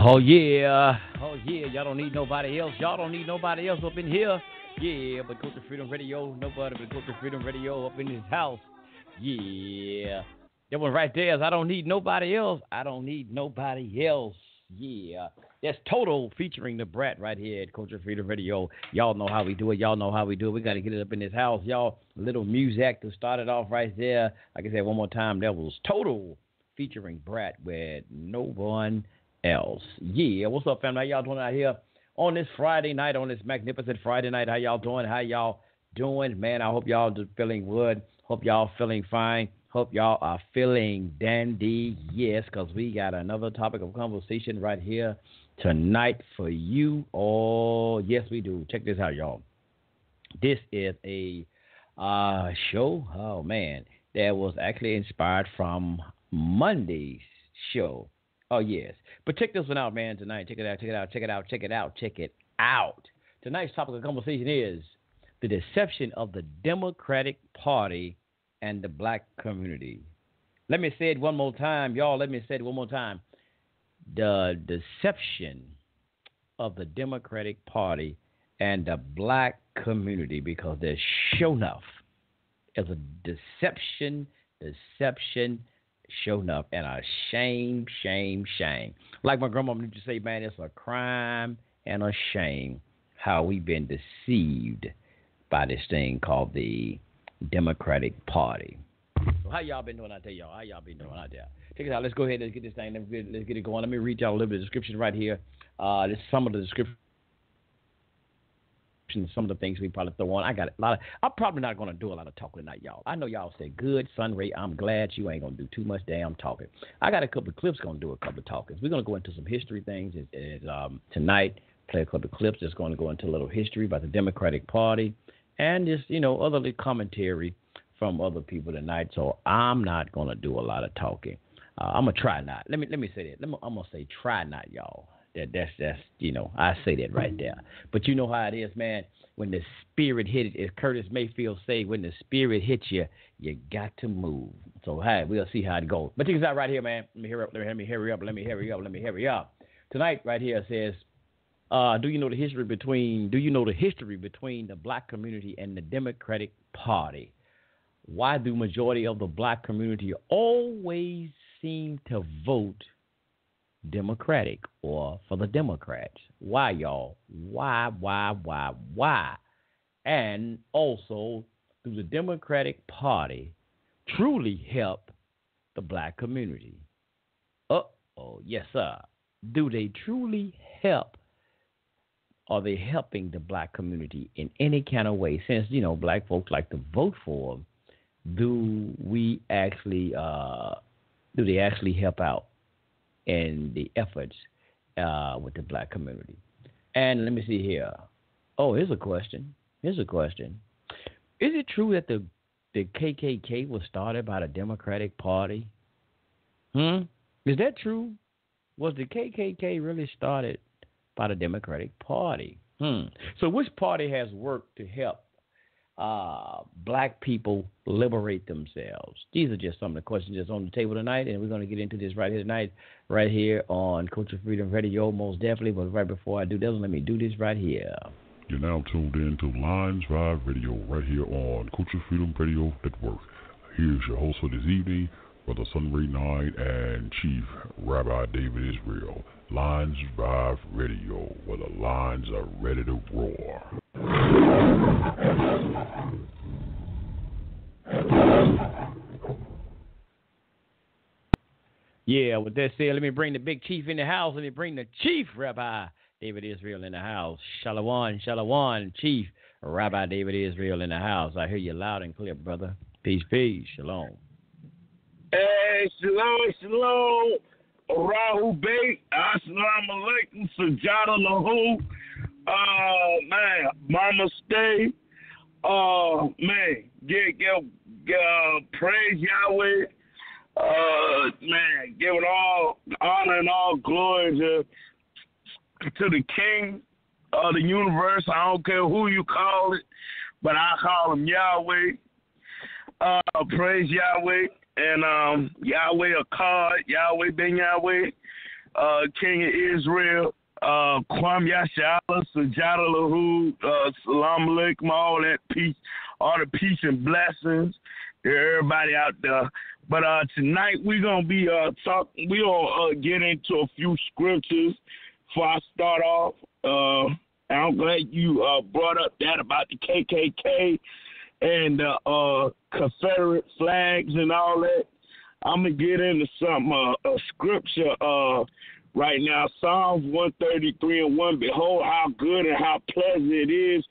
Oh yeah, y'all don't need nobody else. Y'all don't need nobody else up in here. Yeah, but Culture Freedom Radio, nobody but Culture Freedom Radio up in his house. Yeah, that one right there is I don't need nobody else. I don't need nobody else. Yeah, that's Total featuring the Brat right here at Culture Freedom Radio. Y'all know how we do it. Y'all know how we do it. We got to get it up in this house, y'all. Little music to start it off right there. Like I said one more time, that was Total featuring Brat with No One Else. Yeah, what's up, family? How y'all doing out here on this Friday night, on this magnificent Friday night? How y'all doing? How y'all doing? Man, I hope y'all are feeling good. Hope y'all feeling fine. Hope y'all are feeling dandy. Yes, because we got another topic of conversation right here tonight for you all. Yes, we do. Check this out, y'all. This is a show, oh, man, that was actually inspired from Monday's show. Oh, yes. But check this one out, man, tonight. Check it out, check it out, check it out, check it out, check it out. Tonight's topic of conversation is the deception of the Democratic Party and the black community. Let me say it one more time, y'all. Let me say it one more time. The deception of the Democratic Party and the black community, because there's sure enough is a deception, sure enough, and a shame. Like my grandma used to say, man, it's a crime and a shame how we've been deceived by this thing called the Democratic Party. So how y'all been doing out there, y'all? How y'all been doing out there? Check it out. Let's go ahead. Let's get this thing. Let's get it going. Let me read y'all a little bit of description right here. This is some of the description. Some of the things we probably throw on. I got a lot of. I'm probably not going to do a lot of talking tonight, y'all. I know y'all say, "Good, Sunray. I'm glad you ain't going to do too much damn talking." I got a couple of clips going to do a couple of talkings. We're going to go into some history things tonight. Play a couple of clips that's going to go into a little history about the Democratic Party and just other little commentary from other people tonight. So I'm not going to do a lot of talking. I'm gonna try not. Let me say that. I'm gonna say try not, y'all. That's I say that right there. But you know how it is, man. When the spirit hit it, as Curtis Mayfield say, when the spirit hits you, you got to move. So hey, we'll see how it goes. But check this out right here, man. Let me hurry up. Tonight, right here it says, do you know the history between the black community and the Democratic Party? Why do majority of the black community always seem to vote Democratic or for the Democrats? Why, y'all? Why? And also, do the Democratic Party truly help the black community? Yes, sir. Do they truly help? Are they helping the black community in any kind of way? Since, black folks like to vote for them, do they actually help out in the efforts with the black community? And let me see here. Oh, here's a question. Is it true that the KKK was started by the Democratic Party? Is that true? Was the KKK really started by the Democratic Party? So which party has worked to help black people liberate themselves? These are just some of the questions that's on the table tonight, and we're going to get into this right here tonight, right here on Culture Freedom Radio, most definitely. But right before I do that, let me do this right here. You're now tuned in to Lines Drive Radio, right here on Culture Freedom Radio Network. Here's your host for this evening, Brother Sunray Knight and Chief Rabbi David Israel. Lines Drive Radio, where the lines are ready to roar. Yeah, with that said, let me bring the big chief in the house. Let me bring the Chief Rabbi David Israel in the house. Shalom, Chief Rabbi David Israel in the house. I hear you loud and clear, brother. Peace, shalom. Hey, shalom. Rahu Bey, assalamu alaikum, Sajada Lahu. Man, Mama Stay. Man, get praise Yahweh. Man, giving all honor and all glory to the King of the universe. I don't care who you call it, but I call him Yahweh. Praise Yahweh. And Yahweh Akkad, Yahweh Ben Yahweh, King of Israel, Kwam Yashala, Sajada Lahu, Salam Alaikum, all that peace, all the peace and blessings to everybody out there. But tonight we're gonna be talking. We gonna get into a few scriptures before I start off. I'm glad you brought up that about the KKK and Confederate flags and all that. I'm gonna get into some a scripture right now. Psalms 133:1. Behold, how good and how pleasant it is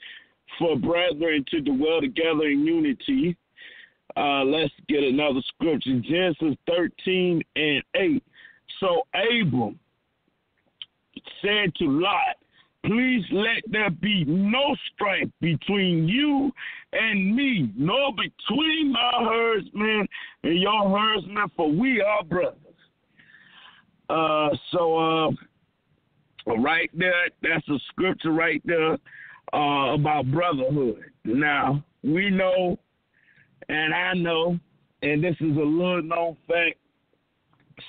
for brethren to dwell together in unity. Let's get another scripture. Genesis 13:8. So Abram said to Lot, please let there be no strife between you and me, nor between my herdsmen and your herdsmen, for we are brothers. Right there, that's a scripture right there about brotherhood. Now, we know, and I know, and this is a little known fact,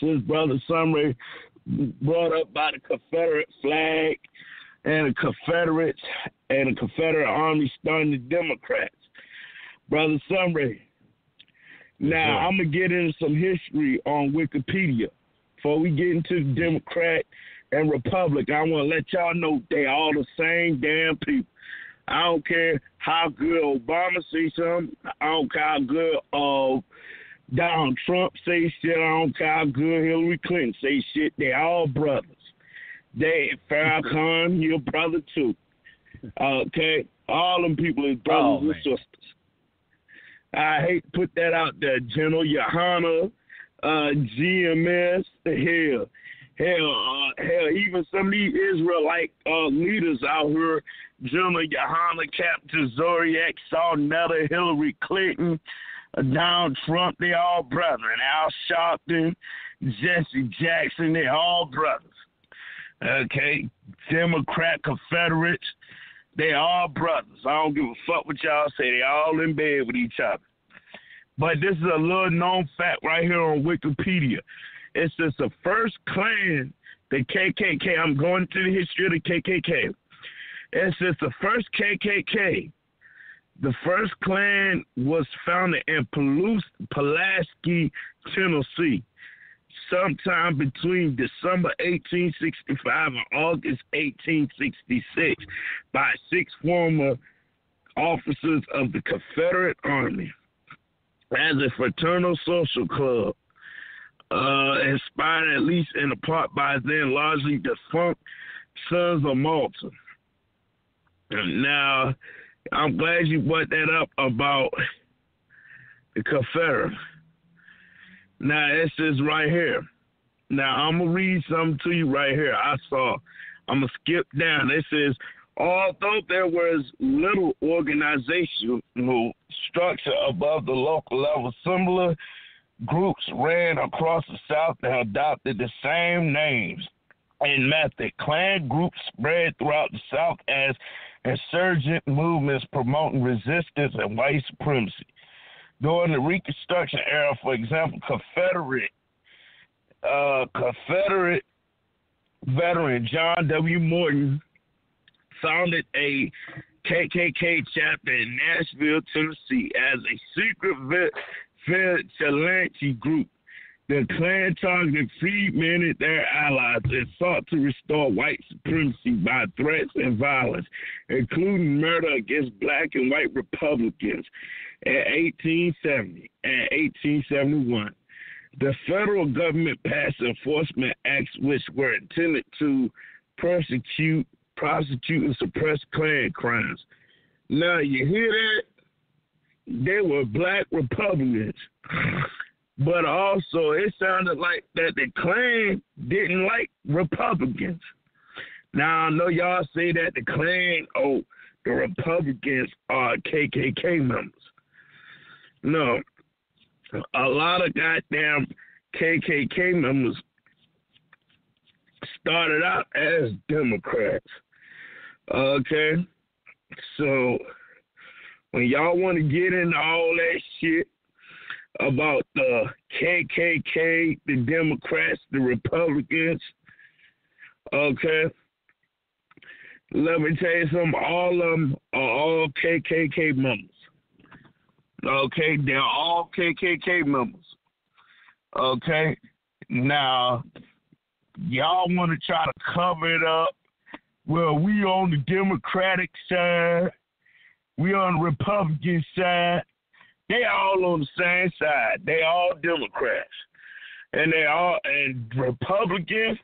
since Brother Sumray brought up by the Confederate flag and the Confederates and the Confederate Army starting the Democrats. Brother Sumray, now I'm going to get into some history on Wikipedia. Before we get into the Democrat and Republic, I want to let y'all know they all the same damn people. I don't care how good Obama say something. I don't care how good Donald Trump say shit. I don't care how good Hillary Clinton say shit. They all brothers. Farrakhan, your brother too. Okay? All them people is brothers and sisters. I hate to put that out there. General Yohana, GMS, hell, even some of these Israelite leaders out here, General Yohana, Captain Zoriak, Saul Netter, Hillary Clinton, Donald Trump, they all brethren. Al Sharpton, Jesse Jackson, they all brothers. Okay? Democrat, Confederates, they all brothers. I don't give a fuck what y'all say. They all in bed with each other. But this is a little known fact right here on Wikipedia. It says the first clan, the KKK, I'm going to the history of the KKK. It says the first KKK, the first clan was founded in Pulaski, Tennessee, sometime between December 1865 and August 1866 by 6 former officers of the Confederate Army as a fraternal social club, inspired at least in part by then largely defunct Sons of Malta. Now, I'm glad you brought that up about the Confederate. Now, it says right here. Now, I'm going to read something to you right here. I'm going to skip down. It says, although there was little organizational structure above the local level, similar groups ran across the South and adopted the same names and method. Klan groups spread throughout the South as insurgent movements promoting resistance and white supremacy. During the Reconstruction era, for example, Confederate veteran John W. Morton founded a KKK chapter in Nashville, Tennessee, as a secret vigilante group. The Klan targeted freedmen and their allies and sought to restore white supremacy by threats and violence, including murder against black and white Republicans in 1870 and 1871. The federal government passed enforcement acts which were intended to prosecute and suppress Klan crimes. Now, you hear that? They were black Republicans. But also, it sounded like that the Klan didn't like Republicans. Now, I know y'all say that the Klan, the Republicans are KKK members. No. A lot of goddamn KKK members started out as Democrats. Okay? So, when y'all want to get into all that shit about the KKK, the Democrats, the Republicans, Okay? Let me tell you something. All of them are all KKK members. Okay? They're all KKK members. Okay? Now, y'all want to try to cover it up. Well, we on the Democratic side. We on the Republican side. They all on the same side. They all Democrats. And Republicans,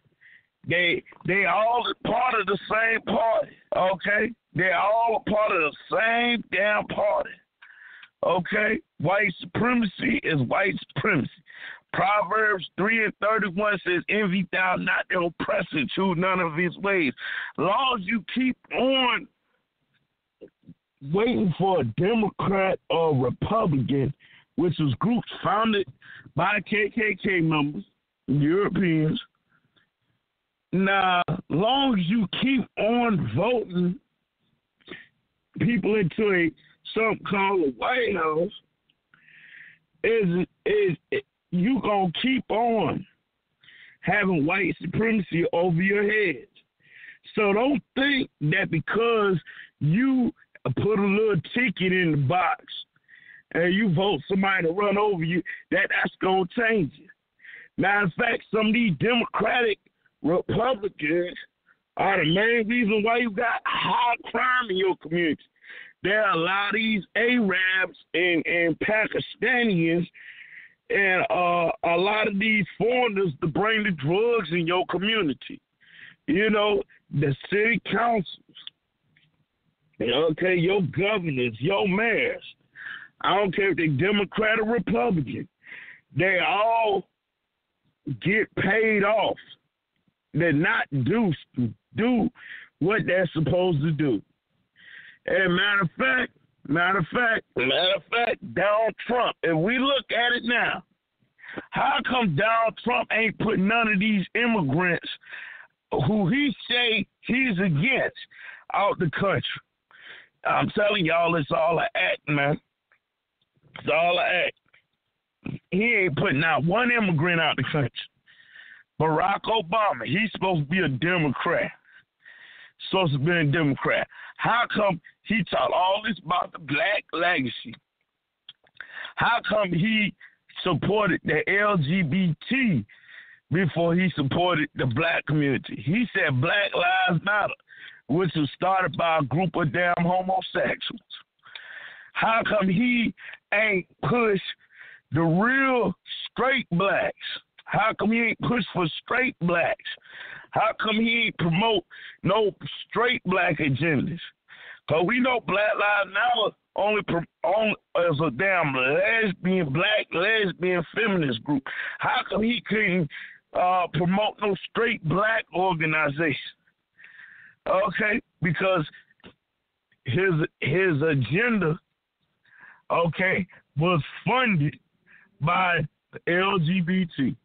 they all part of the same party. Okay? They all a part of the same damn party. Okay? White supremacy is white supremacy. Proverbs 3:31 says, envy thou not the oppressor, choose none of his ways. As long as you keep on waiting for a Democrat or Republican, which was groups founded by KKK members, Europeans. Now, long as you keep on voting people into something called the White House, you gonna keep on having white supremacy over your head. So don't think that because you put a little ticket in the box and you vote somebody to run over you, that's going to change it. Matter of fact, some of these Democratic Republicans are the main reason why you got high crime in your community. There are a lot of these Arabs and Pakistanis and a lot of these foreigners to bring the drugs in your community. You know, the city councils, okay, your governors, your mayors, I don't care if they're Democrat or Republican, they all get paid off. They're not do what they're supposed to do. And matter of fact, Donald Trump, if we look at it now, how come Donald Trump ain't put none of these immigrants who he say he's against out the country? I'm telling y'all, it's all an act, man. It's all an act. He ain't putting out one immigrant out the country. Barack Obama, he's supposed to be a Democrat. How come he taught all this about the black legacy? How come he supported the LGBT before he supported the black community? He said Black Lives Matter, which was started by a group of damn homosexuals. How come he ain't push the real straight blacks? How come he ain't push for straight blacks? How come he ain't promote no straight black agendas? Because we know Black Lives Matter only as a damn black lesbian feminist group. How come he couldn't promote no straight black organization? Okay, because his agenda, okay, was funded by the LGBT.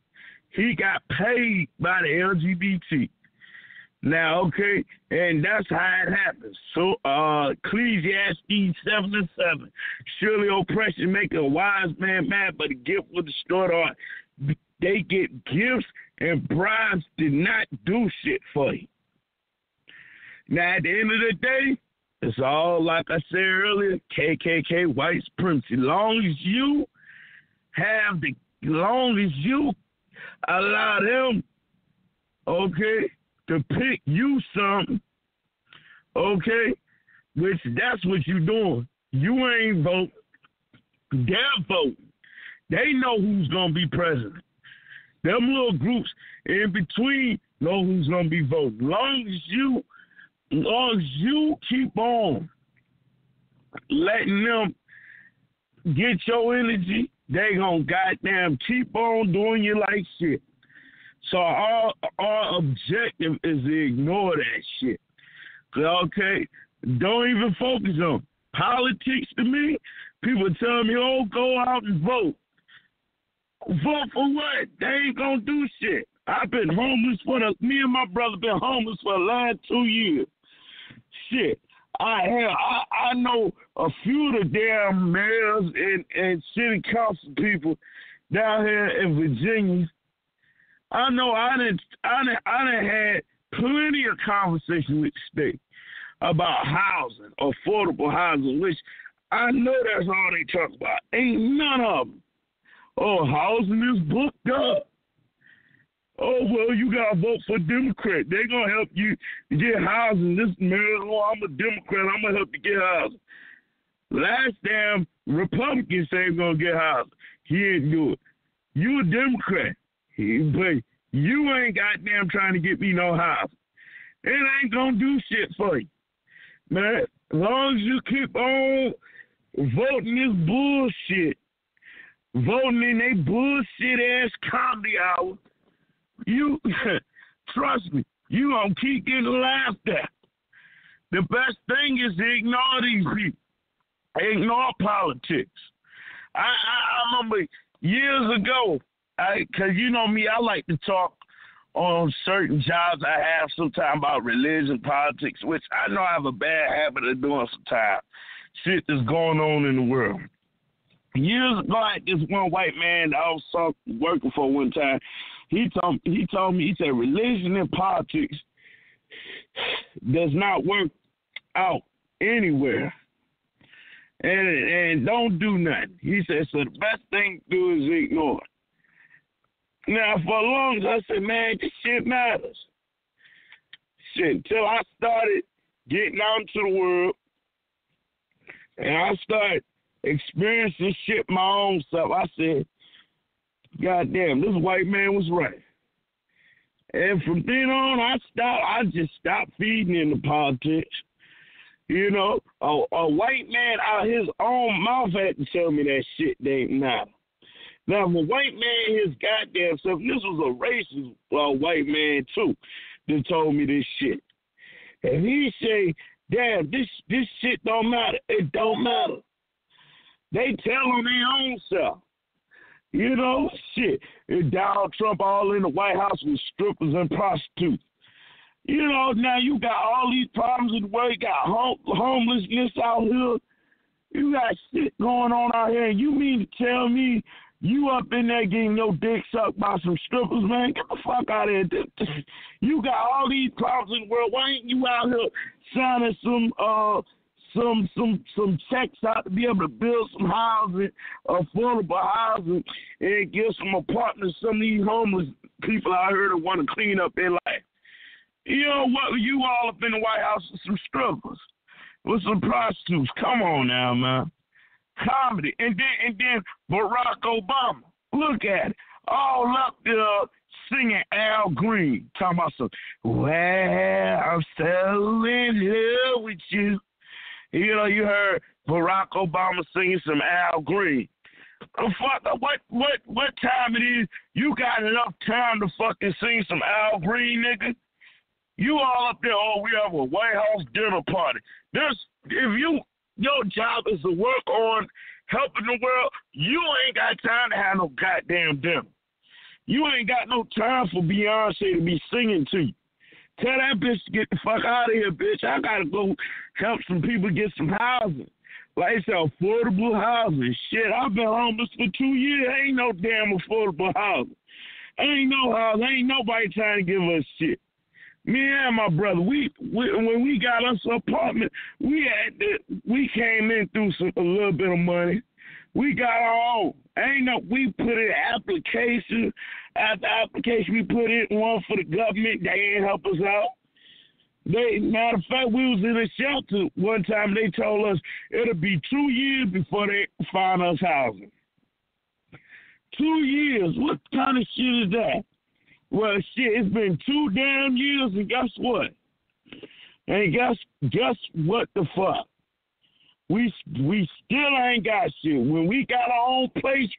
He got paid by the LGBT. Now, okay, and that's how it happens. So, Ecclesiastes 7:7. Surely oppression make a wise man mad, but a gift will destroy the heart. They get gifts and bribes did not do shit for you. Now, at the end of the day, it's all, like I said earlier, KKK, white supremacy. Long as you allow them, okay, to pick you something, okay, which that's what you doing. You ain't voting. They're voting. They know who's going to be president. Them little groups in between know who's going to be voting. Long as you keep on letting them get your energy, they going to goddamn keep on doing you like shit. So our objective is to ignore that shit. Okay? Don't even focus on politics. To me, people tell me, oh, go out and vote. Vote for what? They ain't gonna do shit. I've been homeless me and my brother been homeless for the last 2 years. Shit. I know a few of the damn mayors and city council people down here in Virginia. I know I done had plenty of conversation with the state about housing, affordable housing, which I know that's all they talk about. Ain't none of them. Oh, housing is booked up. Oh, well, you got to vote for Democrat. They're going to help you get housing. This man, I'm a Democrat. I'm going to help you get housing. Last damn Republican said he's going to get housing. He ain't do it. You a Democrat. But you ain't goddamn trying to get me no housing. It ain't going to do shit for you. Man, as long as you keep on voting this bullshit, voting in they bullshit-ass comedy hour, you, trust me, you gonna keep getting laughed at. The best thing is to ignore these people. Ignore politics. I remember years ago, because you know me, I like to talk on certain jobs I have sometimes about religion, politics, which I know I have a bad habit of doing sometimes. Shit that's going on in the world. Years ago, I had this one white man that I was working for one time. He told me, he said, religion and politics does not work out anywhere. And don't do nothing. He said, so the best thing to do is ignore it. Now, for long as I said, man, this shit matters. Shit, until I started getting out into the world and I started experiencing shit my own self, I said, God damn, this white man was right. And from then on, I just stopped feeding into politics. You know, a white man out his own mouth had to tell me that shit ain't matter. Now, if a white man his goddamn self, this was a racist white man too, that told me this shit. And he say, damn, this shit don't matter. It don't matter. They tell on their own self. You know, shit. Donald Trump all in the White House with strippers and prostitutes. You know, now you got all these problems in the world. You got homelessness out here. You got shit going on out here. And you mean to tell me you up in there getting your dick sucked by some strippers, man? Get the fuck out of here. You got all these problems in the world. Why ain't you out here signing some checks out to be able to build some housing, affordable housing, and give some apartments to some of these homeless people out here that want to clean up their life? You know what? You all up in the White House with some strippers, with some prostitutes. Come on now, man. Comedy. And then Barack Obama. Look at it. All up there singing Al Green. Talking about some, well, I'm so in love with you. You know, you heard Barack Obama singing some Al Green. What time it is? You got enough time to fucking sing some Al Green, nigga? You all up there, we have a White House dinner party. Your job is to work on helping the world, you ain't got time to have no goddamn dinner. You ain't got no time for Beyonce to be singing to you. Tell that bitch to get the fuck out of here, bitch. I gotta go help some people get some housing. Like I said, affordable housing. Shit, I've been homeless for 2 years. Ain't no damn affordable housing. Ain't no housing. Ain't nobody trying to give us shit. Me and my brother, we when we got us an apartment, we came in through a little bit of money. We got our own. We put in application after application. We put in one for the government. They ain't help us out. Matter of fact, we was in a shelter one time. They told us it'll be 2 years before they find us housing. 2 years. What kind of shit is that? Well, shit, it's been 2 damn years, and guess what? And guess what the fuck? We still ain't got shit. When we got our own place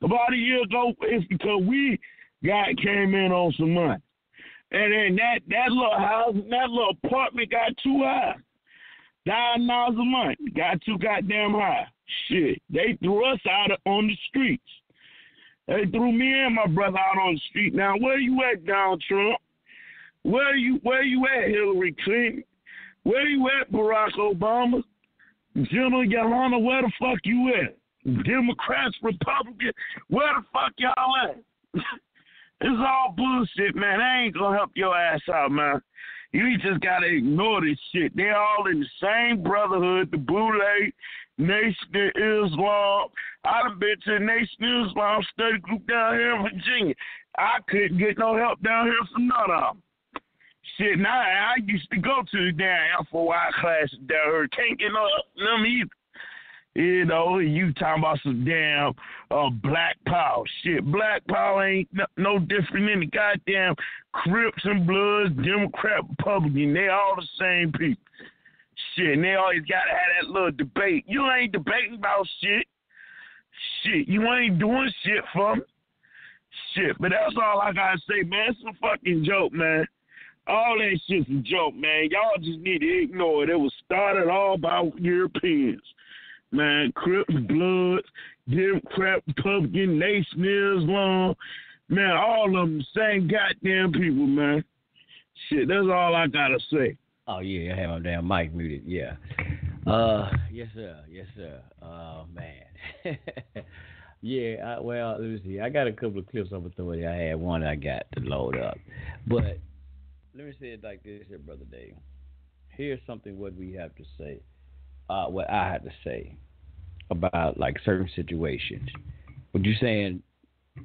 about a year ago, it's because we came in on some money. And then that little house, that little apartment got too high. $9 a month. Got too goddamn high. Shit. They threw us out on the streets. They threw me and my brother out on the street. Now, where you at, Donald Trump? Where you at, Hillary Clinton? Where you at, Barack Obama? General Yohana, where the fuck you at? Democrats, Republicans, where the fuck y'all at? It's all bullshit, man. They ain't gonna help your ass out, man. You just gotta ignore this shit. They all in the same brotherhood, the Boule, Nation of Islam. I done been to the Nation of Islam study group down here in Virginia. I couldn't get no help down here from none of them. Shit, now I used to go to the damn FOI classes down here. Can't get no help from them either. You know, you talking about some damn black power. Shit, black power ain't no different than the goddamn Crips and Bloods, Democrat, Republican. They all the same people. Shit, and they always got to have that little debate. You ain't debating about shit. Shit, you ain't doing shit for me. Shit, but that's all I got to say, man. It's a fucking joke, man. All that shit's a joke, man. Y'all just need to ignore it. It was started all by Europeans. Man, Crips, Bloods, Democrat, Republican, Nation of Islam, man, all of them the same goddamn people, man. Shit, that's all I gotta say. Oh yeah, I have my damn mic muted. Yeah. Yes sir. Oh man. Yeah. Well, let me see. I got a couple of clips of authority. I had one I got to load up, but let me say it like this here, Brother Dave. Here's something what we have to say. What I had to say about like certain situations. What you saying?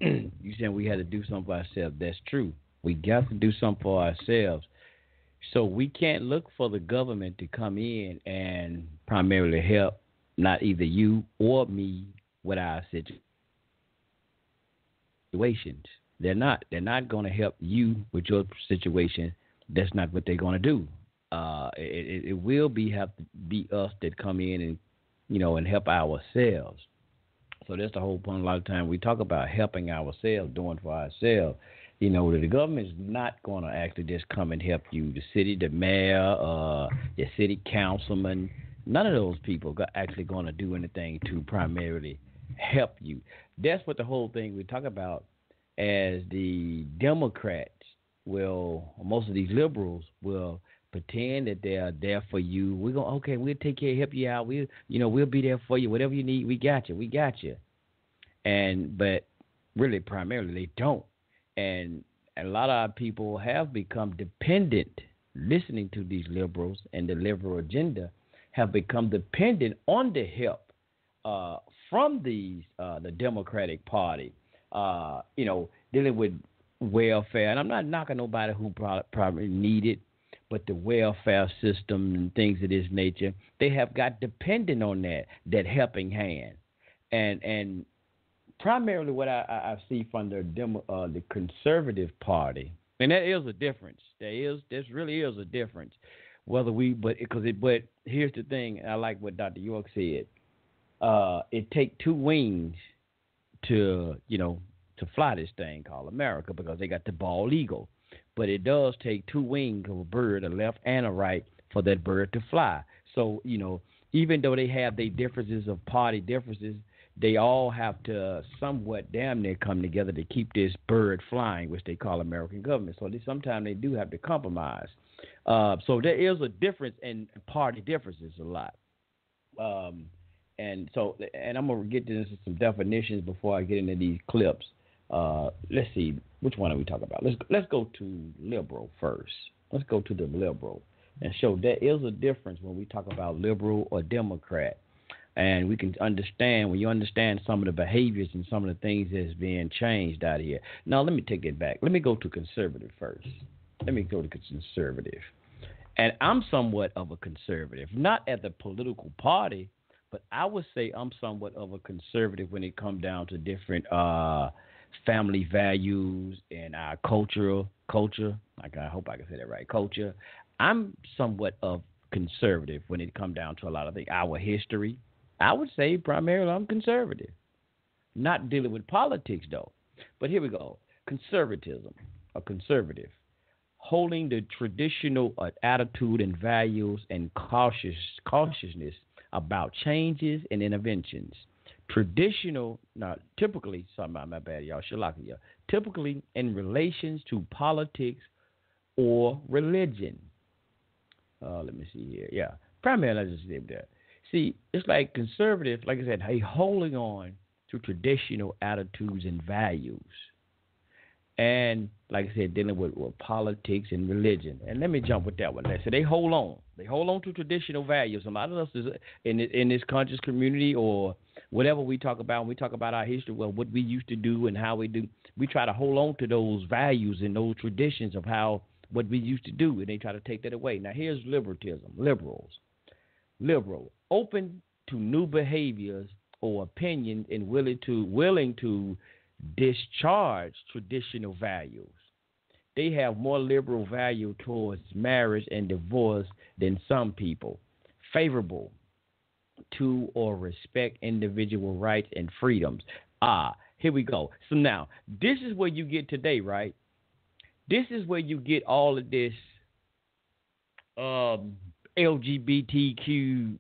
You saying we had to do something for ourselves? That's true. We got to do something for ourselves. So we can't look for the government to come in and primarily help not either you or me with our situations. They're not. They're not going to help you with your situation. That's not what they're going to do. It will have to be us that come in and, and help ourselves. So that's the whole point. A lot of times we talk about helping ourselves, doing for ourselves. The government's not going to actually just come and help you. The city, the mayor, the city councilman, none of those people are actually going to do anything to primarily help you. That's what the whole thing we talk about as the Democrats most of these liberals will pretend that they are there for you. We'll take care, help you out. We'll be there for you. Whatever you need, we got you. But really, primarily, they don't. And a lot of our people have become dependent, listening to these liberals and the liberal agenda, have become dependent on the help from the Democratic Party. Dealing with welfare, and I'm not knocking nobody who probably need it, but the welfare system and things of this nature, they have got dependent on that helping hand, and primarily what I see from the conservative party, and there is a difference. There really is a difference. But here's the thing. I like what Dr. York said. It takes two wings to fly this thing called America, because they got the bald eagle. But it does take two wings of a bird, a left and a right, for that bird to fly. So, even though they have their differences of party differences, they all have to somewhat damn near come together to keep this bird flying, which they call American government. So sometimes they do have to compromise. So there is a difference in party differences a lot. And I'm going to get into some definitions before I get into these clips. Let's see, which one are we talking about? Let's go to liberal first. Let's go to the liberal and show there is a difference when we talk about liberal or Democrat. And we can understand, when you understand some of the behaviors and some of the things that's being changed out here. Now, let me take it back. Let me go to conservative first. Let me go to conservative. And I'm somewhat of a conservative, not at the political party, but I would say I'm somewhat of a conservative when it comes down to different family values and our culture. I hope I can say that right. Culture. I'm somewhat of conservative when it comes down to a lot of things. Our history. I would say primarily I'm conservative. Not dealing with politics, though. But here we go. Conservatism, a conservative. Holding the traditional attitude and values and cautiousness about changes and interventions. Typically in relations to politics or religion. Let me see here. Yeah, primarily I just did that. See, it's like conservative, like I said, holding on to traditional attitudes and values. And like I said, dealing with politics and religion. And let me jump with that one. So they hold on. They hold on to traditional values. A lot of us is in this conscious community or whatever we talk about, when we talk about our history, well, what we used to do and how we do, we try to hold on to those values and those traditions of how what we used to do, and they try to take that away. Now, here's liberalism. Liberal, open to new behaviors or opinions and willing to discharge traditional values. They have more liberal value towards marriage and divorce than some people. Favorable to or respect individual rights and freedoms. Here we go. So now, this is where you get today, right? This is where you get all of this LGBTQ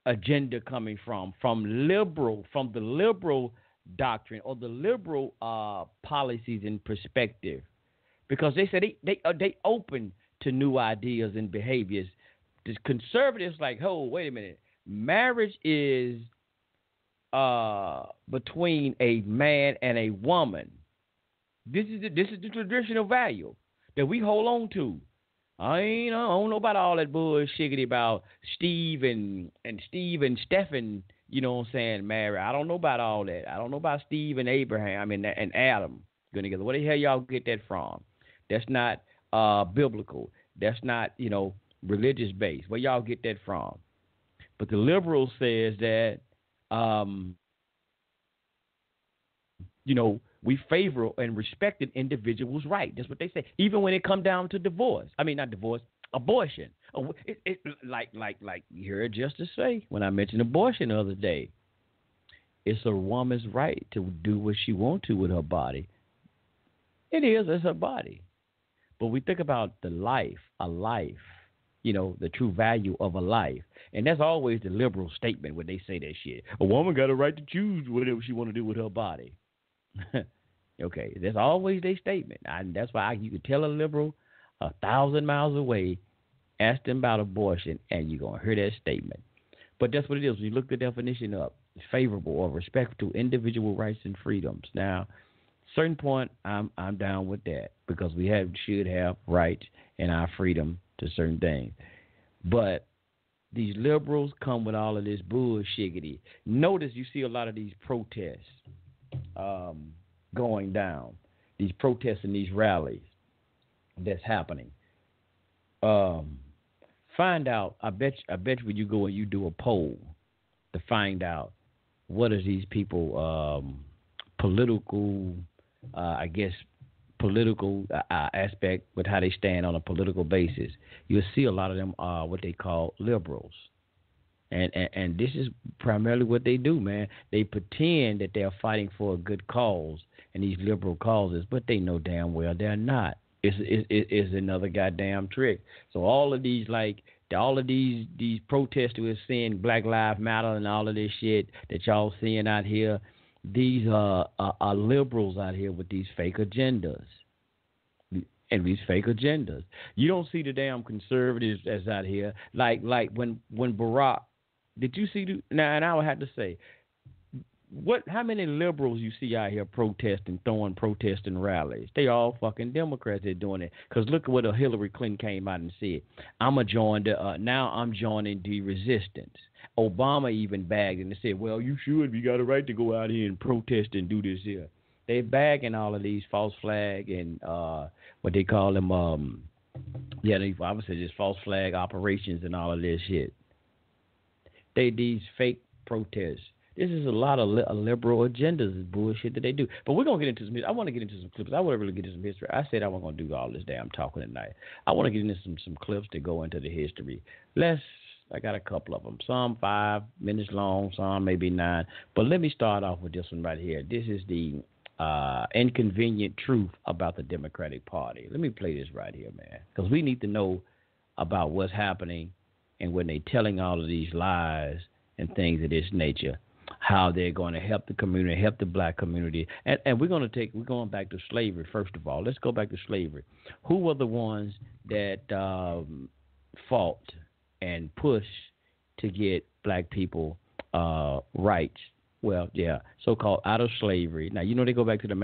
agenda coming from the liberal doctrine or the liberal policies and perspective, because they say they open to new ideas and behaviors. The conservatives like, oh, wait a minute, marriage is between a man and a woman. This is the traditional value that we hold on to. I don't know about all that bullshit about Steve and Stephen, you know what I'm saying, married. I don't know about all that. I don't know about Steve and Abraham and Adam going together. Where the hell y'all get that from? That's not biblical. That's not, religious based. Where y'all get that from? But the liberal says that, we favor and respect an individual's right. That's what they say. Even when it come down to divorce. I mean, not divorce, abortion. Like you heard Justice say when I mentioned abortion the other day. It's a woman's right to do what she wants to with her body. It's her body. But we think about a life, the true value of a life. And that's always the liberal statement when they say that shit. A woman got a right to choose whatever she want to do with her body. Okay, that's always their statement. That's why you could tell a liberal 1,000 miles away, ask them about abortion, and you're going to hear that statement. But that's what it is. When you look the definition up, favorable or respect to individual rights and freedoms. Now, certain point, I'm down with that because we should have rights and our freedom to certain things. But these liberals come with all of this bullshiggity. Notice you see a lot of these protests going down, these protests and these rallies that's happening. Find out. I bet when you go and you do a poll to find out what is these people political aspect with how they stand on a political basis. You'll see a lot of them are what they call liberals. And this is primarily what they do, man. They pretend that they're fighting for a good cause and these liberal causes, but they know damn well they're not. It's another goddamn trick. So all of these protesters who are saying Black Lives Matter and all of this shit that y'all seeing out here, these are liberals out here with these fake agendas. And these fake agendas. You don't see the damn conservatives that's out here. Like when Barack, did you see now? And I would have to say, how many liberals you see out here protesting rallies? They all fucking Democrats that doing it. Because look at what Hillary Clinton came out and said. I'm joining the resistance. Obama even bagged and said, well, you should. You got a right to go out here and protest and do this here. They're bagging all of these false flag and what they call them. They obviously just false flag operations and all of this shit. These fake protests. This is a lot of liberal agendas and bullshit that they do. But we're going to get into some. I want to get into some clips. I want to really get into some history. I said I wasn't going to do all this damn talking tonight. I want to get into some clips to go into the history. I got a couple of them. Some 5 minutes long, some maybe 9. But let me start off with this one right here. This is the inconvenient truth about the Democratic Party. Let me play this right here, man, because we need to know about what's happening and when they're telling all of these lies and things of this nature, how they're going to help the community, help the black community. And we're going back to slavery, first of all. Let's go back to slavery. Who were the ones that fought and pushed to get black people rights? Well, yeah, so-called out of slavery. Now, they go back to the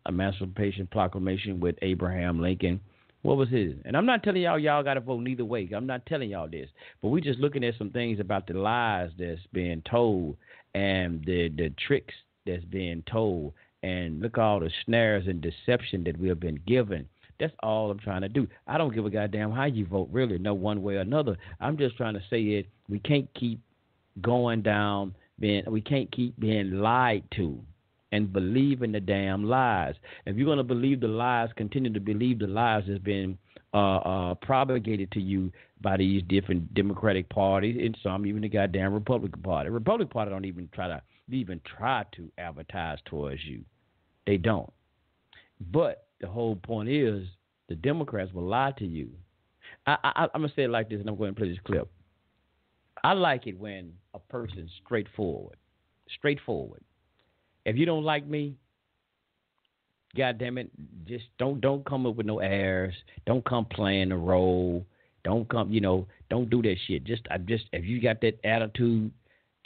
Emancipation Proclamation with Abraham Lincoln. What was his? And I'm not telling y'all got to vote neither way. I'm not telling y'all this. But we just looking at some things about the lies that's being told and the tricks that's being told. And look at all the snares and deception that we have been given. That's all I'm trying to do. I don't give a goddamn how you vote, really, no one way or another. I'm just trying to say it. We can't keep going down. We can't keep being lied to and believing the damn lies. If you're going to believe the lies, continue to believe the lies that's been propagated to you by these different Democratic parties and some even the goddamn Republican Party. The Republican Party don't even try to advertise towards you. They don't. But the whole point is the Democrats will lie to you. I'm going to say it like this, and I'm going to play this clip. I like it when a person's straightforward. If you don't like me, goddamn it, just don't come up with no airs. Don't come playing the role. Don't come, don't do that shit. If you got that attitude,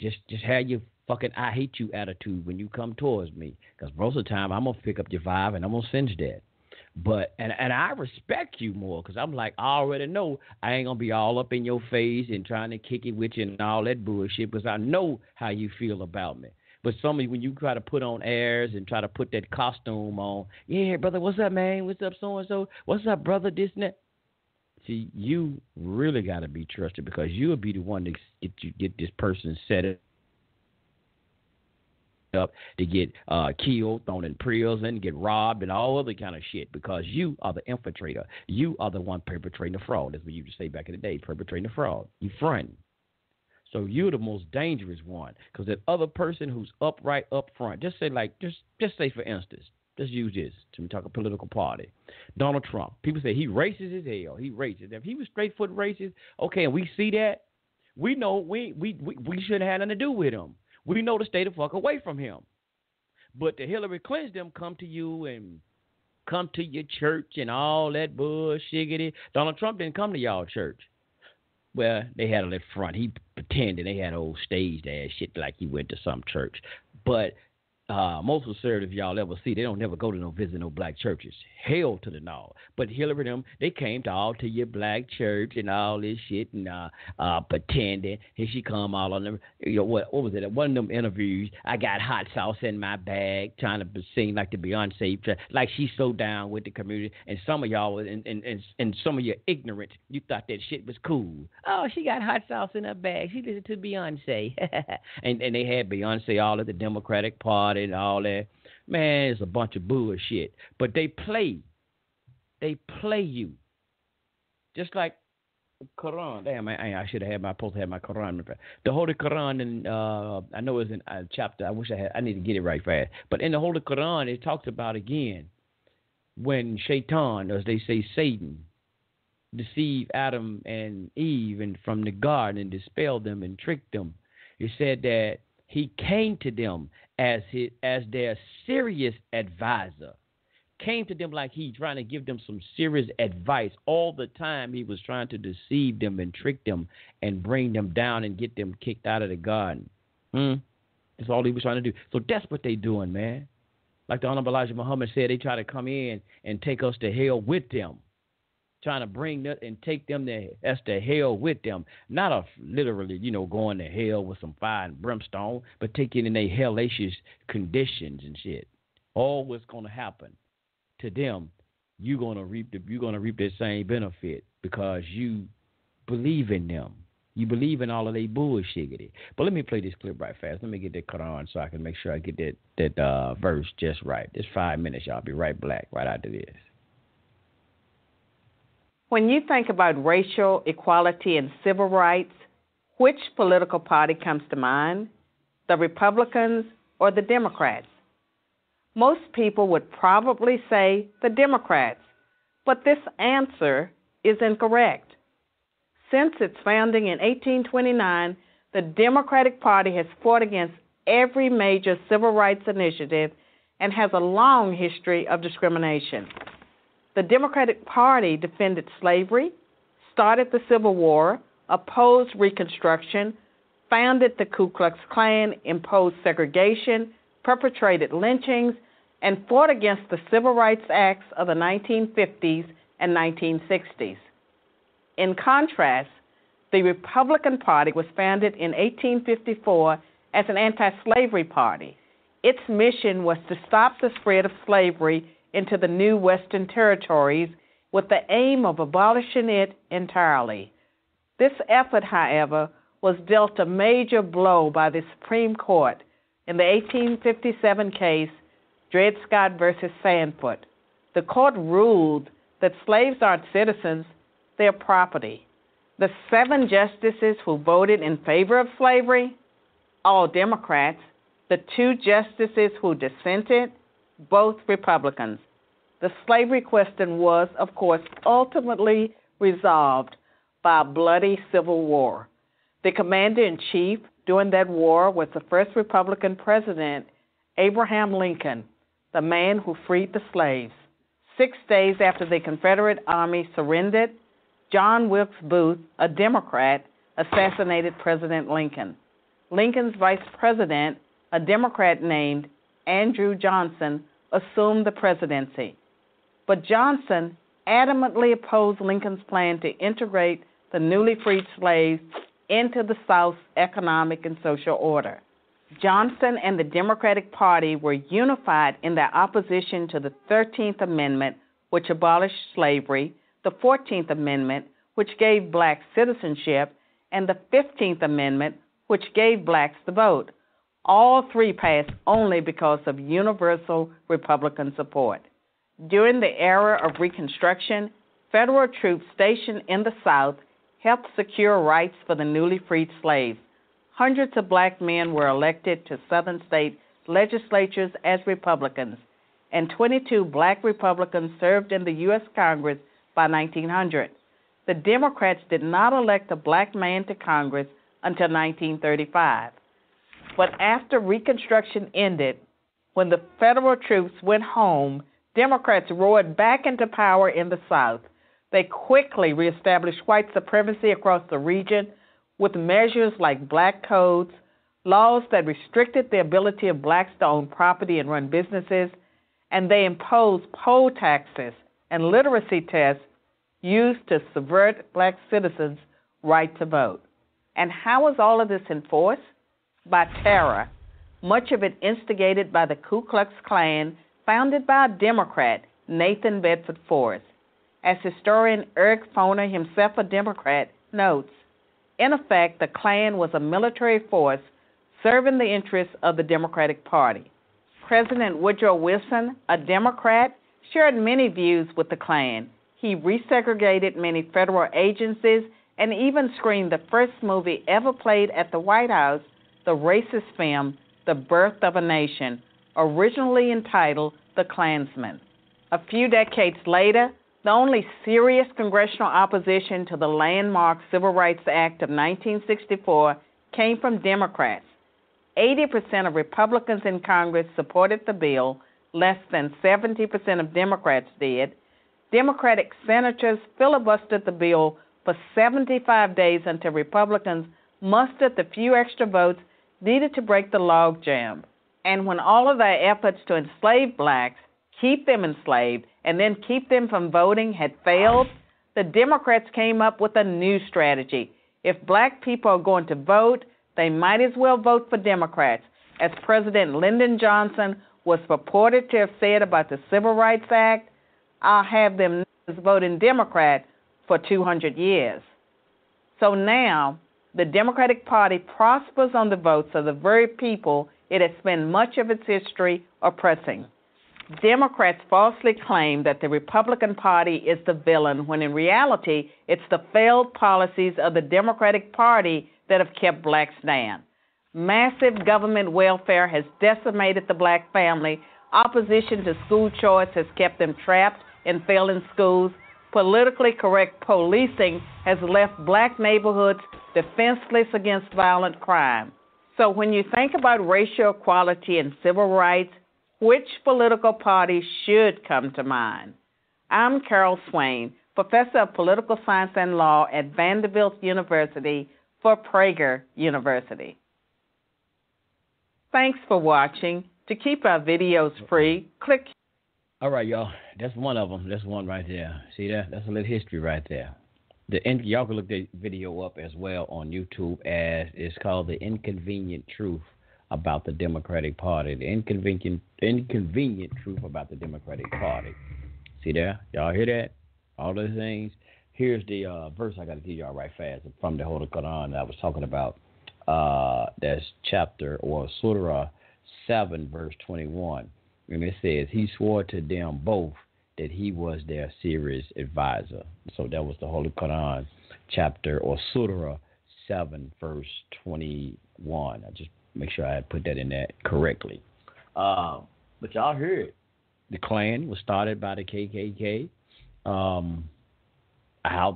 just have your fucking I hate you attitude when you come towards me. Because most of the time, I'm going to pick up your vibe and I'm going to sense that. But, and I respect you more because I'm like, I already know I ain't going to be all up in your face and trying to kick it with you and all that bullshit because I know how you feel about me. But some of you, when you try to put on airs and try to put that costume on, yeah, brother, what's up, man? What's up, so-and-so? What's up, brother, this and that? See, you really got to be trusted because you'll be the one to get this person set up to get killed, thrown in prison, get robbed, and all other kind of shit because you are the infiltrator. You are the one perpetrating the fraud. That's what you used to say back in the day, perpetrating the fraud. You front. So you're the most dangerous one because that other person who's upright up front, just say say for instance, let's use this to talk a political party. Donald Trump. People say he racist as hell. He racist. If he was straightforward racist, okay, and we see that, we know we shouldn't have nothing to do with him. We know to stay the fuck away from him. But the Hillary Clinton them come to you and come to your church and all that bullshit. Donald Trump didn't come to y'all church. Well, they had a little front. He pretended they had old staged ass shit like he went to some church. But most conservatives y'all ever see, they don't never go to visit no black churches. Hell to the no. But Hillary them, they came to your black church and all this shit and pretending. Here she come all on them. What was it? At one of them interviews, I got hot sauce in my bag, trying to sing like the Beyonce, like she's so down with the community. And some of y'all, and some of your ignorance, you thought that shit was cool. Oh, she got hot sauce in her bag. She listened to Beyonce. and they had Beyonce all at the Democratic Party and all that. Man, it's a bunch of bullshit. But they play you. Just like Quran. Damn, I should have supposed to have my Quran. The Holy Quran, and I know it's in a chapter. I need to get it right fast. But in the Holy Quran, it talks about again when Shaitan, as they say, Satan, deceived Adam and Eve and from the garden and dispelled them and tricked them. It said that he came to them as their serious advisor. Came to them like he trying to give them some serious advice. All the time he was trying to deceive them and trick them and bring them down and get them kicked out of the garden. That's all he was trying to do. So that's what they doing, man. Like the Honorable Elijah Muhammad said, they try to come in and take us to hell with them. Trying to bring that and take them there. That's to hell with them. Not literally, going to hell with some fire and brimstone, but taking in their hellacious conditions and shit. All what's going to happen to them, you're gonna reap that same benefit because you believe in them. You believe in all of their bullshit. But let me play this clip right fast. Let me get that Quran so I can make sure I get that verse just right. Just 5 minutes, y'all. I'll be right back right after this. When you think about racial equality and civil rights, which political party comes to mind? The Republicans or the Democrats? Most people would probably say the Democrats, but this answer is incorrect. Since its founding in 1829, the Democratic Party has fought against every major civil rights initiative and has a long history of discrimination. The Democratic Party defended slavery, started the Civil War, opposed Reconstruction, founded the Ku Klux Klan, imposed segregation, perpetrated lynchings, and fought against the Civil Rights Acts of the 1950s and 1960s. In contrast, the Republican Party was founded in 1854 as an anti-slavery party. Its mission was to stop the spread of slavery into the new Western territories with the aim of abolishing it entirely. This effort, however, was dealt a major blow by the Supreme Court in the 1857 case Dred Scott versus Sandford. The court ruled that slaves aren't citizens, they're property. The 7 justices who voted in favor of slavery, all Democrats. The 2 justices who dissented, both Republicans. The slavery question was, of course, ultimately resolved by a bloody civil war. The commander-in-chief during that war was the first Republican president, Abraham Lincoln, the man who freed the slaves. 6 days after the Confederate Army surrendered, John Wilkes Booth, a Democrat, assassinated President Lincoln. Lincoln's vice president, a Democrat named Andrew Johnson, assumed the presidency. But Johnson adamantly opposed Lincoln's plan to integrate the newly freed slaves into the South's economic and social order. Johnson and the Democratic Party were unified in their opposition to the 13th Amendment, which abolished slavery, the 14th Amendment, which gave blacks citizenship, and the 15th Amendment, which gave blacks the vote. All 3 passed only because of universal Republican support. During the era of Reconstruction, federal troops stationed in the South helped secure rights for the newly freed slaves. Hundreds of black men were elected to Southern state legislatures as Republicans, and 22 black Republicans served in the U.S. Congress by 1900. The Democrats did not elect a black man to Congress until 1935. But after Reconstruction ended, when the federal troops went home, Democrats roared back into power in the South. They quickly reestablished white supremacy across the region with measures like black codes, laws that restricted the ability of blacks to own property and run businesses, and they imposed poll taxes and literacy tests used to subvert black citizens' right to vote. And how was all of this enforced? By terror, much of it instigated by the Ku Klux Klan, founded by a Democrat, Nathan Bedford Forrest. As historian Eric Foner, himself a Democrat, notes, in effect, the Klan was a military force serving the interests of the Democratic Party. President Woodrow Wilson, a Democrat, shared many views with the Klan. He resegregated many federal agencies and even screened the first movie ever played at the White House, the racist film, The Birth of a Nation, originally entitled The Klansman. A few decades later, the only serious congressional opposition to the landmark Civil Rights Act of 1964 came from Democrats. 80% of Republicans in Congress supported the bill, less than 70% of Democrats did. Democratic senators filibustered the bill for 75 days until Republicans mustered the few extra votes needed to break the logjam. And when all of their efforts to enslave blacks, keep them enslaved, and then keep them from voting had failed, the Democrats came up with a new strategy. If black people are going to vote, they might as well vote for Democrats, as President Lyndon Johnson was purported to have said about the Civil Rights Act. I'll have them voting Democrat for 200 years. So now, the Democratic Party prospers on the votes of the very people it has spent much of its history oppressing. Democrats falsely claim that the Republican Party is the villain, when in reality, it's the failed policies of the Democratic Party that have kept blacks down. Massive government welfare has decimated the black family. Opposition to school choice has kept them trapped in failing schools. Politically correct policing has left black neighborhoods defenseless against violent crime. So when you think about racial equality and civil rights, which political party should come to mind? I'm Carol Swain, professor of political science and law at Vanderbilt University for Prager University. Thanks for watching. To keep our videos free, click. All right, y'all. That's one of them. That's one right there. See that? That's a little history right there. Y'all can look the video up as well on YouTube, as it's called The Inconvenient Truth About the Democratic Party. The inconvenient truth about the Democratic Party. See there? Y'all hear that? All those things. Here's the verse I got to give y'all right fast from the Holy Quran that I was talking about. That's chapter or Surah 7, verse 21. And it says, he swore to them both that he was their serious advisor. So that was the Holy Quran chapter or Surah 7, verse 21. I just make sure I put that in there correctly. But y'all heard the Klan was started by the KKK. How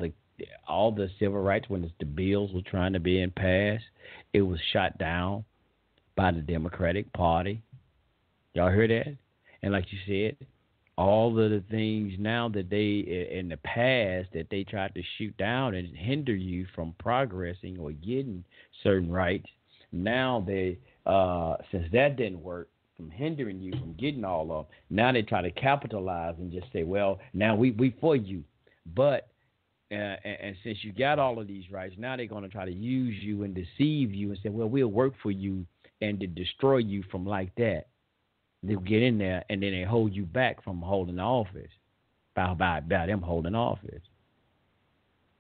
all the civil rights, when the bills were trying to be passed, it was shot down by the Democratic Party. Y'all heard that? And like you said, all of the things now that they, in the past, that they tried to shoot down and hinder you from progressing or getting certain rights, now they, since that didn't work, from hindering you from getting all of them, now they try to capitalize and just say, well, now we for you. But and since you got all of these rights, now they're going to try to use you and deceive you and say, well, we'll work for you and to destroy you from like that. They'll get in there and then they hold you back from holding office by them holding office.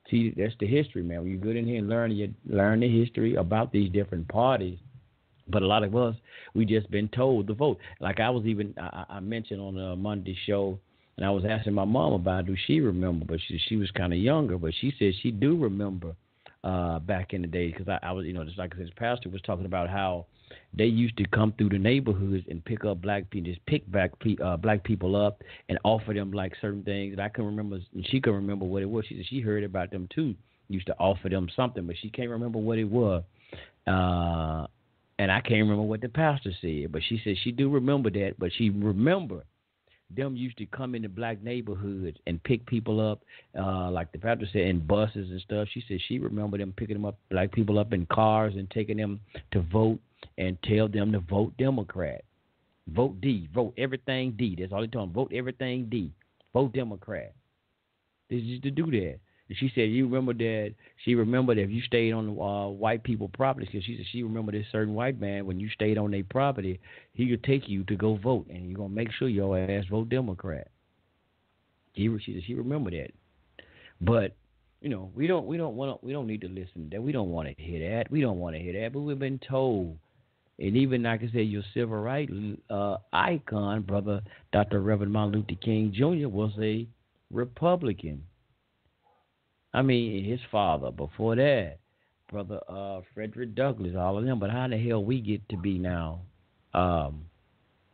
See, that's the history, man. When you get in here and learn the history about these different parties. But a lot of us, we just been told to vote. Like I mentioned on a Monday show, and I was asking my mom about, do she remember? But she was kind of younger, but she said she do remember back in the day, because I was, just like his pastor was talking about how they used to come through the neighborhoods and pick up black people, just pick black people up and offer them like certain things. And I can remember, and she can remember what it was. She said she heard about them too. Used to offer them something, but she can't remember what it was. And I can't remember what the pastor said, but she said she do remember that. But she remember them used to come into black neighborhoods and pick people up, like the pastor said, in buses and stuff. She said she remember them picking them up, black people up in cars and taking them to vote and tell them to vote Democrat. Vote D. Vote everything D. That's all they told them. Vote everything D. Vote Democrat. They used to do that. And she said, you remember that? She remembered if you stayed on white people property, because she said she remembered this certain white man, when you stayed on their property, he could take you to go vote, and you're gonna make sure your ass vote Democrat. She said she remembered that. But we don't need to listen to that. We don't want to hear that. We don't want to hear that. But we've been told. And even, like I said, your civil rights icon, brother Dr. Reverend Martin Luther King Jr. was a Republican. I mean, his father, before that, brother Frederick Douglass, all of them. But how the hell we get to be now, well,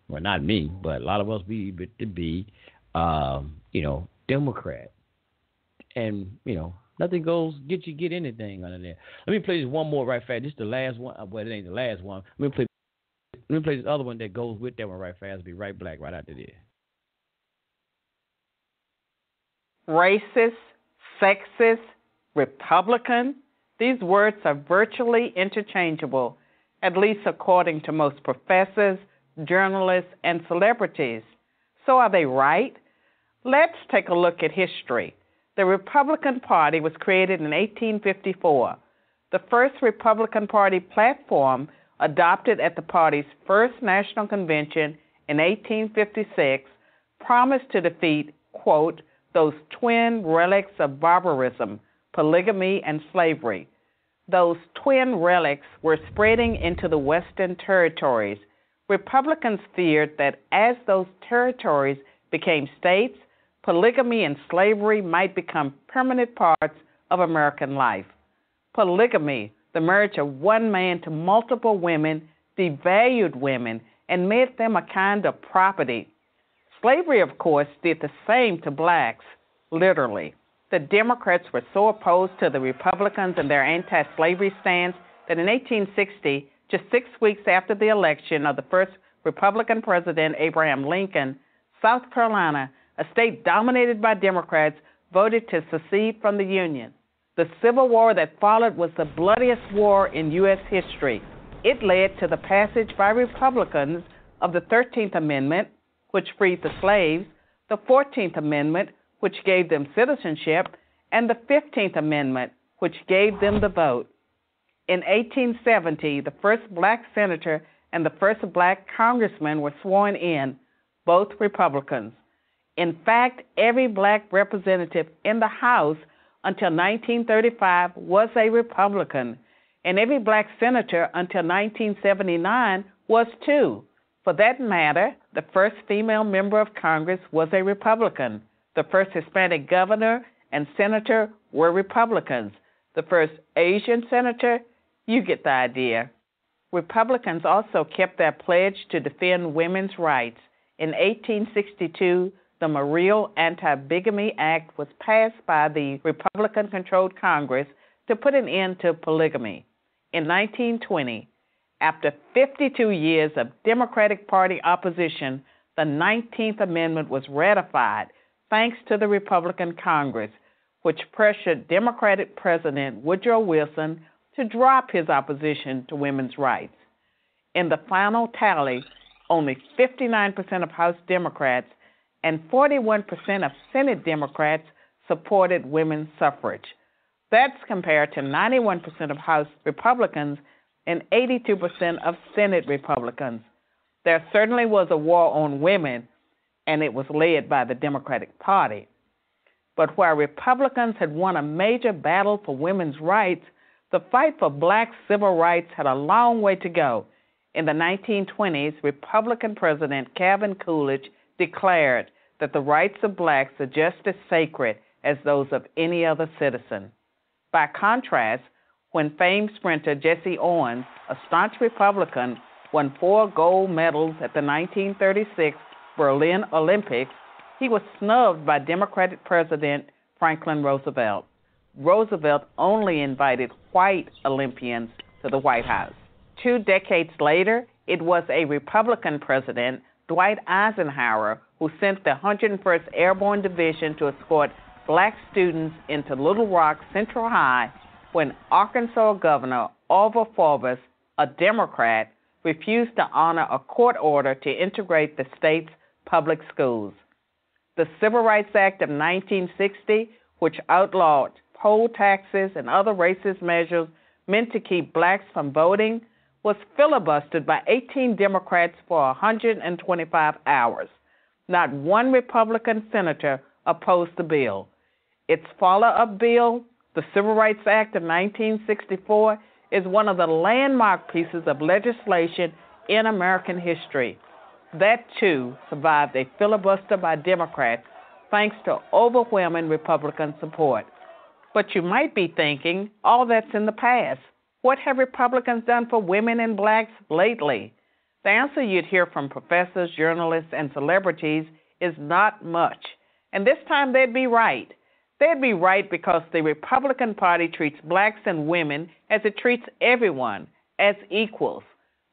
not me, but a lot of us be to be, Democrat. And, nothing get anything under there. Let me play this one more right fast. This is the last one. Well, it ain't the last one. Let me play this other one that goes with that one right fast. Be right back right after this. Racist, sexist, Republican, these words are virtually interchangeable, at least according to most professors, journalists, and celebrities. So are they right? Let's take a look at history. The Republican Party was created in 1854. The first Republican Party platform, adopted at the party's first national convention in 1856, promised to defeat, quote, those twin relics of barbarism, polygamy, and slavery. Those twin relics were spreading into the Western territories. Republicans feared that as those territories became states, polygamy and slavery might become permanent parts of American life. Polygamy, the marriage of one man to multiple women, devalued women and made them a kind of property. Slavery, of course, did the same to blacks, literally. The Democrats were so opposed to the Republicans and their anti-slavery stance that in 1860, just 6 weeks after the election of the first Republican president, Abraham Lincoln, South Carolina, a state dominated by Democrats, voted to secede from the Union. The Civil War that followed was the bloodiest war in U.S. history. It led to the passage by Republicans of the 13th Amendment, which freed the slaves, the 14th Amendment, which gave them citizenship, and the 15th Amendment, which gave them the vote. In 1870, the first black senator and the first black congressman were sworn in, both Republicans. In fact, every black representative in the House until 1935 was a Republican, and every black senator until 1979 was too. For that matter, the first female member of Congress was a Republican. The first Hispanic governor and senator were Republicans. The first Asian senator, you get the idea. Republicans also kept their pledge to defend women's rights. In 1862, the Morrill Anti-Bigamy Act was passed by the Republican-controlled Congress to put an end to polygamy. In 1920, after 52 years of Democratic Party opposition, the 19th Amendment was ratified thanks to the Republican Congress, which pressured Democratic President Woodrow Wilson to drop his opposition to women's rights. In the final tally, only 59% of House Democrats and 41% of Senate Democrats supported women's suffrage. That's compared to 91% of House Republicans and 82% of Senate Republicans. There certainly was a war on women, and it was led by the Democratic Party. But while Republicans had won a major battle for women's rights, the fight for black civil rights had a long way to go. In the 1920s, Republican President Calvin Coolidge declared that the rights of blacks are just as sacred as those of any other citizen. By contrast, when famed sprinter Jesse Owens, a staunch Republican, won 4 gold medals at the 1936 Berlin Olympics, he was snubbed by Democratic President Franklin Roosevelt. Roosevelt only invited white Olympians to the White House. 2 decades later, it was a Republican president, Dwight Eisenhower, who sent the 101st Airborne Division to escort black students into Little Rock Central High when Arkansas Governor Orville Forbes, a Democrat, refused to honor a court order to integrate the state's public schools. The Civil Rights Act of 1960, which outlawed poll taxes and other racist measures meant to keep blacks from voting, was filibustered by 18 Democrats for 125 hours. Not one Republican senator opposed the bill. Its follow-up bill, the Civil Rights Act of 1964, is one of the landmark pieces of legislation in American history. That, too, survived a filibuster by Democrats thanks to overwhelming Republican support. But you might be thinking, all that's in the past. What have Republicans done for women and blacks lately? The answer you'd hear from professors, journalists, and celebrities is not much. And this time they'd be right. They'd be right because the Republican Party treats blacks and women as it treats everyone, as equals.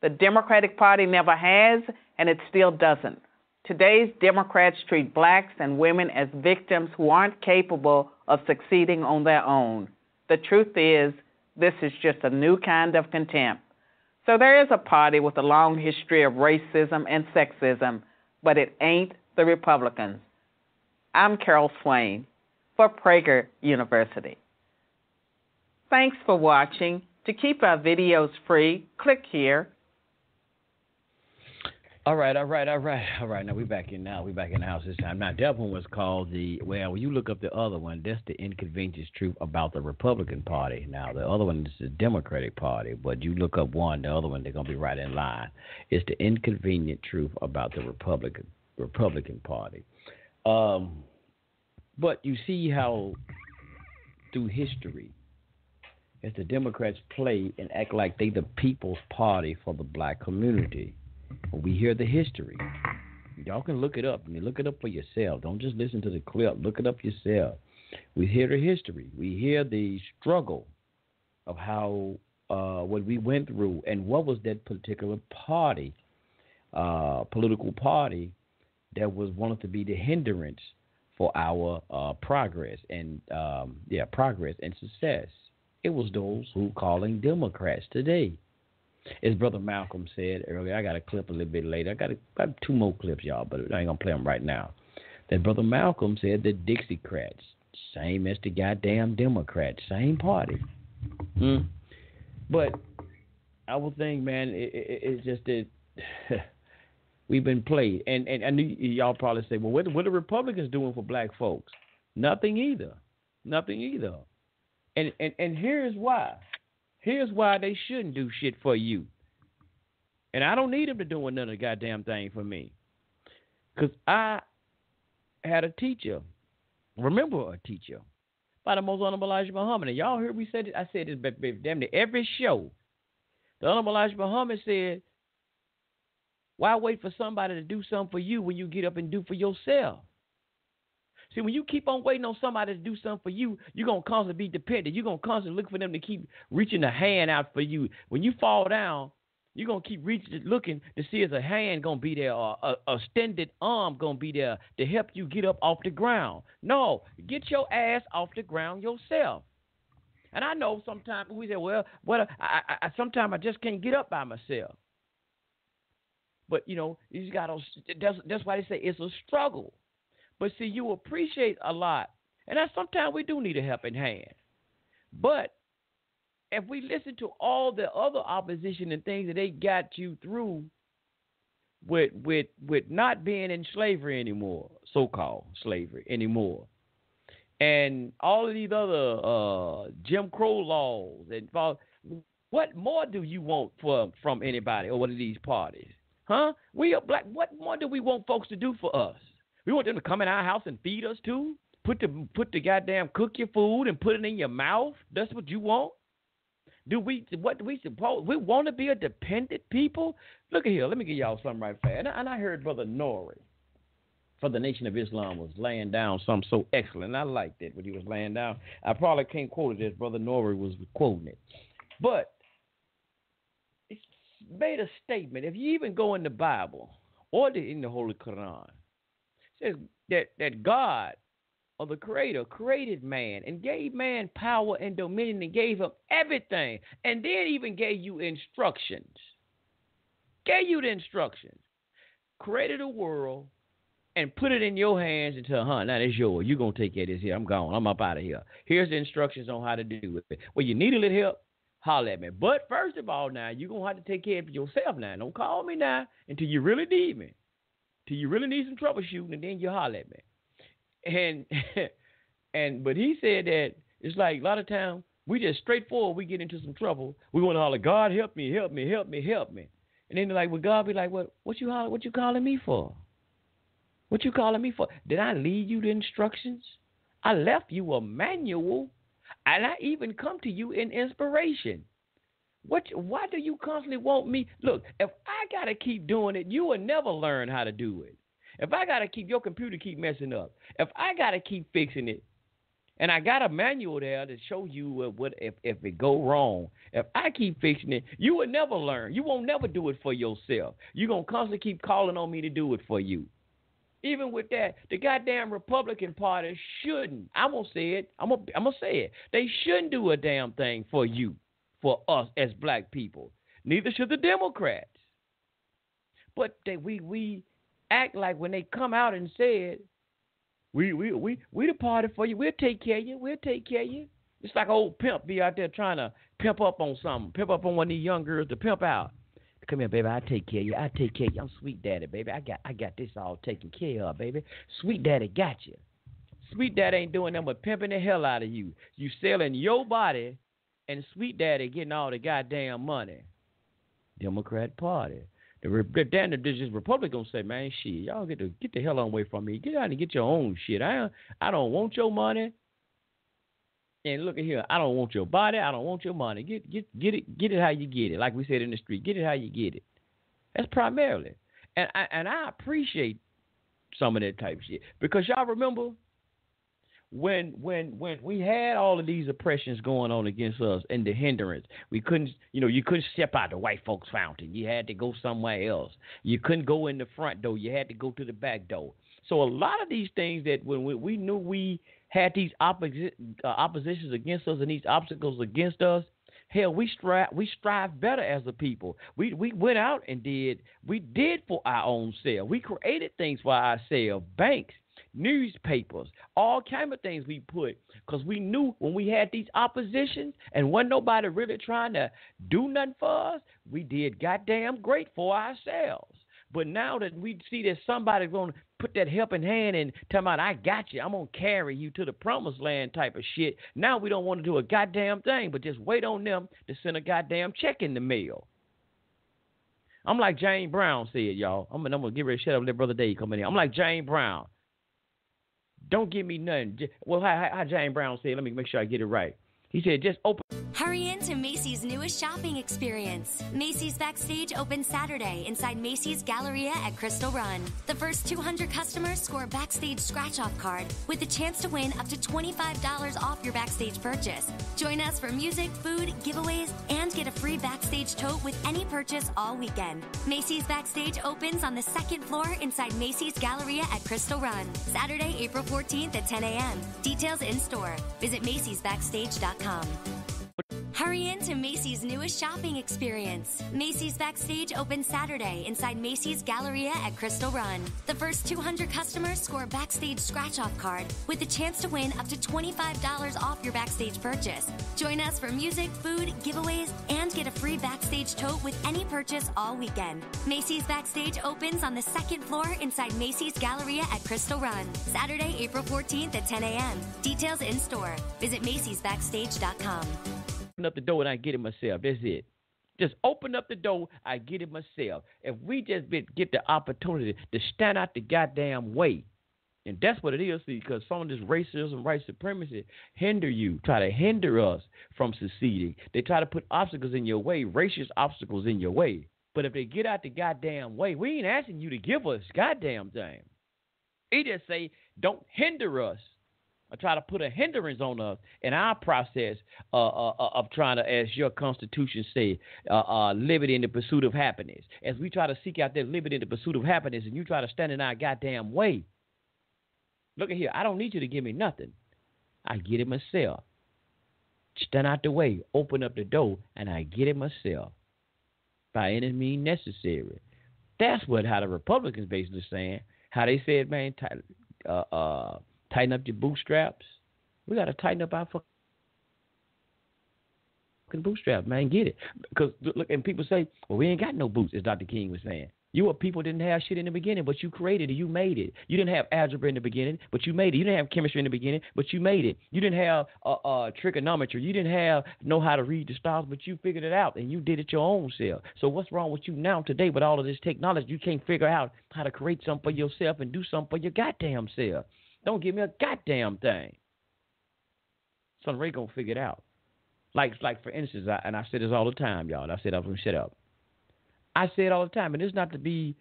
The Democratic Party never has, and it still doesn't. Today's Democrats treat blacks and women as victims who aren't capable of succeeding on their own. The truth is, this is just a new kind of contempt. So there is a party with a long history of racism and sexism, but it ain't the Republicans. I'm Carol Swain for Prager University. Thanks for watching. To keep our videos free, click here. All right. Now we're back in the house this time. Now that one was called when you look up the other one, that's the inconvenience truth about the Republican Party. Now the other one is the Democratic Party, but you look up one, the other one, they're gonna be right in line. It's the inconvenient truth about the Republican Party. But you see how through history, as the Democrats play and act like they the people's party for the black community. We hear the history. Y'all can look it up. Look it up for yourself. Don't just listen to the clip. Look it up yourself. We hear the history. We hear the struggle of how what we went through and what was that particular party, political party, that was wanted to be the hindrance for our progress and success. It was those who calling Democrats today. As Brother Malcolm said earlier, I got a clip a little bit later. I got about 2 more clips, y'all, but I ain't going to play them right now. That Brother Malcolm said the Dixiecrats, same as the goddamn Democrats, same party. But I would think, man, it's just that we've been played. And I knew y'all probably say, well, what are the Republicans doing for black folks? Nothing either. And here's why. Here's why they shouldn't do shit for you. And I don't need them to do another goddamn thing for me. Because I had a teacher, remember a teacher, by the most Honorable Elijah Muhammad. And y'all heard me say it. I said this damn near every show. The Honorable Elijah Muhammad said, why wait for somebody to do something for you when you get up and do for yourself? See, when you keep on waiting on somebody to do something for you, you're going to constantly be dependent. You're going to constantly look for them to keep reaching a hand out for you. When you fall down, you're going to keep looking to see if a hand going to be there or a extended arm going to be there to help you get up off the ground. No, get your ass off the ground yourself. And I know sometimes we say, well, sometimes I just can't get up by myself. But, you got to, that's why they say it's a struggle. But see, you appreciate a lot. And sometimes we do need a helping hand. But if we listen to all the other opposition and things that they got you through with not being in slavery anymore, so-called slavery anymore, and all of these other Jim Crow laws, and what more do you want from anybody or one of these parties? Huh? We are black. What more do we want folks to do for us? We want them to come in our house and feed us too? Put the goddamn cook your food and put it in your mouth? That's what you want? What do we suppose? We want to be a dependent people? Look at here. Let me give y'all something right fast. And I heard Brother Nori for the Nation of Islam was laying down something so excellent. I liked it when he was laying down. I probably can't quote it as Brother Nori was quoting it. But it made a statement. If you even go in the Bible or in the Holy Quran, it says that God, or the Creator, created man and gave man power and dominion and gave him everything, and then even gave you instructions. Gave you the instructions. Created a world and put it in your hands and tell, now it's yours. You're going to take care of this here. I'm gone. I'm up out of here. Here's the instructions on how to do it. Well, you need a little help, holler at me. But first of all, now, you're going to have to take care of yourself now. Don't call me now until you really need me. Till you really need some troubleshooting, and then you holler at me. But he said that it's like a lot of times we just straightforward, we get into some trouble. We want to holler, God, help me, help me, help me, help me. And then they're like, well, God be like, what you calling me for? What you calling me for? Did I leave you the instructions? I left you a manual, and I even come to you in inspiration. Why do you constantly want me? Look, if I got to keep doing it, you will never learn how to do it. If I got to keep your computer keep messing up, if I got to keep fixing it, and I got a manual there to show you what if it go wrong, if I keep fixing it, you will never learn. You won't never do it for yourself. You're going to constantly keep calling on me to do it for you. Even with that, the goddamn Republican Party shouldn't. I'm going to say it. I'm going to say it. They shouldn't do a damn thing for you. For us as black people, neither should the Democrats. But we act like when they come out and said, we the party for you. We'll take care of you. We'll take care of you. It's like an old pimp be out there trying to pimp up on something, pimp up on one of these young girls to pimp out. Come here, baby. I take care of you. I take care of you. I'm sweet daddy, baby. I got this all taken care of, baby. Sweet daddy got you. Sweet daddy ain't doing nothing but pimping the hell out of you. You selling your body. And Sweet Daddy getting all the goddamn money. Democrat Party. The Republicans gonna say, man, shit, y'all get the hell away from me. Get out and get your own shit. I don't want your money. And look at here, I don't want your body. I don't want your money. Get it how you get it. Like we said in the street, get it how you get it. That's primarily. And I appreciate some of that type of shit because y'all remember. When we had all of these oppressions going on against us and the hindrance, we couldn't, you couldn't step out the white folks' fountain. You had to go somewhere else. You couldn't go in the front door. You had to go to the back door. So a lot of these things that when we knew we had these oppositions against us and these obstacles against us, Hell, we strive better as a people. We went out and did for our own self. We created things for ourselves, banks, newspapers, all kind of things we put, because we knew when we had these oppositions and wasn't nobody really trying to do nothing for us, we did goddamn great for ourselves. But now that we see that somebody's going to put that helping hand and tell about, I got you, I'm going to carry you to the promised land type of shit, now we don't want to do a goddamn thing but just wait on them to send a goddamn check in the mail. I'm like James Brown said, y'all. I'm going to get ready to shut up and let Brother Dave come in here. I'm like James Brown. Don't give me nothing. Well, how James Brown said, let me make sure I get it right. He said, just open. Hurry into Macy's newest shopping experience. Macy's Backstage opens Saturday inside Macy's Galleria at Crystal Run. The first 200 customers score a Backstage scratch-off card with the chance to win up to $25 off your Backstage purchase. Join us for music, food, giveaways, and get a free Backstage tote with any purchase all weekend. Macy's Backstage opens on the second floor inside Macy's Galleria at Crystal Run. Saturday, April 14th at 10 a.m. Details in store. Visit Macy'sBackstage.com. Hurry into Macy's newest shopping experience. Macy's Backstage opens Saturday inside Macy's Galleria at Crystal Run. The first 200 customers score a Backstage scratch-off card with the chance to win up to $25 off your Backstage purchase. Join us for music, food, giveaways, and get a free Backstage tote with any purchase all weekend. Macy's Backstage opens on the second floor inside Macy's Galleria at Crystal Run. Saturday, April 14th at 10 a.m. Details in store. Visit Macy'sBackstage.com. Open up the door and I get it myself. That's it. Just open up the door, I get it myself. If we just get the opportunity to stand out the goddamn way, and that's what it is, because some of this racism, white supremacy try to hinder us from succeeding. They try to put obstacles in your way, racist obstacles in your way. But if they get out the goddamn way, we ain't asking you to give us goddamn thing. He just say, don't hinder us. Or try to put a hindrance on us in our process of trying to, as your Constitution say, liberty in the pursuit of happiness. As we try to seek out that liberty in the pursuit of happiness, and you try to stand in our goddamn way. Look at here. I don't need you to give me nothing. I get it myself. Stand out the way, open up the door, and I get it myself. By any means necessary. That's how the Republicans basically saying. How they said, man, tighten up your bootstraps. We got to tighten up our fucking bootstraps, man. Get it. Because, look, and people say, well, we ain't got no boots, as Dr. King was saying. You people didn't have shit in the beginning, but you created it. You made it. You didn't have algebra in the beginning, but you made it. You didn't have chemistry in the beginning, but you made it. You didn't have trigonometry. You didn't know how to read the stars, but you figured it out, and you did it your own self. So what's wrong with you now today with all of this technology? You can't figure out how to create something for yourself and do something for your goddamn self. Don't give me a goddamn thing. Son Ray gonna figure it out. Like for instance, I say this all the time, y'all. I said I was gonna shut up. I say it all the time, and it's not to be.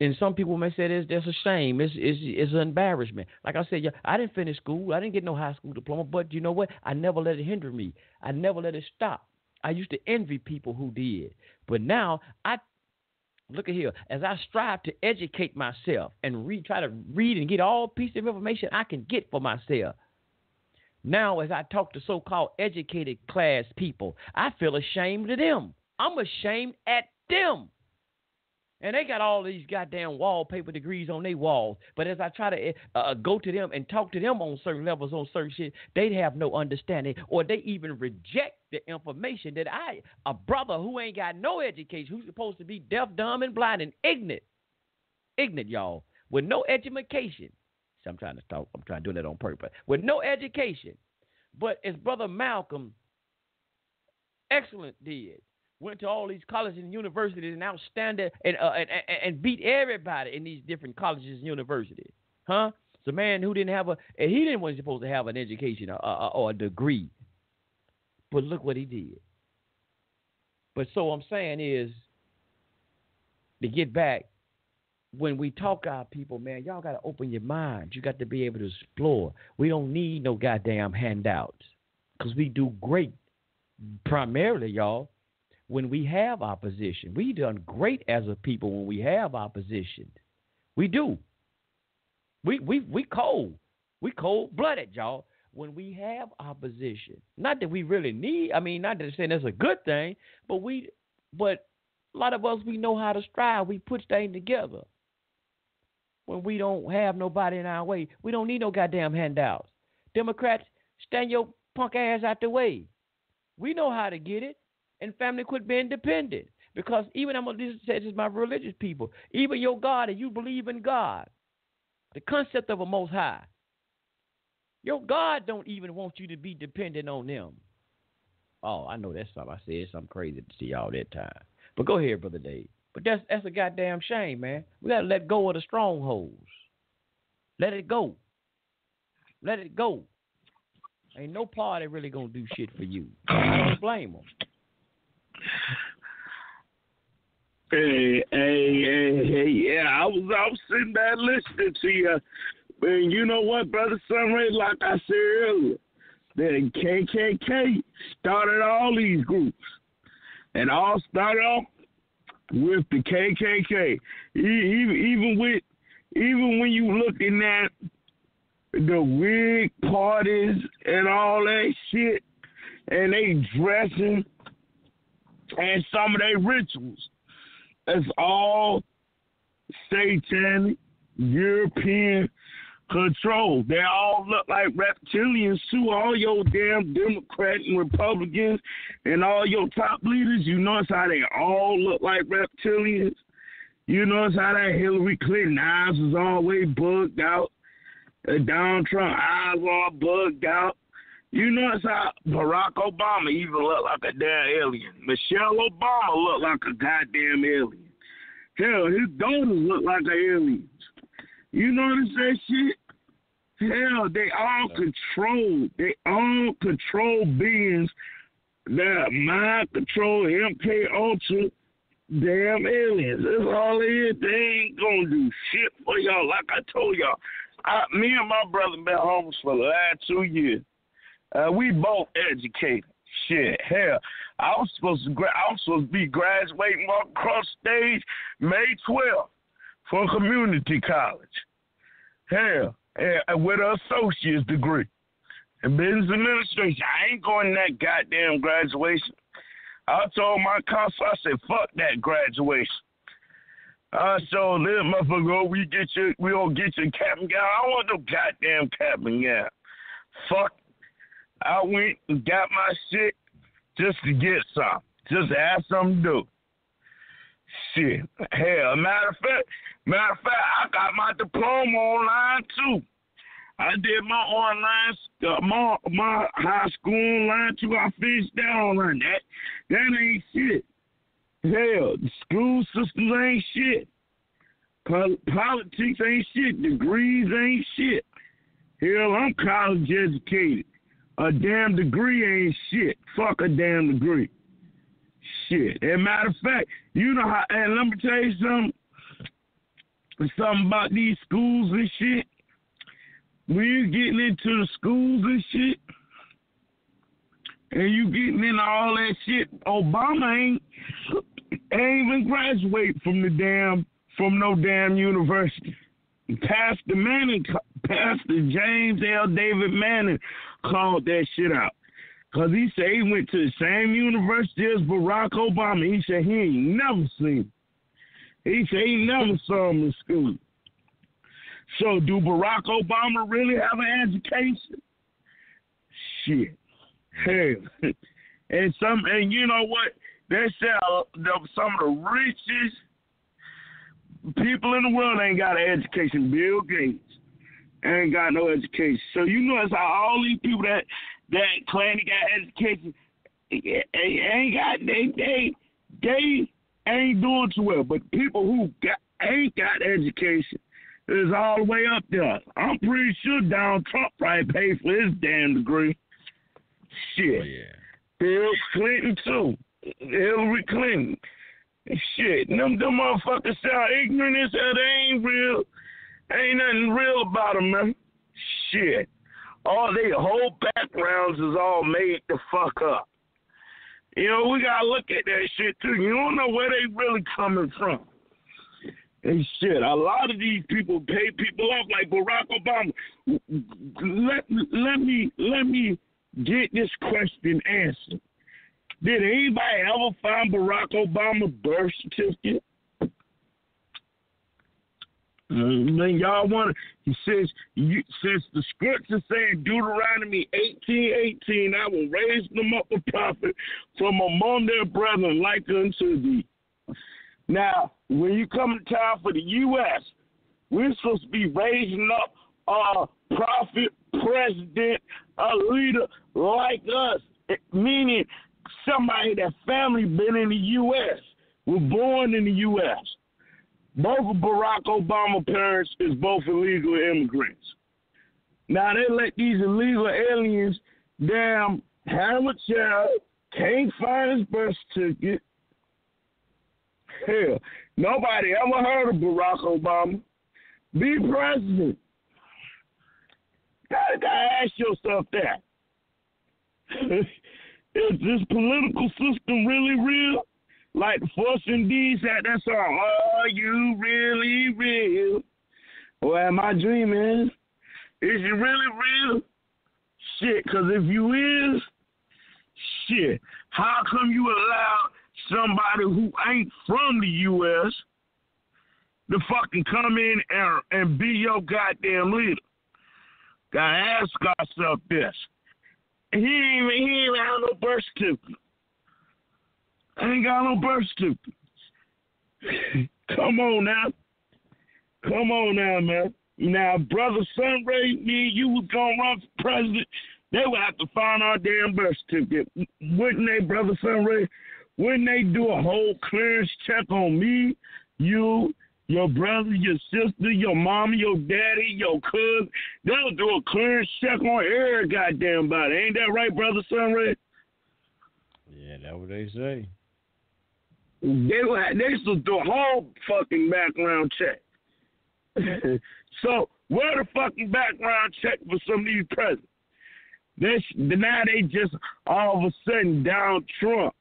And some people may say that's a shame. It's an embarrassment. Like I said, I didn't finish school. I didn't get no high school diploma. But you know what? I never let it hinder me. I never let it stop. I used to envy people who did. But now look at here. As I strive to educate myself and try to read and get all pieces of information I can get for myself. Now, as I talk to so-called educated class people, I feel ashamed of them. I'm ashamed at them. And they got all these goddamn wallpaper degrees on their walls. But as I try to go to them and talk to them on certain levels, on certain shit, they have no understanding, or they even reject the information that a brother who ain't got no education, who's supposed to be deaf, dumb, and blind and ignorant, y'all, with no education. See, I'm trying to do that on purpose. With no education. But as Brother Malcolm excellent did, went to all these colleges and universities and outstanding and beat everybody in these different colleges and universities. Huh? It's a man who wasn't supposed to have an education or a degree. But look what he did. But so I'm saying is, to get back, when we talk to our people, man, y'all got to open your minds. You got to be able to explore. We don't need no goddamn handouts, because we do great primarily, y'all, when we have opposition. We done great as a people when we have opposition. We do. We cold. We cold-blooded, y'all. when we have opposition. Not that we really need, not that saying that's a good thing, but a lot of us, we know how to strive. We put things together. When we don't have nobody in our way, we don't need no goddamn handouts. Democrats, stand your punk ass out the way. We know how to get it, and family quit being dependent. Because even, this is my religious people, even your God, and you believe in God, the concept of a Most High, your God don't even want you to be dependent on them. Oh, I know that's something I said, something crazy to see all that time. But go ahead, Brother Dave. But that's a goddamn shame, man. We got to let go of the strongholds. Let it go. Let it go. Ain't no party really going to do shit for you. I don't blame them. Hey, yeah, I was sitting there listening to you. And you know what, Brother Sunray, like I said earlier, the KKK started all these groups. And all started off with the KKK. Even when you looking at the Whig parties and all that shit, and they dressing and some of their rituals, it's all satanic, European control. They all look like reptilians too. All your damn Democrats and Republicans and all your top leaders, you notice how they all look like reptilians? You notice how that Hillary Clinton eyes was always bugged out? Donald Trump eyes all bugged out? You notice how Barack Obama even looked like a damn alien. Michelle Obama looked like a goddamn alien. Hell, his daughters look like aliens. You notice that shit? Hell, they all control beings that mind control MK Ultra damn aliens. That's all it is. They ain't gonna do shit for y'all. Like I told y'all, me and my brother been homeless for the last 2 years. We both educated. Shit, hell, I was supposed to be graduating across stage May 12th from community college. Hell, with an associate's degree in business administration. I ain't going to that goddamn graduation. I told my counselor, I said, fuck that graduation. So this motherfucker, we gonna get your cap and gown. I want no goddamn cap and gown. Fuck. I went and got my shit just to get some. Just to have something to do. Shit. Hell, matter of fact, I got my diploma online too. I did my online, my high school online too. I finished that online. That ain't shit. Hell, the school systems ain't shit. Politics ain't shit. Degrees ain't shit. Hell, I'm college educated. A damn degree ain't shit. Fuck a damn degree. Shit. As a matter of fact, you know how, and let me tell you something about these schools and shit. When you getting into the schools and shit, and you getting into all that shit, Obama ain't even graduate from no damn university. Pastor James L. David Manning called that shit out. Because he said he went to the same university as Barack Obama. He said he ain't never seen him. He said he never saw him in school. So do Barack Obama really have an education? Shit. Hell. And you know what? They say some of the richest people in the world ain't got an education. Bill Gates ain't got no education. So you notice how all these people that claim they got education they ain't doing too well. But people who ain't got education is all the way up there. I'm pretty sure Donald Trump probably paid for his damn degree. Shit. Oh, yeah. Bill Clinton too. Hillary Clinton. Shit, them motherfuckers sound ignorant as hell. They ain't real. Ain't nothing real about them, man. Shit. All their whole backgrounds is all made the fuck up. You know, we gotta look at that shit too. You don't know where they really coming from. And shit, a lot of these people pay people off like Barack Obama. Let me get this question answered. Did anybody ever find Barack Obama's birth certificate? Then y'all want to, he says, since the scripture saying Deuteronomy 18:18, I will raise them up a prophet from among their brethren like unto thee. Now, when you come to time for the U.S., we're supposed to be raising up a prophet, president, a leader like us, meaning somebody that family been in the U.S., was born in the U.S. Both of Barack Obama's parents is both illegal immigrants. Now, they let these illegal aliens damn have a child, can't find his birth certificate. Hell, nobody ever heard of Barack Obama. Be president. Gotta ask yourself that. Is this political system really real? Like the Force Indeed had that song, are you really real? Or am I dreaming? Is it really real? Shit, because if you is, shit, how come you allow somebody who ain't from the U.S. to fucking come in and be your goddamn leader? Gotta ask ourselves this. He ain't even got no birth certificate. Ain't got no birth certificate. Come on now, man. Now, Brother Sunray, me and you was gonna run for president, they would have to find our damn birth certificate. Wouldn't they, Brother Sunray? Wouldn't they do a whole clearance check on me, you, your brother, your sister, your mama, your daddy, your cousin? They'll do a clearance check on every goddamn body. Ain't that right, Brother Sunray? Yeah, that's what they say. They should do a whole fucking background check. So, where the fucking background check for some of these presidents? Now they just all of a sudden down Trump.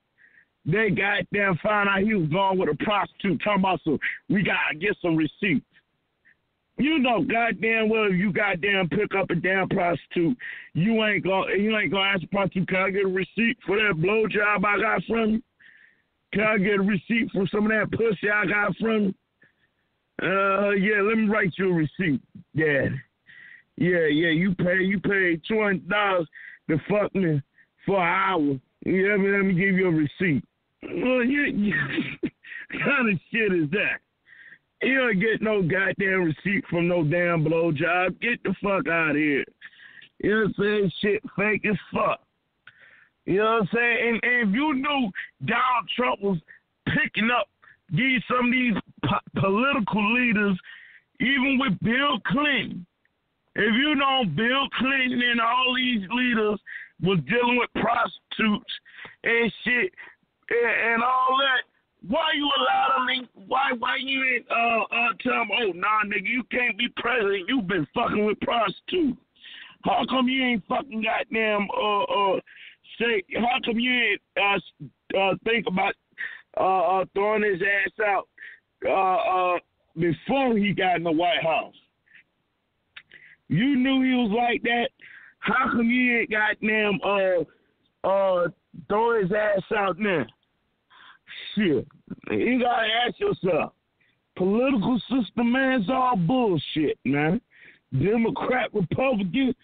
They goddamn found out he was going with a prostitute. Talking about we gotta get some receipts. You know goddamn well if you goddamn pick up a damn prostitute, you ain't gonna ask the prostitute, can I get a receipt for that blowjob I got from you? Can I get a receipt for some of that pussy I got from you? Yeah, let me write you a receipt, Dad. Yeah, you paid $200 to fuck me for an hour. Yeah, let me give you a receipt. Well, what kind of shit is that? You don't get no goddamn receipt from no damn blowjob. Get the fuck out of here. You know what I'm saying? Shit fake as fuck. You know what I'm saying? And if you knew Donald Trump was picking up some of these political leaders, even with Bill Clinton, if you know Bill Clinton and all these leaders was dealing with prostitutes and shit and all that, why you allow them? Why you ain't tell them, oh, nah, nigga, you can't be president. You been fucking with prostitutes. How come you ain't fucking goddamn say? How come you ain't think about throwing his ass out before he got in the White House? You knew he was like that. How come you ain't goddamn throw his ass out now? Shit. You gotta ask yourself. Political system, man, it's all bullshit, man. Democrat, Republican,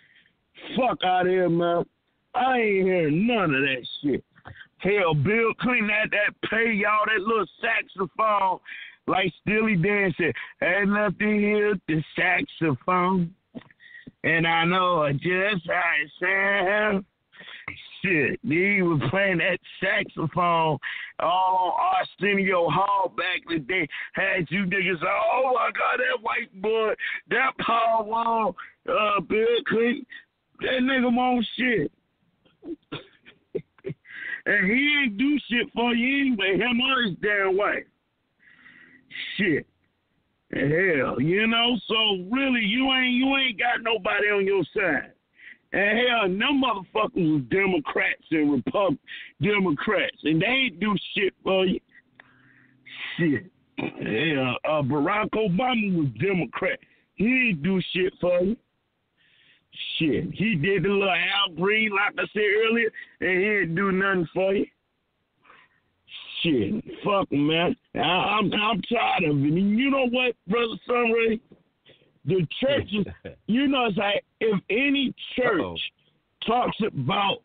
fuck out of here, man. I ain't hearing none of that shit. Hell, Bill Clinton had that pay y'all that little saxophone like Steely Dan said, ain't nothing here the saxophone. And I know just how it sounds. Shit, he was playing that saxophone all on Arsenio Hall back in the day. Had you niggas, oh my God, that white boy, that Paul Wall, Bill Clinton, that nigga won't shit. And he ain't do shit for you anyway, him or his damn wife. Shit. Hell, you know, so really you ain't got nobody on your side. And hell, them motherfuckers was Democrats and Democrats, and they ain't do shit for you. Shit. Yeah, Barack Obama was Democrat. He didn't do shit for you. Shit, he did the little Al Green, like I said earlier, and he didn't do nothing for you. Shit, fuck him, man. I'm tired of it. And you know what, Brother Sunray? The churches, you know, it's like if any church talks about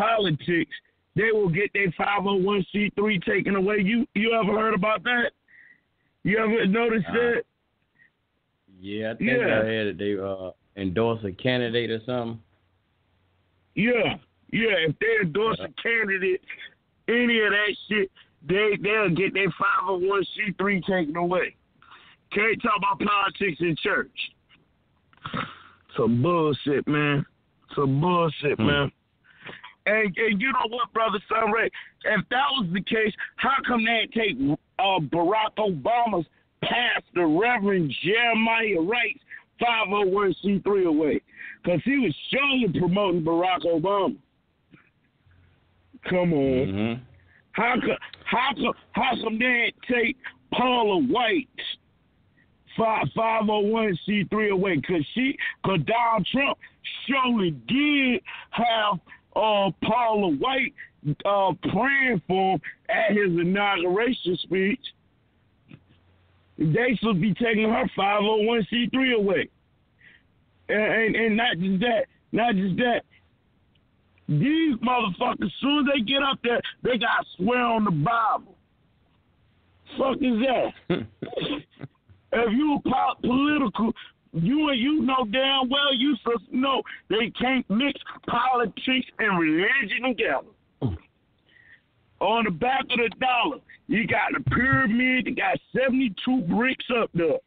politics, they will get their 501c3 taken away. You ever heard about that? You ever noticed that? Yeah, I think they endorse a candidate or something. Yeah. If they endorse a candidate, any of that shit, they'll get their 501c3 taken away. Can't talk about politics in church. Some bullshit, man. Man. And you know what, Brother Sunray? If that was the case, how come they didn't take Barack Obama's pastor, Reverend Jeremiah Wright's 501c3 away? Because he was surely promoting Barack Obama. Come on. Mm-hmm. How come they didn't take Paula White's 501c3 away? Because Donald Trump surely did have Paula White praying for him at his inauguration speech. They should be taking her 501c3 away. And not just that. These motherfuckers, as soon as they get up there, they got to swear on the Bible. Fuck is that? If you political, you know damn well you supposed to know they can't mix politics and religion together. On the back of the dollar, you got the pyramid, you got 72 bricks up there.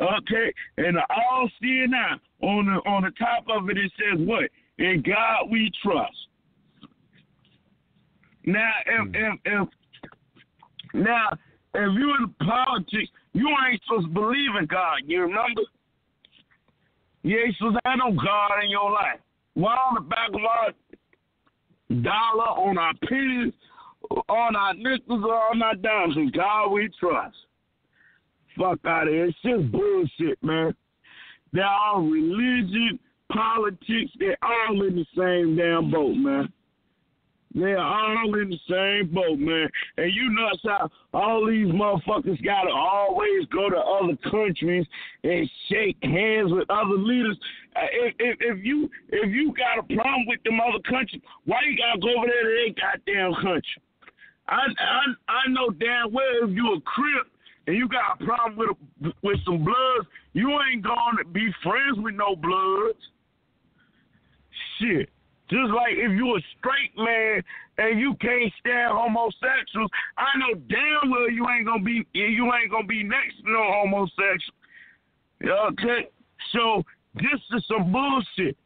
Okay? And the all-seeing eye. On the top of it says what? In God we trust. Now, if you're in politics, you ain't supposed to believe in God. You remember? You ain't supposed to have no God in your life. Why on the back of our dollar, on our pennies, on our nickels, or on our dimes? In God we trust. Fuck out of here. It's just bullshit, man. They're all religion, politics, they're all in the same damn boat, man. They're all in the same boat, man. And you know how all these motherfuckers got to always go to other countries and shake hands with other leaders. If you got a problem with them other countries, why you got to go over there to their goddamn country? I know damn well if you a Crip and you got a problem with some Bloods, you ain't going to be friends with no Bloods. Shit. Just like if you a straight man and you can't stand homosexuals, I know damn well you ain't gonna be next to no homosexual. Okay? So this is some bullshit.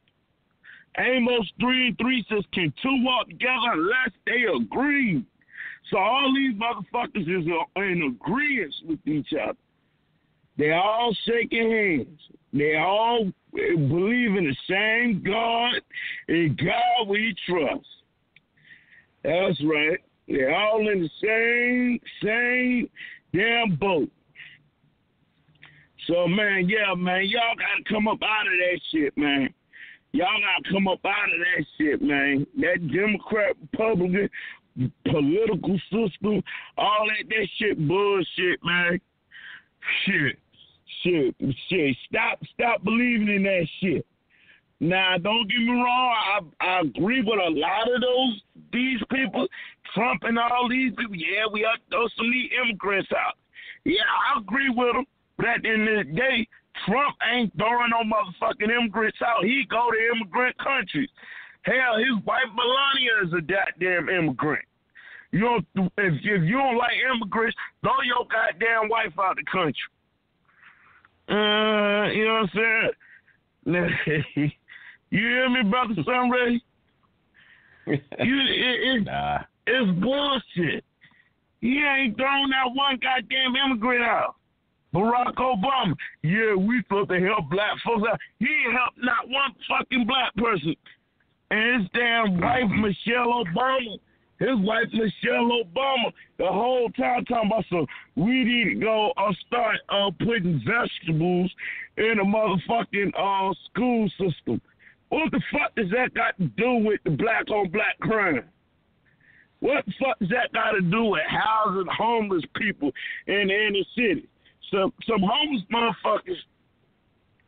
Amos 3:3 says, can two walk together unless they agree? So all these motherfuckers is in agreement with each other. They all shaking hands. They all believe in the same God. In God we trust. That's right. They're all in the same damn boat. So, man, y'all got to come up out of that shit, man. Y'all got to come up out of that shit, man. That Democrat, Republican, political system, all that shit bullshit, man. Shit. Stop believing in that shit. Now, don't get me wrong. I agree with a lot of these people, Trump and all these people. Yeah, we ought to throw some of these immigrants out. Yeah, I agree with them. But at the end of the day, Trump ain't throwing no motherfucking immigrants out. He go to immigrant countries. Hell, his wife Melania is a goddamn immigrant. If you don't like immigrants, throw your goddamn wife out the country. You know what I'm saying? You hear me, Brother Sunray? It's bullshit. He ain't thrown that one goddamn immigrant out. Barack Obama, yeah, we supposed to help black folks out. He ain't helped not one fucking black person. And his damn wife, Michelle Obama, His wife, Michelle Obama, the whole time talking about some, we need to go start putting vegetables in the motherfucking school system. What the fuck does that got to do with the black-on-black crime? What the fuck does that got to do with housing homeless people in the inner city? Some homeless motherfuckers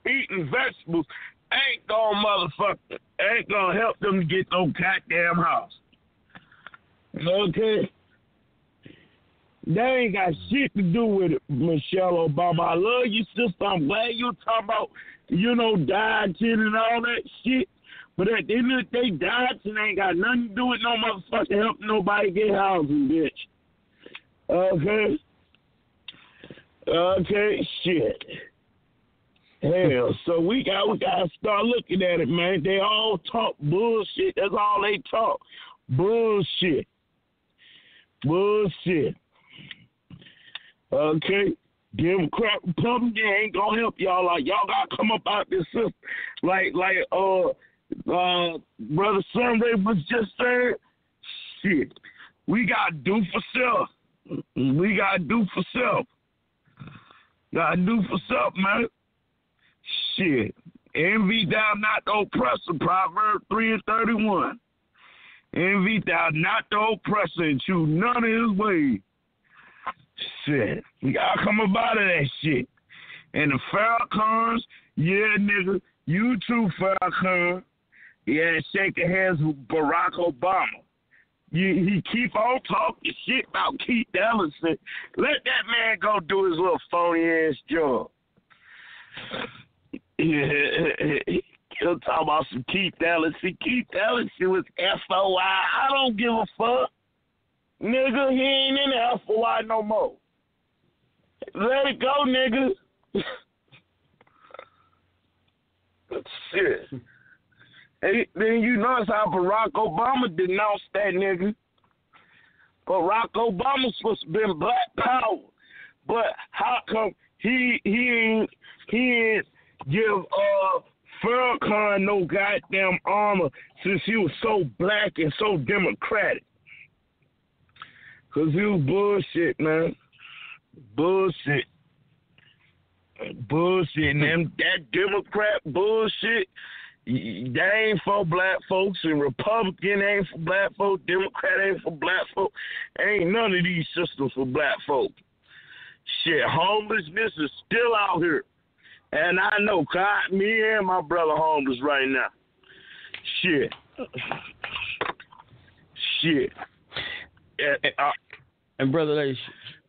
eating vegetables ain't gonna help them to get no goddamn house. Okay? That ain't got shit to do with it, Michelle Obama. I love you, sister. I'm glad you're talking about, dieting and all that shit. But at the end of the day, dieting ain't got nothing to do with no motherfucker helping nobody get housing, bitch. Okay? Okay, shit. Hell, so we gotta start looking at it, man. They all talk bullshit. That's all they talk. Bullshit. Okay? Democrat, Republican ain't gonna help y'all. Like, y'all gotta come up out this system. Like Brother Sunday was just saying, shit. We gotta do for self. Gotta do for self, man. Shit. Envy thou not the oppressor, Proverbs 3:31. Envy thou not the oppressor, and choose none of his ways. Shit. We gotta come up out of that shit. And the Farrakhan's, yeah, nigga, you too, Farrakhan. Yeah, shaking hands with Barack Obama. He keep on talking shit about Keith Ellison. Let that man go do his little phony-ass job. He'll talk about some Keith Ellison. Keith Ellison was FOI. I don't give a fuck. Nigga, he ain't in the FOI no more. Let it go, nigga. Shit. Hey, then you notice how Barack Obama denounced that nigga. Barack Obama's supposed to be black power. But how come he ain't give Farrakhan no goddamn honor since he was so black and so democratic? Because he was bullshit, man. Bullshit. And that Democrat bullshit, that ain't for black folks, and Republican ain't for black folks, Democrat ain't for black folks. Ain't none of these systems for black folks. Shit, homelessness is still out here. And I know, me and my brother homeless right now. Shit. And brother,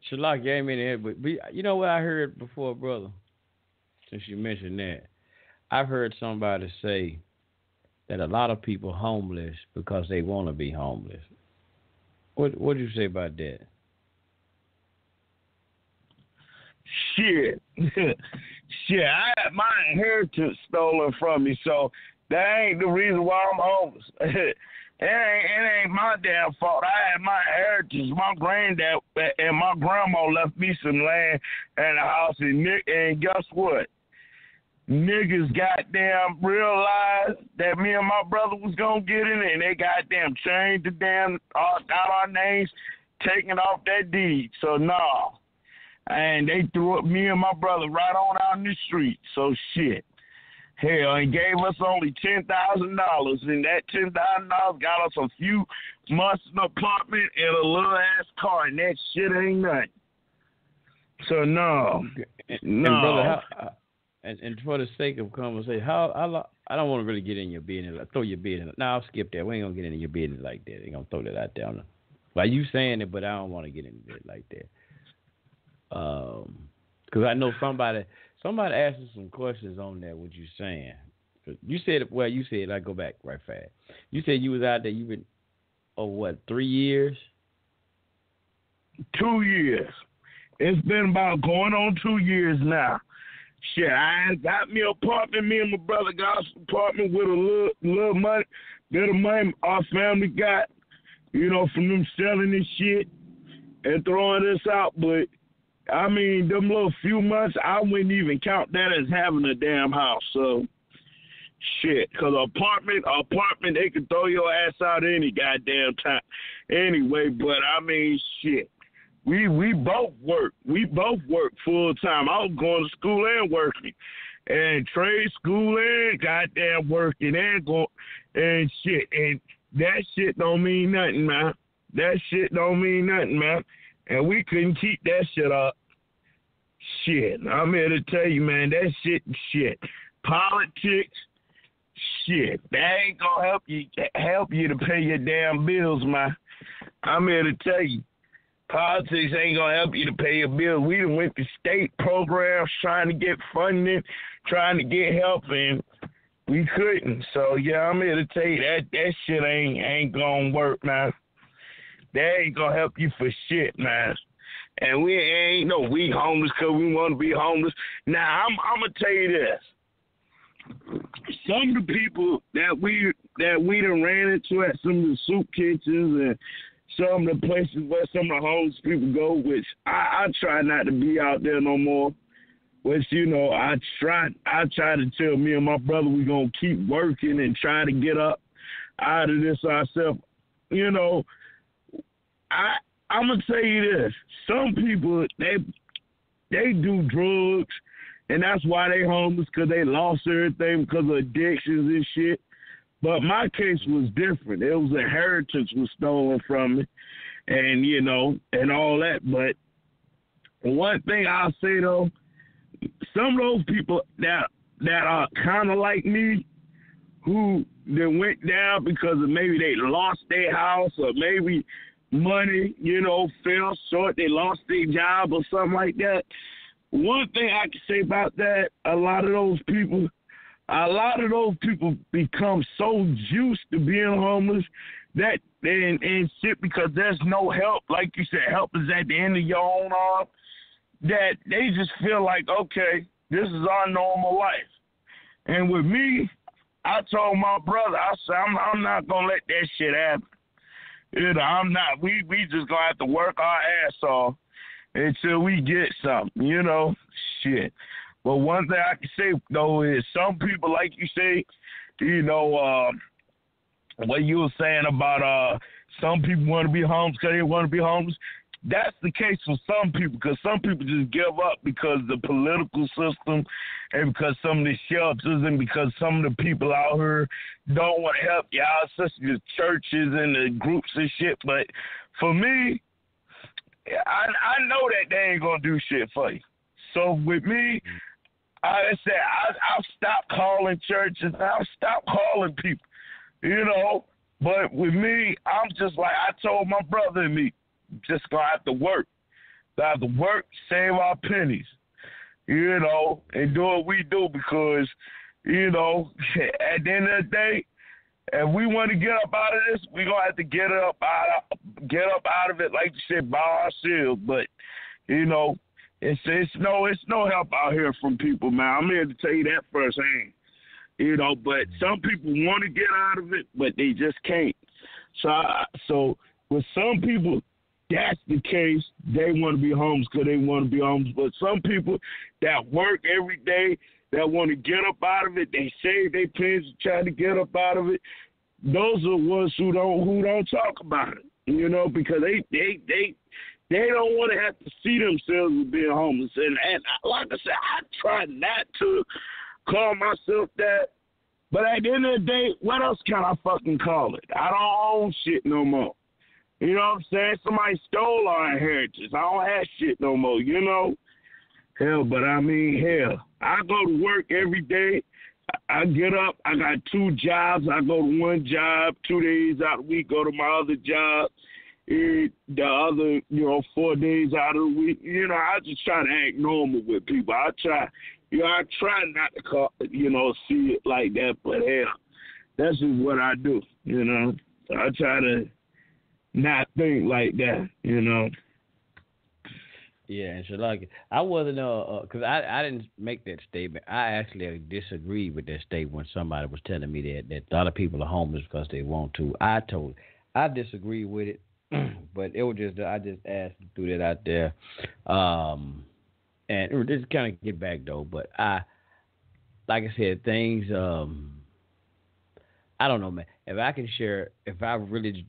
Shalak gave me there, but you know what I heard before, brother? Since you mentioned that, I've heard somebody say that a lot of people homeless because they want to be homeless. What do you say about that? Shit, I had my inheritance stolen from me, so that ain't the reason why I'm homeless. It ain't my damn fault. I had my inheritance. My granddad and my grandma left me some land and a house, and guess what? Niggas goddamn realized that me and my brother was gonna get in it, and they goddamn changed the damn, got our names taken off that deed. So, nah. And they threw up me and my brother right on out in the street. So, shit. Hell, and gave us only $10,000, and that $10,000 got us a few months in an apartment and a little-ass car, and that shit ain't nothing. So, no. And brother, and for the sake of conversation, I don't want to really get in your business. Throw your business. No, I'll skip that. We ain't going to get into your business like that. Ain't going to throw that out there. Like you saying it, but I don't want to get into it like that. Because I know somebody asked us some questions on that, what you saying. You said, I go back right fast. You said you was out there, you've been, 3 years? 2 years. It's been about going on 2 years now. Shit, I got me an apartment. Me and my brother got an apartment with a little money, bit of money our family got, from them selling this shit and throwing this out. But, I mean, them little few months, I wouldn't even count that as having a damn house. So, Shit, because apartment, they can throw your ass out any goddamn time. Anyway, but I mean, shit. We both work. We both work full time. I was going to school and working, and trade school and goddamn working and shit. And that shit don't mean nothing, man. That shit don't mean nothing, man. And we couldn't keep that shit up. Shit, I'm here to tell you, man. That shit. Politics. Shit, that ain't gonna help you to pay your damn bills, man. I'm here to tell you, politics ain't gonna help you to pay your bills. We done went to state programs trying to get funding, trying to get help, and we couldn't. So yeah, I'm here to tell you that shit ain't gonna work, man. That ain't gonna help you for shit, man. And we homeless because we want to be homeless. Now I'm gonna tell you this. Some of the people that we done ran into at some of the soup kitchens and some of the places where some of the homeless people go, which I try not to be out there no more. Which, I try to tell me and my brother we gonna keep working and try to get up out of this ourselves. I'm gonna tell you this: some people they do drugs. And that's why they homeless, because they lost everything because of addictions and shit. But my case was different. It was inheritance was stolen from me and, and all that. But one thing I'll say, though, some of those people that are kind of like me who then went down because of maybe they lost their house or maybe money, fell short, they lost their job or something like that. One thing I can say about that, a lot of those people become so used to being homeless that and shit because there's no help. Like you said, help is at the end of your own arm. That they just feel like, okay, this is our normal life. And with me, I told my brother, I said, I'm not gonna let that shit happen. I'm not. We just gonna have to work our ass off until we get something, shit. But one thing I can say, though, is some people, like you say, what you were saying about some people want to be homeless because they want to be homeless, that's the case for some people because some people just give up because the political system and because some of the shelters and because some of the people out here don't want to help you out, such as the churches and the groups and shit. But for me, I know that they ain't going to do shit for you. So with me, I said, I'll stop calling churches. I'll stop calling people, But with me, I'm just like, I told my brother and me, just going to have to work. Save our pennies, and do what we do because, at the end of the day, if we want to get up out of this, we're going to have to get up out of it, like you said, by ourselves. But, it's no help out here from people, man. I'm here to tell you that firsthand. But some people want to get out of it, but they just can't. So with some people, that's the case. They want to be homeless because they want to be homeless. But some people that work every day, that want to get up out of it, they save their pennies to try to get up out of it. Those are the ones who don't talk about it, because they don't want to have to see themselves as being homeless. And like I said, I try not to call myself that. But at the end of the day, what else can I fucking call it? I don't own shit no more. You know what I'm saying? Somebody stole our inheritance. I don't have shit no more, Hell, but I mean, hell, I go to work every day. I get up. I got 2 jobs. I go to one job 2 days out of the week, go to my other job. The other, 4 days out of the week. I just try to act normal with people. I try not to call, see it like that, but hell, that's just what I do, I try to not think like that, Yeah, and Shalaka, I wasn't, because I didn't make that statement. I actually disagreed with that statement when somebody was telling me that a lot of people are homeless because they want to. I disagree with it, but it was just, I just asked to throw that out there. And just kind of get back, though, but like I said, things, I don't know, man. If I can share, if I really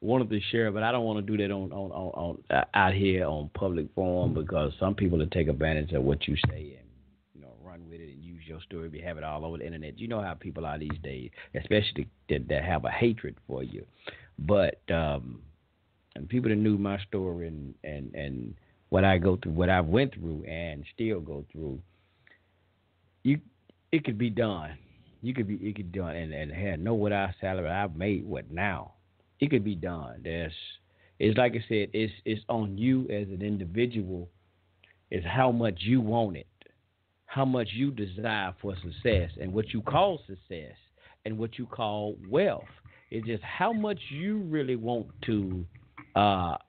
wanted to share, but I don't want to do that on out here on public forum because some people will take advantage of what you say and run with it and use your story, have it all over the internet. You know how people are these days, especially that have a hatred for you. But and people that knew my story and what I go through, what I went through, and still go through, it could be done. It could be done, and had know what our salary I've made. What now? It could be done. It's like I said. It's on you as an individual. It's how much you want it, how much you desire for success, and what you call success, and what you call wealth. It's just how much you really want to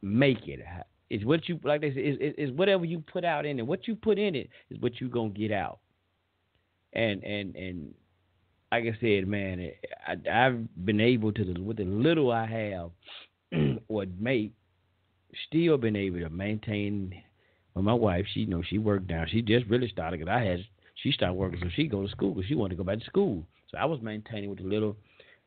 make it. It's what you, like they say, is whatever you put out in it. What you put in it is what you gonna get out. And like I said, man, I've been able to, with the little I have or make, still been able to maintain. Well, my wife, she worked down. She just really started because she started working so she go to school because she wanted to go back to school. So I was maintaining with the little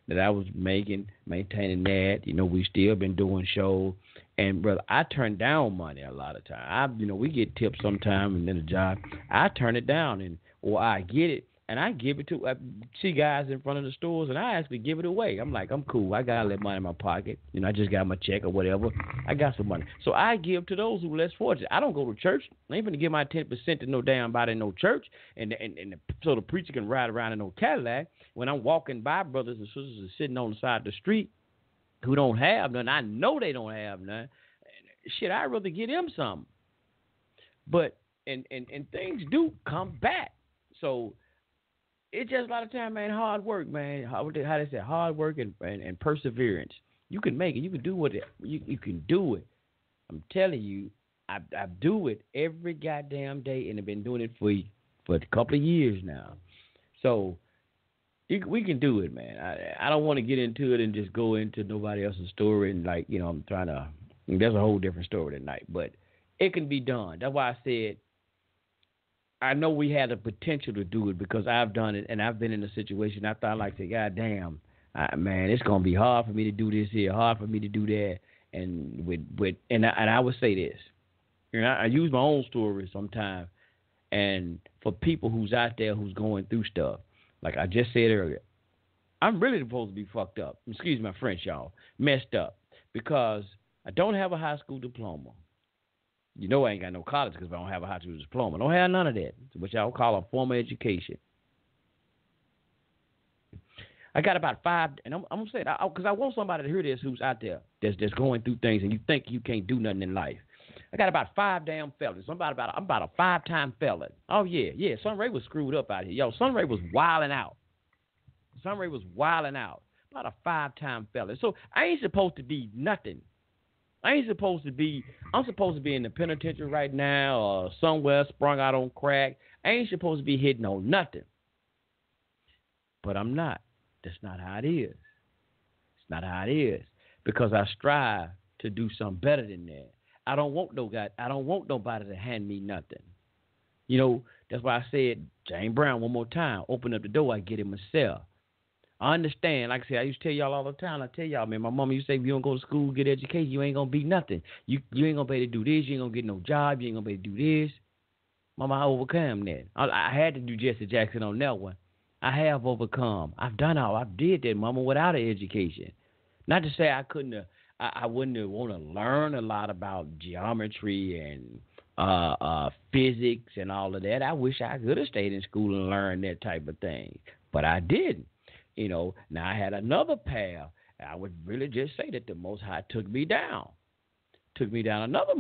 that I was maintaining that. We still been doing shows. And, brother, I turn down money a lot of times. We get tips sometime and then a job. I turn it down or I get it and I give it to, I see guys in front of the stores and I actually give it away. I'm like, I'm cool. I got a little money in my pocket. I just got my check or whatever. I got some money. So I give to those who are less fortunate. I don't go to church. I ain't going to give my 10% to no damn body in no church so the preacher can ride around in no Cadillac. When I'm walking by, brothers and sisters are sitting on the side of the street who don't have none. I know they don't have none. Shit, I'd rather get them something. But and things do come back. So it's just a lot of time, man. Hard work, man. How they say, hard work and perseverance. You can make it. You can do what you can do it. I'm telling you, I do it every goddamn day, and I've been doing it for a couple of years now. So we can do it, man. I don't want to get into it and just go into nobody else's story and I'm trying to. There's a whole different story tonight, but it can be done. That's why I said I know we had the potential to do it because I've done it and I've been in a situation I thought like, God damn, man, it's gonna be hard for me to do this here, hard for me to do that, and I would say this, I use my own story sometimes, and for people who's out there who's going through stuff, like I just said earlier, I'm really supposed to be fucked up. Excuse my French, y'all, messed up because I don't have a high school diploma. I ain't got no college because I don't have a high school diploma. I don't have none of that, which y'all call a formal education. I got about 5, and I'm going to say it because I want somebody to hear this who's out there that's going through things and you think you can't do nothing in life. I got about 5 damn felons. I'm about a 5-time felon. Oh, yeah. Sunray was screwed up out here. Yo, Sunray was wilding out. About a 5-time felon. So I ain't supposed to be nothing. I'm supposed to be in the penitentiary right now or somewhere sprung out on crack. I ain't supposed to be hitting on nothing. But I'm not. That's not how it is. It's not how it is. Because I strive to do something better than that. I don't want nobody to hand me nothing. That's why I said, James Brown, one more time, open up the door, I get it myself. I understand. Like I said, I used to tell y'all all the time. I tell y'all, man, my mama used to say, if you don't go to school, get education, you ain't going to be nothing. You ain't going to be able to do this. You ain't going to get no job. You ain't going to be able to do this. Mama, I overcome that. I had to do Jesse Jackson on that one. I have overcome. I did that, Mama, without an education. Not to say I couldn't I wouldn't want to learn a lot about geometry and physics and all of that. I wish I could have stayed in school and learned that type of thing. But I didn't. Now I had another path. I would really just say that the Most High took me down another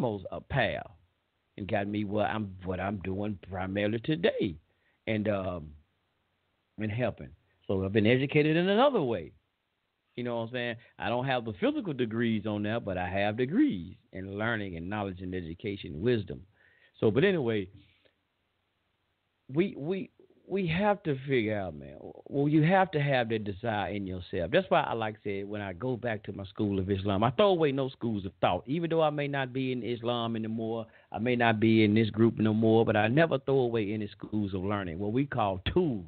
path, and got me what I'm doing primarily today, and helping. So I've been educated in another way. You know what I'm saying? I don't have the physical degrees on there, but I have degrees in learning and knowledge and education and wisdom. So, but anyway, we have to figure out, man. Well, you have to have that desire in yourself. That's why I like to say when I go back to my school of Islam, I throw away no schools of thought. Even though I may not be in Islam anymore, I may not be in this group no more, but I never throw away any schools of learning, what we call tools.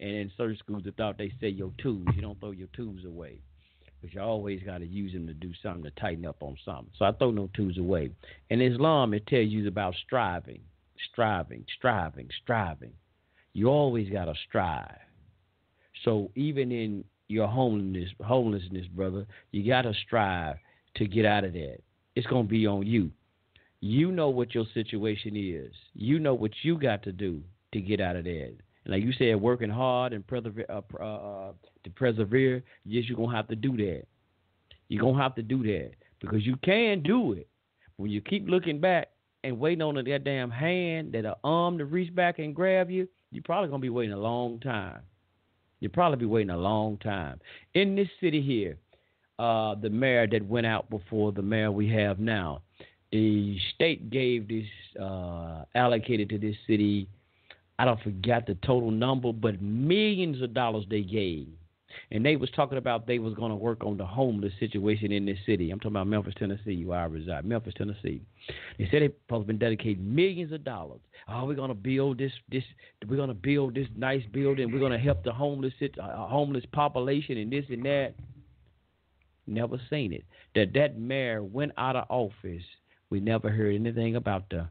And in certain schools, they thought they say your tools. You don't throw your tools away, but you always got to use them to do something, to tighten up on something. So I throw no tools away. In Islam, it tells you about striving. You always got to strive. So even in your homelessness, brother, you got to strive to get out of that. It's going to be on you. You know what your situation is. You know what you got to do to get out of that. And like you said, working hard and to persevere, yes, you're going to have to do that. You're going to have to do that because you can do it. When you keep looking back and waiting on that damn hand, that arm to reach back and grab you, you're probably going to be waiting a long time. You'll probably be waiting a long time. In this city here, the mayor that went out before the mayor we have now, the state gave this, allocated to this city, I don't forget the total number, but millions of dollars they gave. And they was talking about they was going to work on the homeless situation in this city. I'm talking about Memphis, Tennessee, where I reside. Memphis, Tennessee. They said they supposed to been dedicating millions of dollars. Oh, we're going to build this. We're going to build this nice building. We're going to help the homeless population and this and that. Never seen it. That mayor went out of office. We never heard anything about the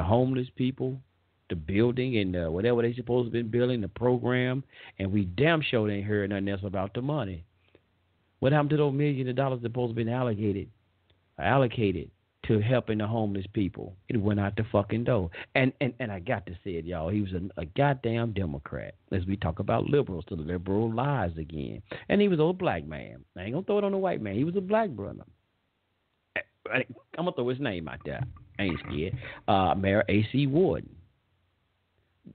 homeless people, the building, and whatever they supposed to be building, the program, and we damn sure ain't heard nothing else about the money. What happened to those millions of dollars supposed to be allocated to helping the homeless people? It went out the fucking door. And I got to say it, y'all. He was a goddamn Democrat. As we talk about liberals, the liberal lies again. And he was an old black man. I ain't gonna throw it on the white man. He was a black brother. I'm gonna throw his name out there. I ain't scared. Mayor A.C. Warden.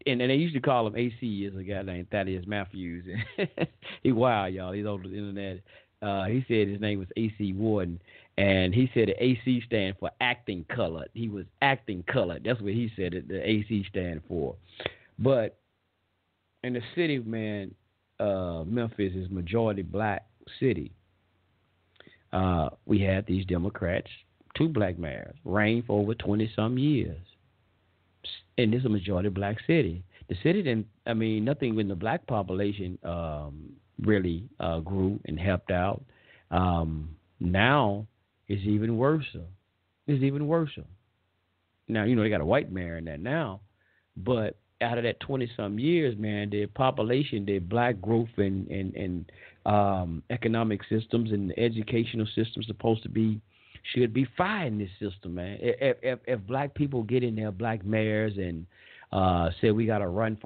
And they used to call him AC as a guy named Thaddeus Matthews. He wild, y'all. He's over the internet. He said his name was AC Warden, and he said the AC stand for acting colored. He was acting colored. That's what he said the AC stand for. But in the city, man, Memphis is majority black city. We had these Democrats, 2 black mayors, reign for over 20-some years. And this is a majority black city. The city nothing in the black population really grew and helped out. Now it's even worse. It's even worse. Now, they got a white mayor in that now, but out of that 20-some years, man, the population, the black growth and economic systems and the educational systems should be fighting this system, man. If black people get in there, black mayors, and say we got to run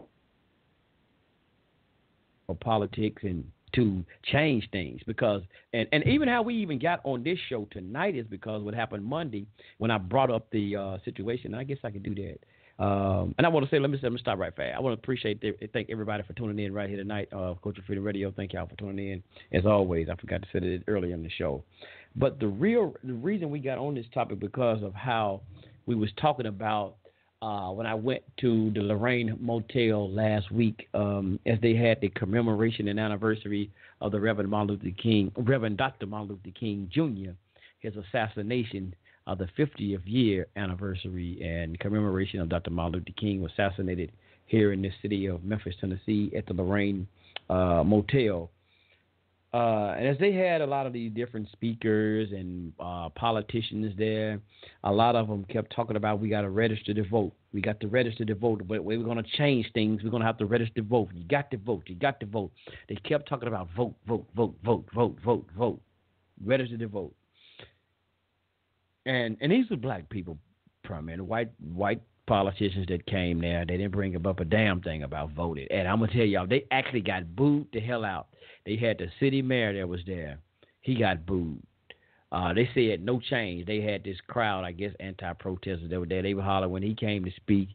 for politics and to change things, because and even how we even got on this show tonight is because what happened Monday when I brought up the situation. I guess I could do that. And I want to say, let me stop right fast. I want to thank everybody for tuning in right here tonight. Culture Freedom Radio, thank y'all for tuning in. As always, I forgot to say it earlier in the show. But the reason we got on this topic because of how we was talking about when I went to the Lorraine Motel last week, as they had the commemoration and anniversary of the Reverend Dr. Martin Luther King Jr., his assassination, the 50th year anniversary and commemoration of Dr. Martin Luther King was assassinated here in the city of Memphis, Tennessee, at the Lorraine Motel. And as they had a lot of these different speakers and politicians there, a lot of them kept talking about we got to register to vote. We got to register to vote. But we're going to change things. We're going to have to register to vote. You got to vote. You got to vote. They kept talking about vote. Register to vote. And these were black people, primarily white politicians that came there. They didn't bring up a damn thing about voting. And I'm going to tell y'all, they actually got booed the hell out. They had the city mayor that was there. He got booed. They said no change. They had this crowd, I guess, anti-protesters that were there. They were hollering when he came to speak.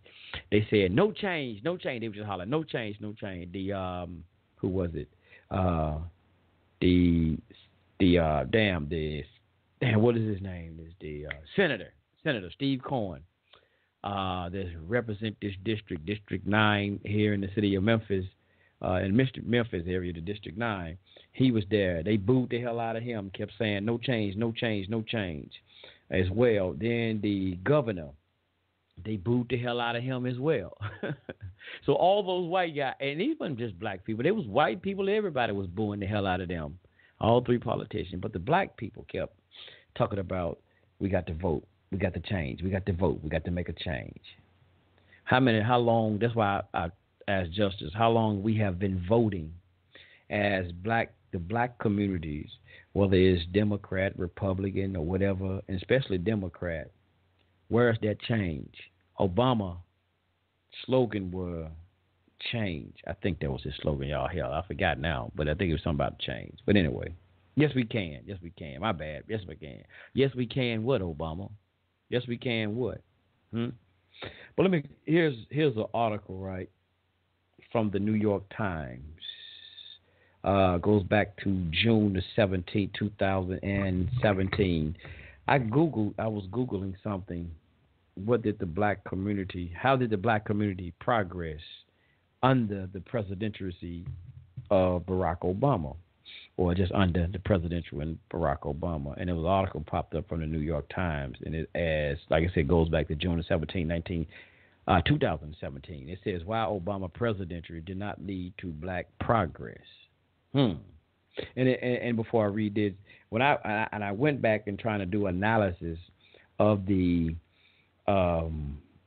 They said no change, no change. They were just hollering no change, no change. Who was it? What is his name? Is the Senator Steve Cohen. That represent this District 9 here in the city of Memphis, in Memphis area, the District 9. He was there. They booed the hell out of him, kept saying no change, no change, no change as well. Then the governor they booed the hell out of him as well. So all those white guys, and these weren't just black people, there was white people, everybody was booing the hell out of them, all three politicians. But the black people kept talking about, we got to vote, we got to change, we got to vote, we got to make a change. How long, that's why I asked Justice, how long we have been voting as the black communities, whether it's Democrat, Republican, or whatever, and especially Democrat, where's that change? Obama slogan was change. I think that was his slogan, y'all. Hell, I forgot now, but I think it was something about change. But anyway, yes, we can. Yes, we can. My bad. Yes, we can. Yes, we can what, Obama? Yes, we can what? But here's an article, right, from the New York Times. Goes back to June the 17th, 2017. I was Googling something. How did the black community progress under the presidency of Barack Obama, or just under the presidential and Barack Obama? And there was an article popped up from the New York Times, and it, as like I said, goes back to June 17, 2017. It says, why Obama presidency did not lead to black progress. And before I read this, when I went back and trying to do analysis of the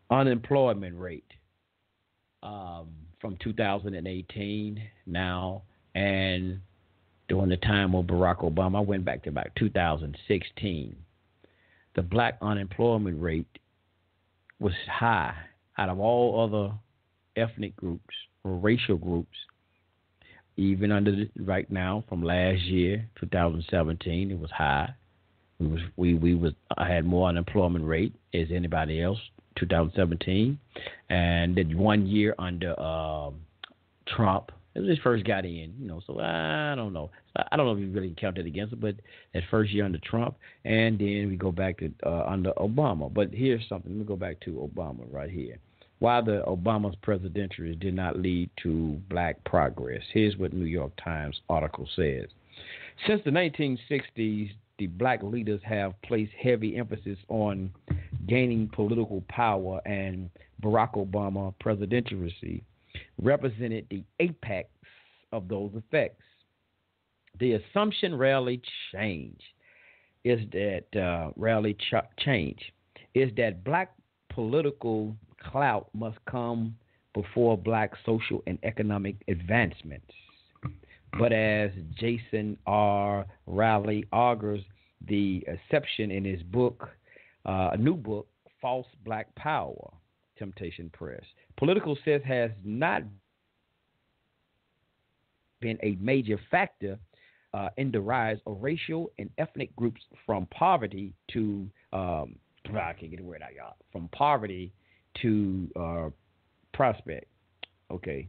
unemployment rate from 2018 now and during the time of Barack Obama, I went back to about 2016. The black unemployment rate was high out of all other ethnic groups or racial groups. Even under right now, from last year, 2017, it was high. I had more unemployment rate as anybody else, 2017, and then 1 year under Trump. It was his first got in, So I don't know. I don't know if you really counted against it, but that first year under Trump, and then we go back to under Obama. But here's something. Let me go back to Obama right here. Why the Obama's presidency did not lead to black progress. Here's what New York Times article says. Since the 1960s, the black leaders have placed heavy emphasis on gaining political power, and Barack Obama presidency represented the apex of those effects. The assumption rarely change is that black political clout must come before black social and economic advancements. But as Jason R. Rowley argues, the exception in his book, a new book, False Black Power, Temptation Press, political success has not been a major factor in the rise of racial and ethnic groups from poverty to I can't get the word out, y'all. From poverty to prospect. Okay.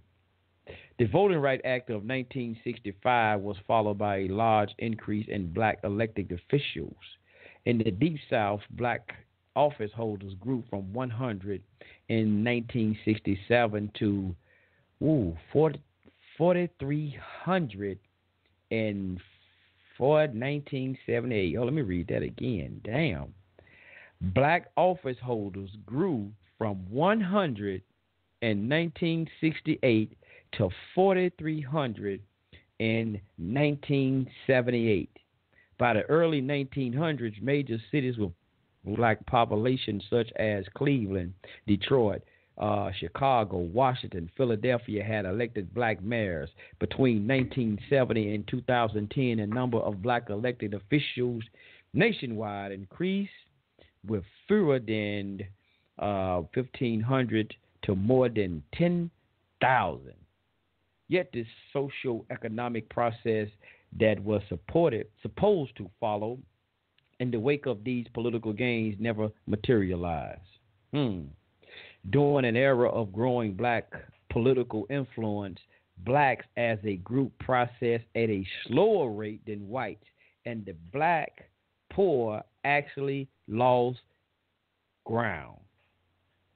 The Voting Rights Act of 1965 was followed by a large increase in black elected officials. In the Deep South, black office holders grew from 100 in 1967 to 4,300 in 1978. Oh, let me read that again. Damn. Black office holders grew from 100 in 1968 to 4,300 in 1978. By the early 1900s, major cities with black populations such as Cleveland, Detroit, Chicago, Washington, Philadelphia had elected black mayors. Between 1970 and 2010, the number of black elected officials nationwide increased with fewer than 1,500 to more than 10,000. Yet this socio-economic process that was supposed to follow in the wake of these political gains never materialized. During an era of growing black political influence, blacks as a group processed at a slower rate than whites, and the black poor actually lost ground.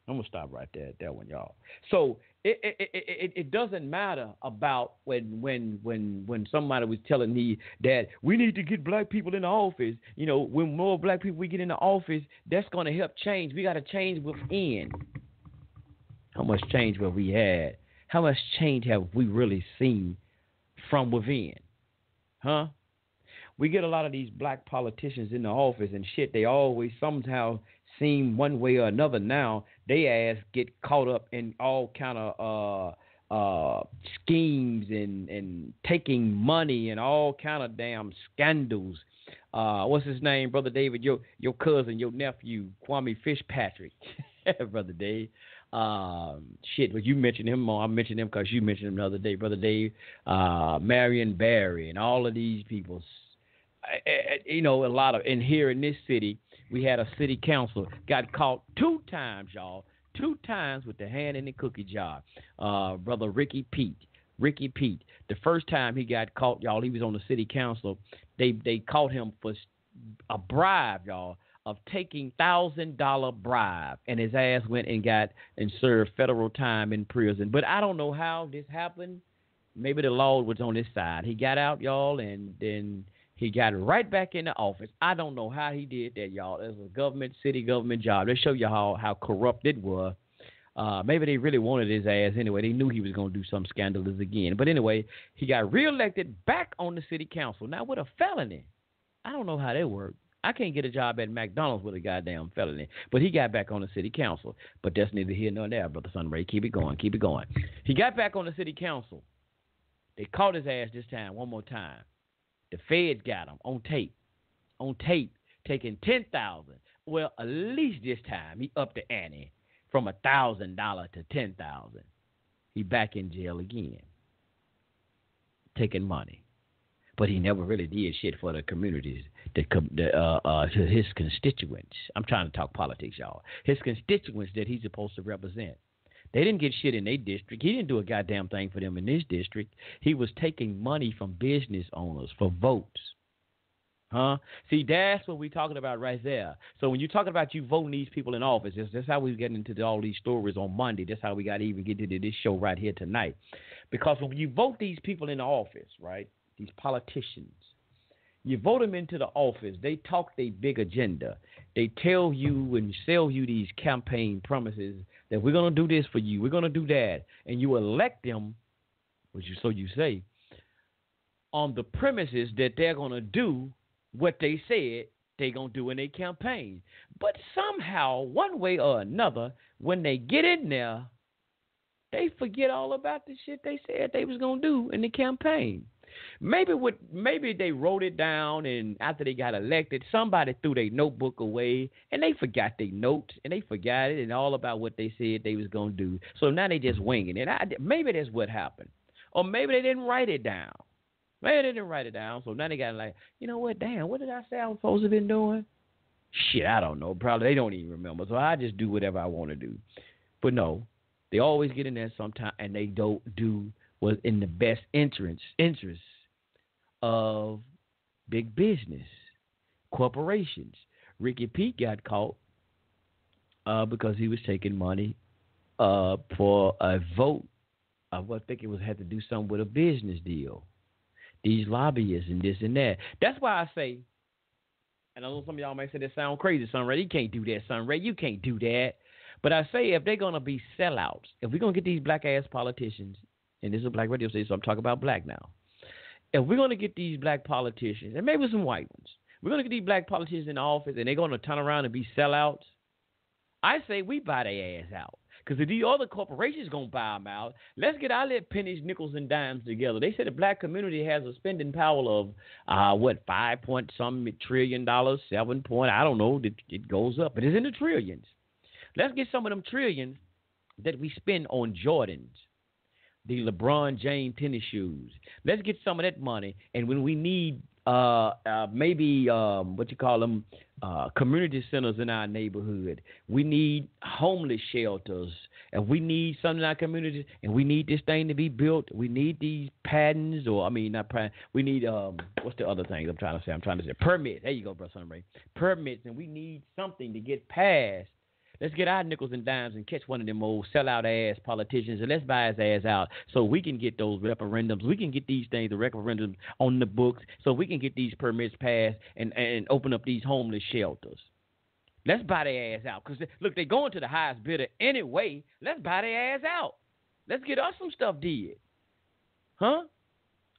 I'm going to stop right there at that one, y'all. So it doesn't matter about when somebody was telling me that we need to get black people in the office. You know, when more black people we get in the office, that's going to help change. We got to change within. How much change have we had? How much change have we really seen from within? Huh? We get a lot of these black politicians in the office and shit. They always somehow seem one way or another now. They ass get caught up in all kind of schemes and taking money and all kind of damn scandals. What's his name, Brother David? Your cousin, your nephew, Kwame Fitzpatrick, Brother Dave. Shit, but you mentioned him more. I mentioned him because you mentioned him the other day, Brother Dave. Marion Barry and all of these people. You know, a lot of, and here in this city, we had a city council got caught 2 times, y'all. 2 times with the hand in the cookie jar. Brother Ricky Pete. The first time he got caught, y'all, he was on the city council. They caught him for a bribe, y'all, of taking $1,000 bribe, and his ass went and got and served federal time in prison. But I don't know how this happened. Maybe the law was on his side. He got out, y'all, and then he got right back in the office. I don't know how he did that, y'all. It was a city government job. They show you how corrupt it was. Maybe they really wanted his ass anyway. They knew he was going to do some scandalous again. But anyway, he got reelected back on the city council. Now with a felony. I don't know how that worked. I can't get a job at McDonald's with a goddamn felony. But he got back on the city council. But that's neither here nor there, Brother Sunray. Keep it going. He got back on the city council. They caught his ass this time, one more time. The feds got him on tape, taking $10,000. Well, at least this time he upped the ante from $1,000 to $10,000. He back in jail again, taking money, but he never really did shit for the communities, to his constituents. I'm trying to talk politics, y'all. His constituents that he's supposed to represent. They didn't get shit in their district. He didn't do a goddamn thing for them in this district. He was taking money from business owners for votes. Huh? See, that's what we're talking about right there. So when you're talking about you voting these people in office, that's how we get into all these stories on Monday. That's how we got to even get into this show right here tonight. Because when you vote these people in the office, right, these politicians, you vote them into the office, they talk their big agenda. They tell you and sell you these campaign promises that we're going to do this for you, we're going to do that, and you elect them, so you say, on the premises that they're going to do what they said they're going to do in their campaign. But somehow, one way or another, when they get in there, they forget all about the shit they said they was going to do in the campaign. Maybe they wrote it down, and after they got elected, somebody threw their notebook away, and they forgot their notes, and they forgot it, and all about what they said they was going to do. So now they just winging it. Maybe that's what happened. Or maybe they didn't write it down. So now they got like, you know what, damn, what did I say I was supposed to have been doing? Shit, I don't know. Probably they don't even remember. So I just do whatever I want to do. But no, they always get in there sometime, and they don't do what's in the best interest of big business, corporations. Ricky Pete got caught because he was taking money for a vote. I think it had to do something with a business deal. These lobbyists and this and that. That's why I say, and I know some of y'all may say that sound crazy, Sunray. You can't do that, Sunray. You can't do that. But I say if they're going to be sellouts, if we're going to get these black-ass politicians, and this is a black radio station, so I'm talking about black now. If we're going to get these black politicians, and maybe some white ones, we're going to get these black politicians in the office, and they're going to turn around and be sellouts, I say we buy their ass out. Because if the other corporations going to buy them out, let's get our little pennies, nickels, and dimes together. They said the black community has a spending power of, 5-point-some trillion dollars, 7 point, I don't know, it goes up. But it's in the trillions. Let's get some of them trillions that we spend on Jordans, the LeBron James tennis shoes. Let's get some of that money. And when we need community centers in our neighborhood, we need homeless shelters, and we need some in our communities, and we need this thing to be built. We need these patents, we need, what's the other thing I'm trying to say? Permits. There you go, Brother Sunray. Permits, and we need something to get passed Let's get our nickels and dimes and catch one of them old sellout-ass politicians, and let's buy his ass out so we can get those referendums. We can get these things, the referendums on the books, so we can get these permits passed and open up these homeless shelters. Let's buy their ass out. Because, look, they're going to the highest bidder anyway. Let's buy their ass out. Let's get us some stuff did. Huh?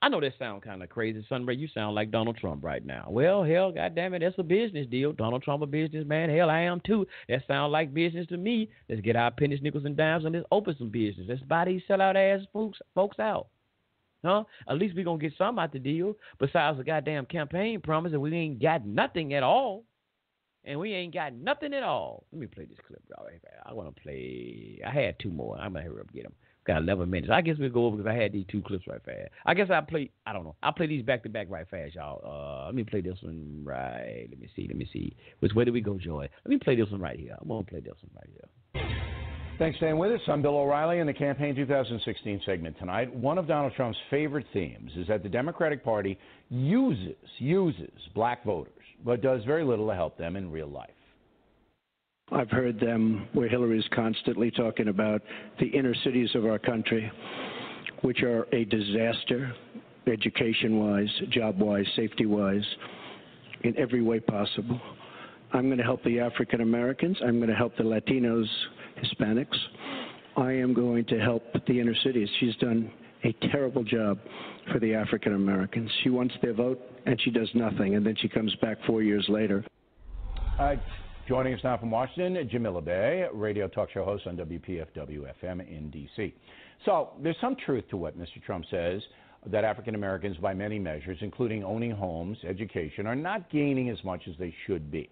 I know that sounds kind of crazy, Sunray. You sound like Donald Trump right now. Well, hell, goddamn it, that's a business deal. Donald Trump a businessman. Hell, I am too. That sounds like business to me. Let's get our pennies, nickels, and dimes and let's open some business. Let's buy these sellout-ass folks out. Huh? At least we're going to get some out the deal besides the goddamn campaign promise that we ain't got nothing at all. And we ain't got nothing at all. Let me play this clip, y'all. I want to play. I had two more. I'm going to hurry up and get them. Got 11 minutes. I guess we'll go over because I had these two clips right fast. I guess I don't know. I'll play these back to back right fast, y'all. Let me play this one right. Let me see. Which way do we go, Joy? Let me play this one right here. I'm going to play this one right here. Thanks for staying with us. I'm Bill O'Reilly in the Campaign 2016 segment tonight. One of Donald Trump's favorite themes is that the Democratic Party uses black voters, but does very little to help them in real life. I've heard them where Hillary's constantly talking about the inner cities of our country, which are a disaster, education-wise, job-wise, safety-wise, in every way possible. I'm going to help the African Americans. I'm going to help the Latinos, Hispanics. I am going to help the inner cities. She's done a terrible job for the African Americans. She wants their vote, and she does nothing, and then she comes back 4 years later. Joining us now from Washington, Jamila Bey, radio talk show host on WPFW-FM in D.C. So there's some truth to what Mr. Trump says, that African Americans, by many measures, including owning homes, education, are not gaining as much as they should be.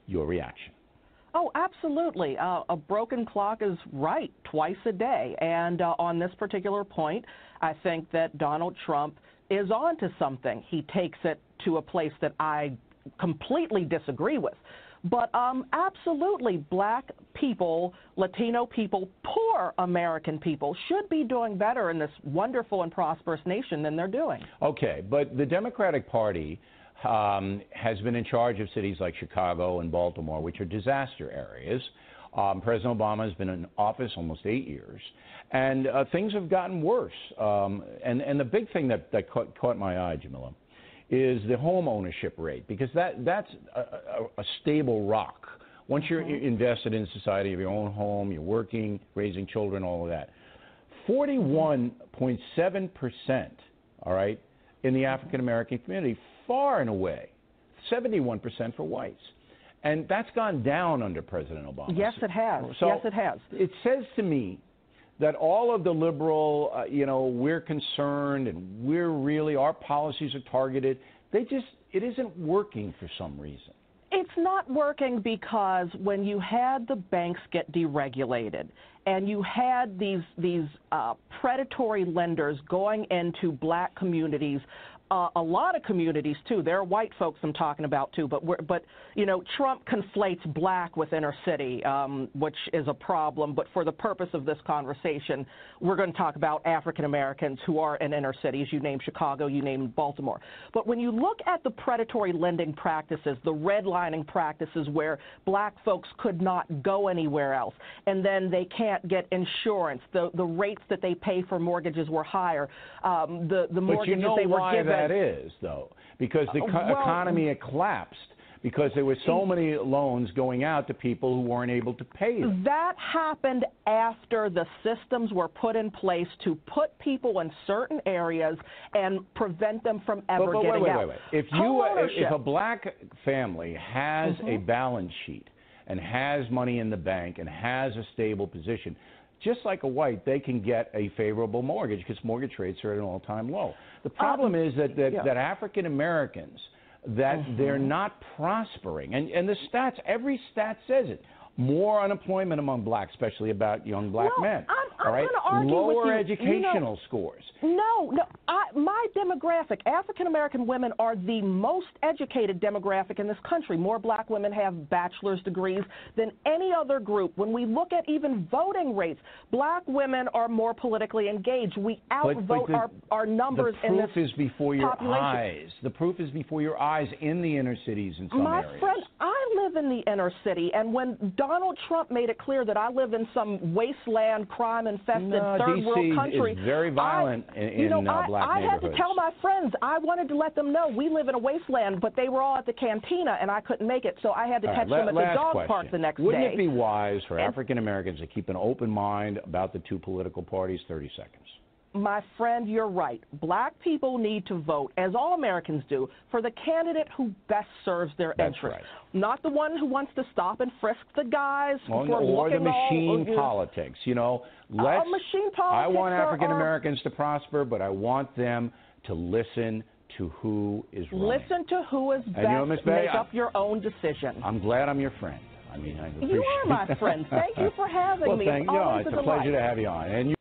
Your reaction? Oh, absolutely. A broken clock is right twice a day. And on this particular point, I think that Donald Trump is on to something. He takes it to a place that I completely disagree with. But absolutely, black people, Latino people, poor American people should be doing better in this wonderful and prosperous nation than they're doing. Okay, but the Democratic Party has been in charge of cities like Chicago and Baltimore, which are disaster areas. President Obama has been in office almost 8 years, and things have gotten worse. And the big thing that caught my eye, Jamila, is the home ownership rate, because that's a stable rock. Once you're invested in society, you have your own home, you're working, raising children, all of that. 41.7%, all right, in the African-American community, far and away, 71% for whites. And that's gone down under President Obama. Yes, it has. So yes, it has. It says to me that all of the liberal, we're concerned and we're really, our policies are targeted. It isn't working for some reason. It's not working because when you had the banks get deregulated and you had these predatory lenders going into black communities, a lot of communities too. There are white folks I'm talking about too, but Trump conflates black with inner city, which is a problem. But for the purpose of this conversation, we're going to talk about African Americans who are in inner cities. You named Chicago, you named Baltimore. But when you look at the predatory lending practices, the redlining practices where black folks could not go anywhere else, and then they can't get insurance, the rates that they pay for mortgages were higher, the mortgages they were given. That is, though, because the economy had collapsed because there were so many loans going out to people who weren't able to pay them. That happened after the systems were put in place to put people in certain areas and prevent them from ever getting out. Wait. If a black family has a balance sheet and has money in the bank and has a stable position, just like a white, they can get a favorable mortgage because mortgage rates are at an all-time low. The problem is that African Americans, they're not prospering. And the stats, every stat says it. More unemployment among blacks, especially about young black men. I'm going to argue with you. Lower educational scores. No. My demographic, African-American women are the most educated demographic in this country. More black women have bachelor's degrees than any other group. When we look at even voting rates, black women are more politically engaged. We outvote our numbers in this population. The proof is before your eyes in the inner cities in some areas. My friend, I live in the inner city, and when Donald Trump made it clear that I live in some wasteland, crime-infested third world country, is very violent in black neighborhoods. I had to tell my friends. I wanted to let them know we live in a wasteland, but they were all at the cantina, and I couldn't make it, so I had to catch them at the dog park the next day. Wouldn't it be wise for African Americans to keep an open mind about the two political parties? 30 seconds. My friend, you're right. Black people need to vote, as all Americans do, for the candidate who best serves their interests. Right. Not the one who wants to stop and frisk the guys or the machine politics. You know, machine politics. I want African Americans to prosper, but I want them to listen to who is running. Listen to who is best. Make up your own decision. I'm glad I'm your friend. I mean, I appreciate you are my friend. Thank you for having me. It's a pleasure to have you on. And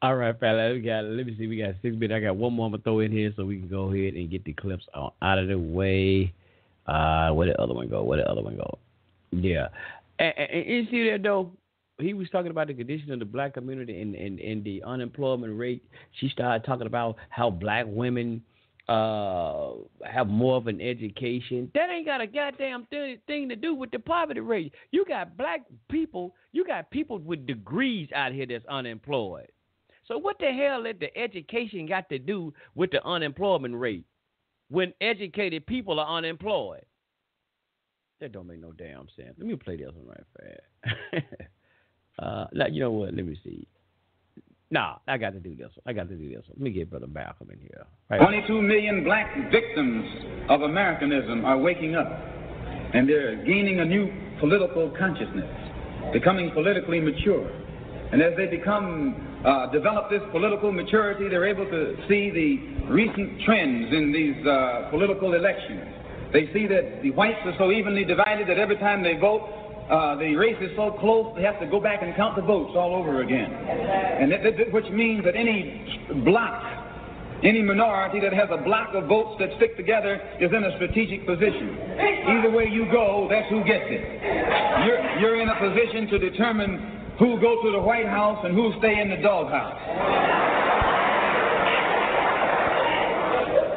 all right, fella. We got 6 minutes. I got one more I'm going to throw in here so we can go ahead and get the clips out of the way. Where the other one go? Yeah. And you see that, though? He was talking about the condition of the black community and the unemployment rate. She started talking about how black women have more of an education. That ain't got a goddamn thing to do with the poverty rate. You got black people, you got people with degrees out here that's unemployed. So what the hell has the education got to do with the unemployment rate when educated people are unemployed? That don't make no damn sense. Let me play this one right fast. Now, you know what? Let me see. Nah, I got to do this one. Let me get Brother Malcolm in here. Right. 22 million black victims of Americanism are waking up, and they're gaining a new political consciousness, becoming politically mature. And as they develop this political maturity, they're able to see the recent trends in these political elections. They see that the whites are so evenly divided that every time they vote, the race is so close, they have to go back and count the votes all over again. And which means that any block, any minority that has a block of votes that stick together is in a strategic position. Either way you go, that's who gets it. You're in a position to determine who go to the White House and who stay in the doghouse.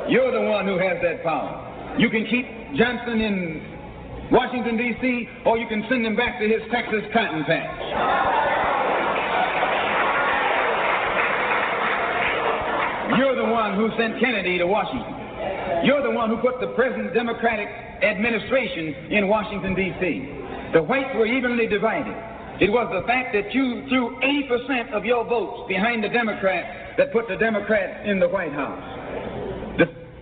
You're the one who has that power. You can keep Johnson in Washington, D.C., or you can send him back to his Texas cotton patch. You're the one who sent Kennedy to Washington. You're the one who put the present Democratic administration in Washington, D.C. The whites were evenly divided. It was the fact that you threw 80% of your votes behind the Democrats that put the Democrats in the White House.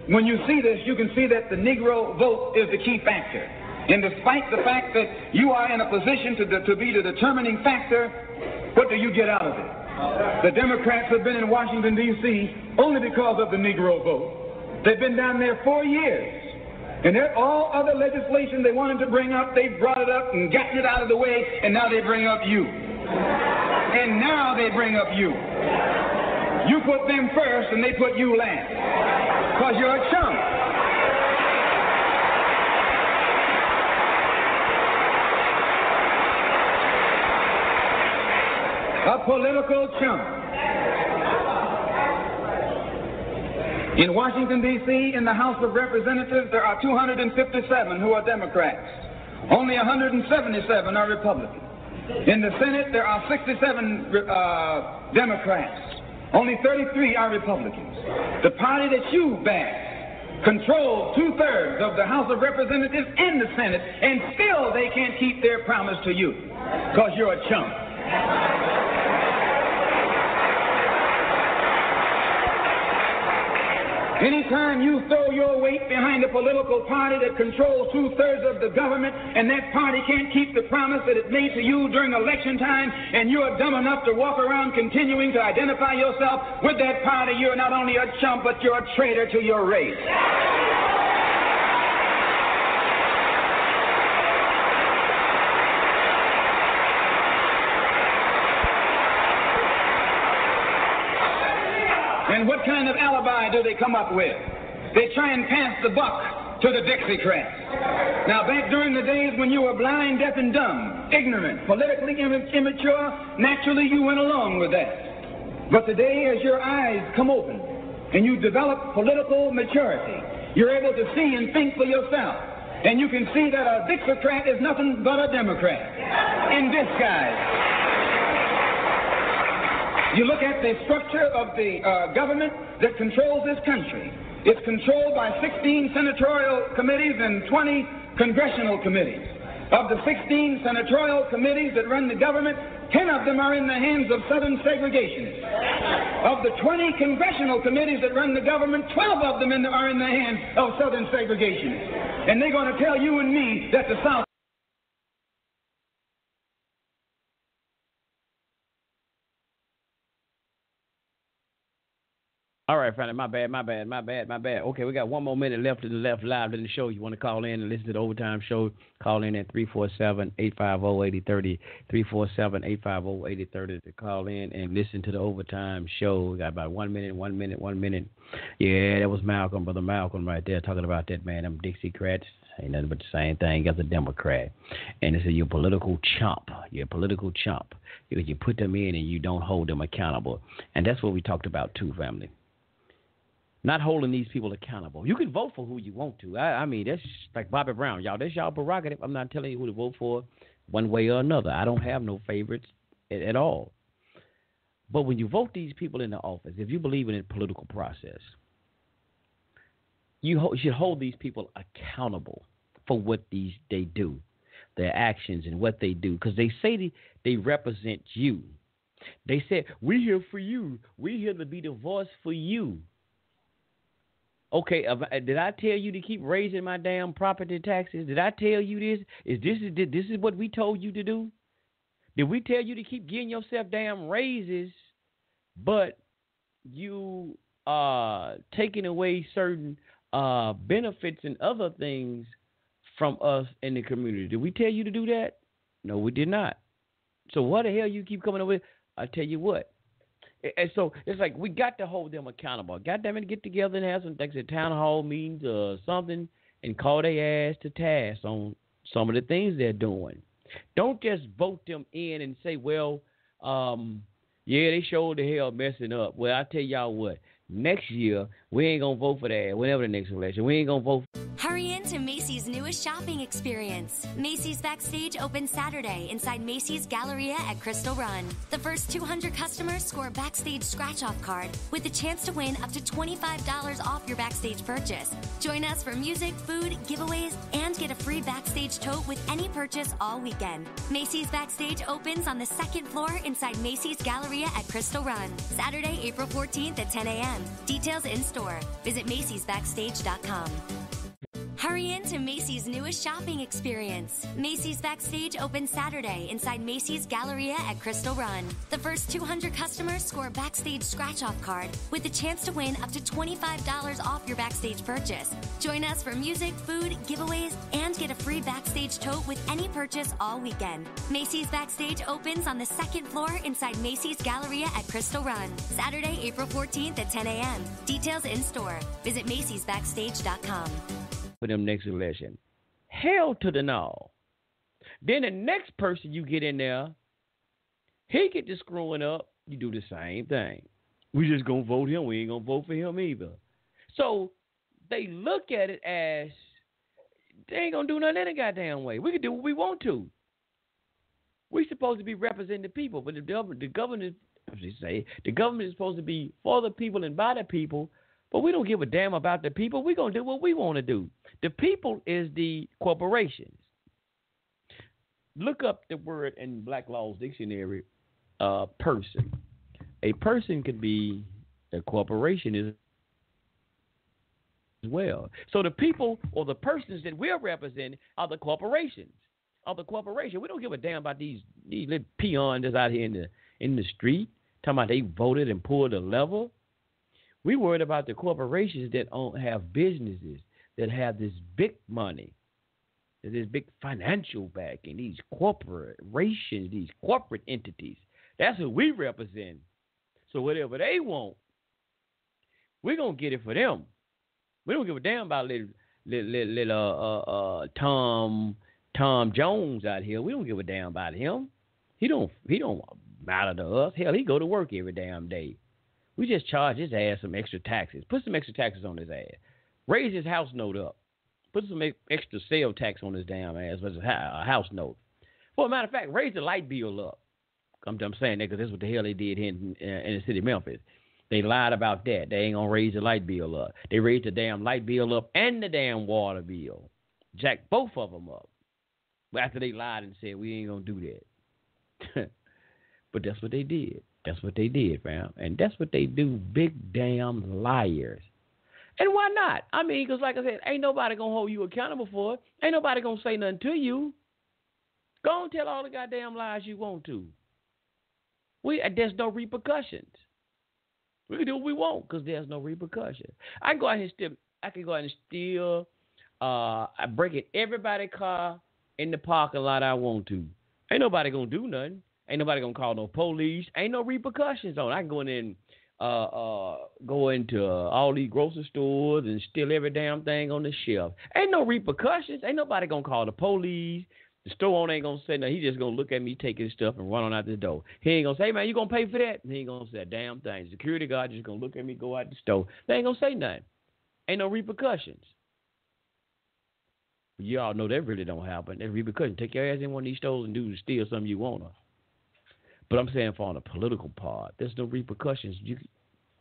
When you see this, you can see that the Negro vote is the key factor. And despite the fact that you are in a position to be the determining factor, what do you get out of it? The Democrats have been in Washington, D.C. only because of the Negro vote. They've been down there 4 years. And all other legislation they wanted to bring up, they brought it up and gotten it out of the way, and now they bring up you. And now they bring up you. You put them first, and they put you last. Because you're a chump. A political chump. In Washington, D.C., in the House of Representatives, there are 257 who are Democrats. Only 177 are Republicans. In the Senate, there are 67 Democrats. Only 33 are Republicans. The party that you back controls 2/3 of the House of Representatives and the Senate, and still they can't keep their promise to you because you're a chump. Anytime you throw your weight behind a political party that controls 2/3 of the government, and that party can't keep the promise that it made to you during election time, and you're dumb enough to walk around continuing to identify yourself with that party, you're not only a chump, but you're a traitor to your race. And what kind of alibi do they come up with? They try and pass the buck to the Dixiecrats. Now, back during the days when you were blind, deaf, and dumb, ignorant, politically immature, naturally you went along with that. But today, as your eyes come open and you develop political maturity, you're able to see and think for yourself. And you can see that a Dixiecrat is nothing but a Democrat in disguise. You look at the structure of the government that controls this country. It's controlled by 16 senatorial committees and 20 congressional committees. Of the 16 senatorial committees that run the government, 10 of them are in the hands of Southern segregationists. Of the 20 congressional committees that run the government, 12 of them are in the hands of Southern segregationists. And they're going to tell you and me that the South. All right, Franny, my bad. Okay, we got 1 more minute left in the left live in the show. You want to call in and listen to the Overtime Show, call in at 347-850-8030, 347-850-8030 to call in and listen to the Overtime Show. We got about 1 minute. Yeah, that was Malcolm, Brother Malcolm right there talking about that, man. Them Dixiecrats ain't nothing but the same thing as a Democrat. And they say you're a political chump. Because you put them in and you don't hold them accountable. And that's what we talked about too, family. Not holding these people accountable. You can vote for who you want to. I mean, that's like Bobby Brown. Y'all, that's y'all prerogative. I'm not telling you who to vote for one way or another. I don't have no favorites at all. But when you vote these people into office, if you believe in the political process, you should hold these people accountable for what they do, their actions and what they do. Because they say they represent you. They said, we're here for you. We're here to be the voice for you. Okay, did I tell you to keep raising my damn property taxes? Did I tell you this? This is what we told you to do? Did we tell you to keep getting yourself damn raises, but you are taking away certain benefits and other things from us in the community? Did we tell you to do that? No, we did not. So what the hell you keep coming up with? I tell you what. And so it's like we got to hold them accountable. Got them to get together and have some like town hall meetings or something and call their ass to task on some of the things they're doing. Don't just vote them in and say, well, yeah, they showed the hell messing up. Well, I tell y'all what, next year we ain't going to vote for that. Whenever the next election, we ain't going to vote. Hurry into Macy's newest shopping experience. Macy's Backstage opens Saturday inside Macy's Galleria at Crystal Run. The first 200 customers score a Backstage scratch-off card with the chance to win up to $25 off your Backstage purchase. Join us for music, food, giveaways, and get a free Backstage tote with any purchase all weekend. Macy's Backstage opens on the second floor inside Macy's Galleria at Crystal Run. Saturday, April 14th at 10 a.m. Details in store. Visit Macy'sBackstage.com. Hurry into Macy's newest shopping experience. Macy's Backstage opens Saturday inside Macy's Galleria at Crystal Run. The first 200 customers score a Backstage scratch-off card with the chance to win up to $25 off your Backstage purchase. Join us for music, food, giveaways, and get a free Backstage tote with any purchase all weekend. Macy's Backstage opens on the second floor inside Macy's Galleria at Crystal Run. Saturday, April 14th at 10 a.m. Details in store. Visit Macy'sBackstage.com. For them next election. Hell to the no. Then the next person you get in there, he get to screwing up, you do the same thing. We just gonna vote him. We ain't gonna vote for him either. So they look at it as they ain't gonna do nothing any goddamn way. We can do what we want to. We supposed to be representing the people, but the government, as they say, the government is supposed to be for the people and by the people. But we don't give a damn about the people. We're going to do what we want to do. The people is the corporations. Look up the word in Black Law's Dictionary, person. A person could be a corporation as well. So the people or the persons that we're representing are the corporations. We don't give a damn about these little peons that's out here in the street talking about they voted and pulled a lever. We worried about the corporations that have businesses, that have this big money, this big financial backing, these corporations, these corporate entities. That's who we represent. So whatever they want, we're going to get it for them. We don't give a damn about little Tom Jones out here. We don't give a damn about him. He don't matter to us. Hell, he go to work every damn day. We just charge his ass some extra taxes. Put some extra taxes on his ass. Raise his house note up. Put some extra sale tax on his damn ass as a house note. Well, as a matter of fact, raise the light bill up. I'm saying that because that's what the hell they did here in the city of Memphis. They lied about that. They ain't going to raise the light bill up. They raised the damn light bill up and the damn water bill. Jacked both of them up. But after they lied and said, we ain't going to do that. But that's what they did. That's what they did, fam. And that's what they do, big damn liars. And why not? I mean, because like I said, ain't nobody going to hold you accountable for it. Ain't nobody going to say nothing to you. Go and tell all the goddamn lies you want to. There's no repercussions. We can do what we want because there's no repercussion. I can go out and steal. I break in everybody's car in the parking lot I want to. Ain't nobody gonna do nothing. Ain't nobody gonna call no police. Ain't no repercussions on it. I can go in and go into all these grocery stores and steal every damn thing on the shelf. Ain't no repercussions. Ain't nobody gonna call the police. The store owner ain't going to say nothing. He just going to look at me, take his stuff, and run on out the door. He ain't going to say, hey, man, you going to pay for that? And he ain't going to say a damn thing. The security guard just going to look at me, go out the store. They ain't going to say nothing. Ain't no repercussions. But you all know that really don't happen. There's repercussions. Take your ass in one of these stores and steal something you want to. But I'm saying for on the political part, there's no repercussions.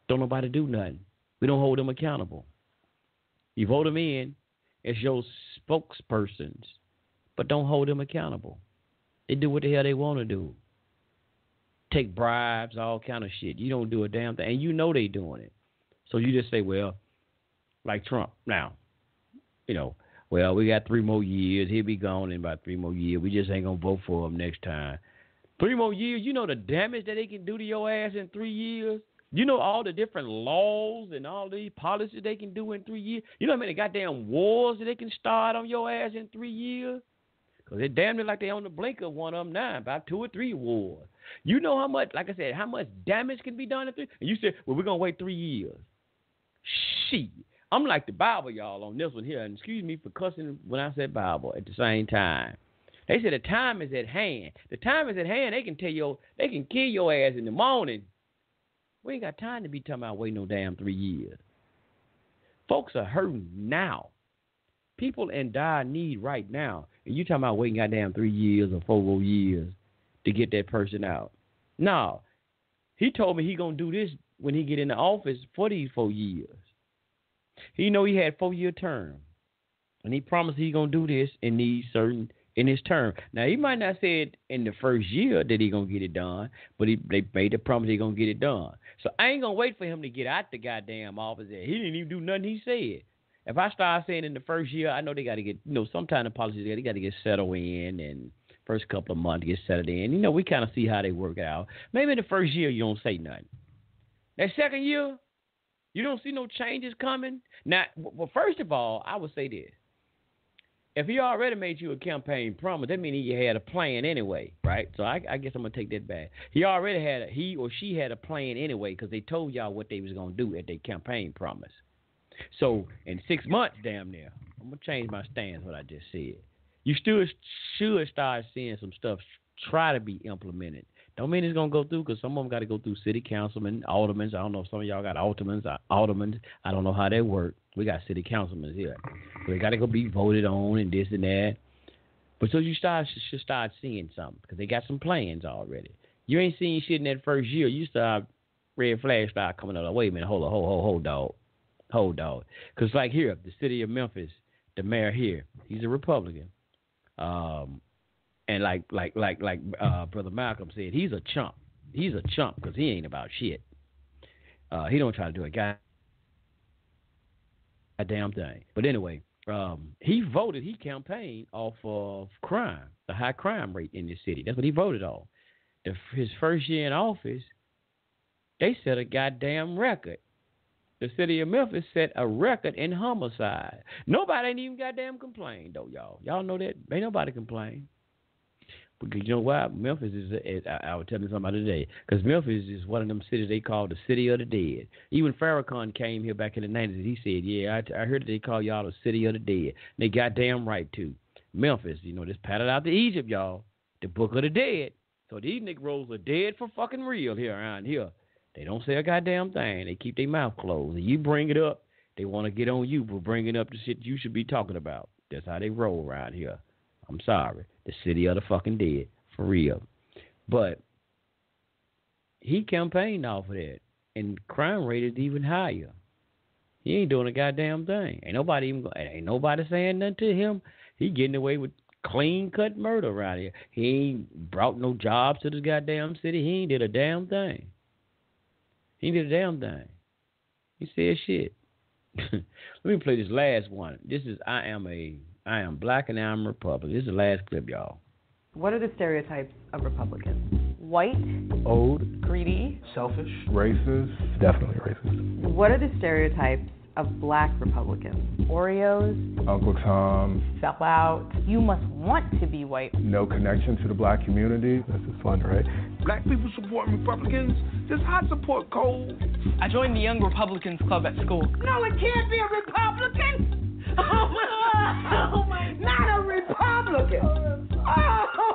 Don't nobody do nothing. We don't hold them accountable. You vote them in as your spokespersons. But don't hold them accountable. They do what the hell they want to do. Take bribes, all kind of shit. You don't do a damn thing. And you know they doing it. So you just say, well, like Trump. Now, well, we got 3 more years. He'll be gone in about 3 more years. We just ain't going to vote for him next time. 3 more years, you know the damage that they can do to your ass in 3 years? You know all the different laws and all these policies they can do in 3 years? You know how many goddamn wars that they can start on your ass in 3 years? Because they're damn near like they on the blink of one of them now, about 2 or 3 wars. You know how much, like I said, how much damage can be done in 3? And you said, well, we're going to wait 3 years. Shit. I'm like the Bible, y'all, on this one here. And excuse me for cussing when I said Bible at the same time. They said the time is at hand. The time is at hand. They can kill your ass in the morning. We ain't got time to be talking about waiting no damn 3 years. Folks are hurting now. People in dire need right now. And you talking about waiting goddamn 3 years or 4 more years to get that person out. No. He told me he going to do this when he get in the office for these 4 years. He know he had 4-year term. And he promised he going to do this in his term. Now, he might not say it in the first year that he going to get it done, but they made the promise he going to get it done. So I ain't going to wait for him to get out the goddamn office. He didn't even do nothing he said. If I start saying in the first year, I know they got to get, some kind of policies, they got to get settled in and first couple of months to get settled in. We kind of see how they work out. Maybe in the first year, you don't say nothing. That second year, you don't see no changes coming. Now, well, first of all, I would say this. If he already made you a campaign promise, that means he had a plan anyway, right? So I guess I'm going to take that back. He or she had a plan anyway because they told y'all what they was going to do at their campaign promise. So in 6 months, damn near, I'm going to change my stance what I just said. You still should start seeing some stuff try to be implemented. Don't mean it's going to go through because some of them got to go through city councilmen, aldermen. I don't know if some of y'all got aldermen. I don't know how they work. We got city councilmen here. So they got to go be voted on and this and that. But so you should start seeing something because they got some plans already. You ain't seeing shit in that first year. You start, red flags start coming out. Wait a minute, hold dog. Because like here, the city of Memphis, the mayor here, he's a Republican. And like Brother Malcolm said, he's a chump. He's a chump because he ain't about shit. He don't try to do a goddamn thing. But anyway, he campaigned off of crime, the high crime rate in this city. That's what he voted on. His first year in office, they set a goddamn record. The city of Memphis set a record in homicide. Nobody ain't even goddamn complained, though, y'all. Y'all know that? Ain't nobody complained. Because you know why? Memphis is I was telling somebody today, because Memphis is one of them cities they call the city of the dead. Even Farrakhan came here back in the 90s. He said, yeah, I heard that they call y'all the city of the dead. And they goddamn right, too. Memphis, this padded out to Egypt, y'all. The book of the dead. So these Negroes are dead for fucking real here around here. They don't say a goddamn thing. They keep their mouth closed. And you bring it up, They want to get on you for bringing up the shit you should be talking about. That's how they roll around here. I'm sorry. The city of the fucking dead. For real. But he campaigned off of that. And crime rate is even higher. He ain't doing a goddamn thing. Ain't nobody saying nothing to him. He getting away with clean-cut murder around here. He ain't brought no jobs to this goddamn city. He ain't did a damn thing. He said shit. Let me play this last one. This is I am black and I am Republican. This is the last clip, y'all. What are the stereotypes of Republicans? White, old, greedy, selfish, racist, definitely racist. What are the stereotypes of black Republicans? Oreos, Uncle Tom, sell out, you must want to be white. No connection to the black community. This is fun, right? Black people support Republicans. Just I support coal. I joined the Young Republicans Club at school. No, it can't be a Republican. Oh my, not a Republican.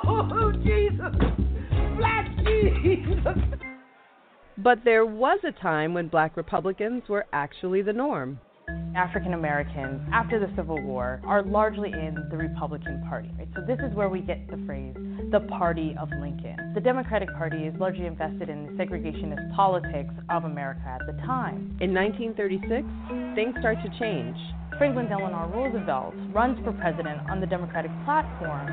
Oh, Jesus. Black Jesus. But there was a time when black Republicans were actually the norm. African Americans, after the Civil War, are largely in the Republican Party. Right? So this is where we get the phrase, the party of Lincoln. The Democratic Party is largely invested in the segregationist politics of America at the time. In 1936, things start to change. Franklin Delano Roosevelt runs for president on the Democratic platform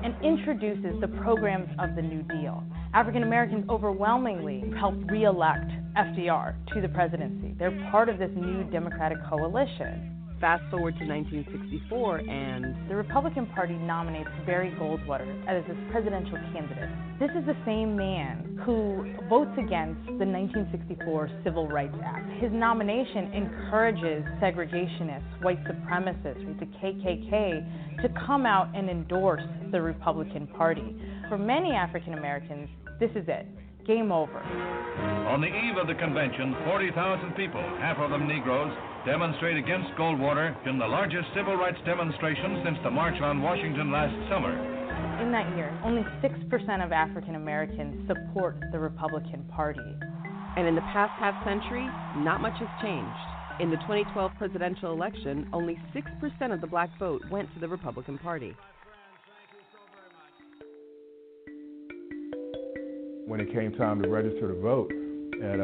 and introduces the programs of the New Deal. African Americans overwhelmingly helped re-elect FDR to the presidency. They're part of this new Democratic coalition. Fast forward to 1964, and the Republican Party nominates Barry Goldwater as its presidential candidate. This is the same man who votes against the 1964 Civil Rights Act. His nomination encourages segregationists, white supremacists, right, the KKK, to come out and endorse the Republican Party. For many African Americans, this is it. Game over. On the eve of the convention, 40,000 people, half of them Negroes, demonstrate against Goldwater in the largest civil rights demonstration since the March on Washington last summer. In that year, only 6% of African Americans support the Republican Party. And in the past half century, not much has changed. In the 2012 presidential election, only 6% of the black vote went to the Republican Party. When it came time to register to vote at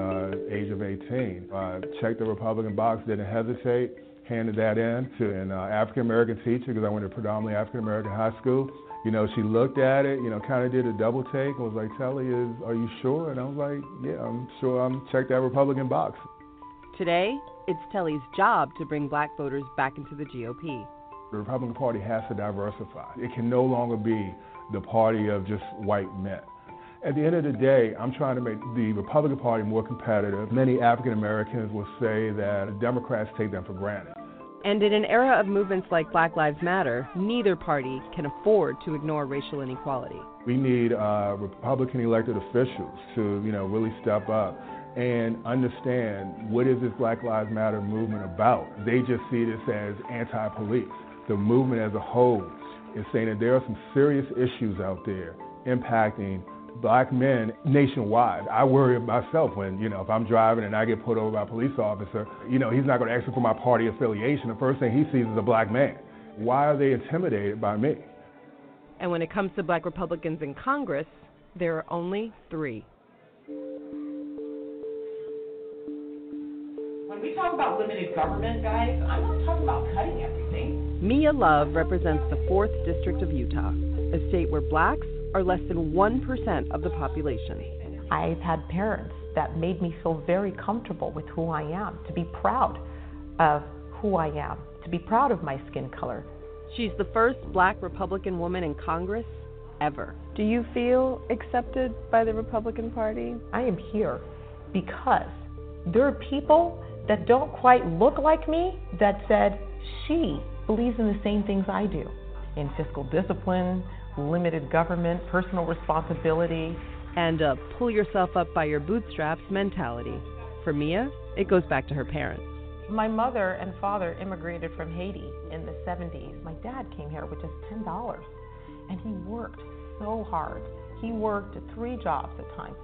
age of 18, I checked the Republican box, didn't hesitate, handed that in to an African-American teacher because I went to predominantly African-American high school. You know, she looked at it, kind of did a double take and was like, Telly, are you sure? And I was like, yeah, I'm sure. I'm checked that Republican box. Today, it's Telly's job to bring black voters back into the GOP. The Republican Party has to diversify. It can no longer be the party of just white men. At the end of the day, I'm trying to make the Republican Party more competitive. Many African Americans will say that Democrats take them for granted. And in an era of movements like Black Lives Matter, neither party can afford to ignore racial inequality. We need Republican elected officials to, really step up and understand what is this Black Lives Matter movement about. They just see this as anti-police. The movement as a whole is saying that there are some serious issues out there impacting black men nationwide. I worry myself when, if I'm driving and I get pulled over by a police officer, he's not going to ask me for my party affiliation. The first thing he sees is a black man. Why are they intimidated by me? And when it comes to black Republicans in Congress, there are only 3. When we talk about limited government, guys, I'm not talking about cutting everything. Mia Love represents the 4th District of Utah, a state where blacks are less than 1% of the population. I've had parents that made me feel very comfortable with who I am, to be proud of who I am, to be proud of my skin color. She's the first black Republican woman in Congress ever. Do you feel accepted by the Republican Party? I am here because there are people that don't quite look like me that said, she believes in the same things I do, in fiscal discipline, limited government, personal responsibility. And a pull yourself up by your bootstraps mentality. For Mia, it goes back to her parents. My mother and father immigrated from Haiti in the 70s. My dad came here with just $10, and he worked so hard. He worked 3 jobs at times.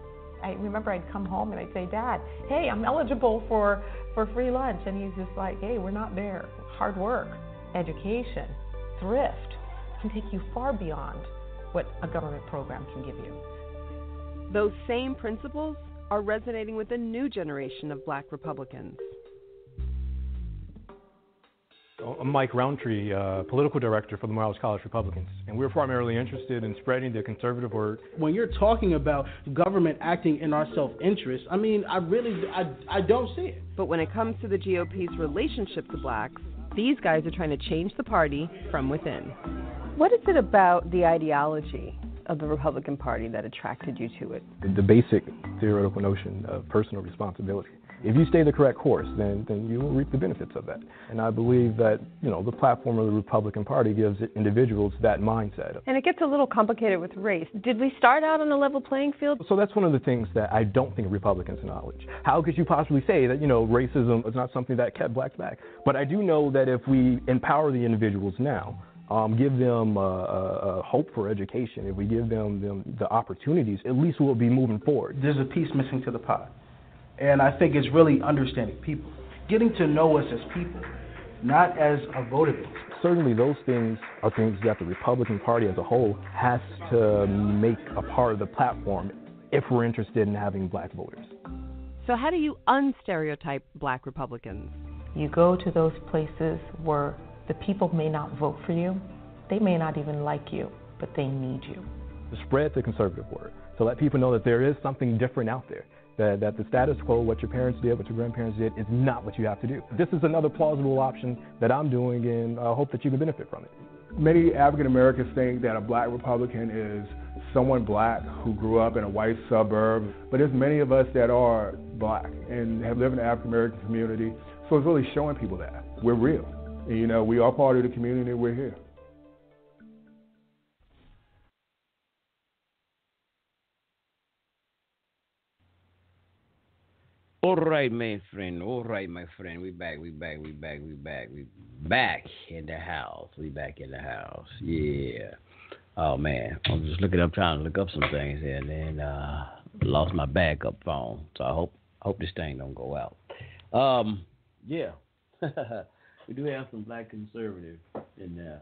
I remember I'd come home and I'd say, Dad, hey, I'm eligible for free lunch. And he's just like, hey, we're not there. Hard work, education, thrift can take you far beyond what a government program can give you. Those same principles are resonating with a new generation of Black Republicans. I'm Mike Roundtree, political director for the Morehouse College Republicans, and we're primarily interested in spreading the conservative word. When you're talking about government acting in our self-interest, I mean, I don't see it. But when it comes to the GOP's relationship to blacks, these guys are trying to change the party from within. What is it about the ideology of the Republican Party that attracted you to it? The basic theoretical notion of personal responsibility. If you stay the correct course, then you will reap the benefits of that. And I believe that, the platform of the Republican Party gives individuals that mindset. And it gets a little complicated with race. Did we start out on a level playing field? So that's one of the things that I don't think Republicans acknowledge. How could you possibly say that, racism is not something that kept blacks back? But I do know that if we empower the individuals now, give them a hope for education, if we give them the opportunities, at least we'll be moving forward. There's a piece missing to the pie. And I think it's really understanding people, getting to know us as people, not as a voter base. Certainly those things are things that the Republican Party as a whole has to make a part of the platform if we're interested in having black voters. So how do you unstereotype Black Republicans? You go to those places where the people may not vote for you, they may not even like you, but they need you. Spread the conservative word, so let people know that there is something different out there. That the status quo, what your parents did, what your grandparents did, is not what you have to do. This is another plausible option that I'm doing, and I hope that you can benefit from it. Many African Americans think that a black Republican is someone black who grew up in a white suburb, but there's many of us that are black and have lived in the African American community, so it's really showing people that we're real. And, we are part of the community, we're here. All right, my friend. We back in the house. Yeah. Oh, man. I'm just trying to look up some things here, and then lost my backup phone. So I hope this thing don't go out. Yeah. We do have some black conservatives in there.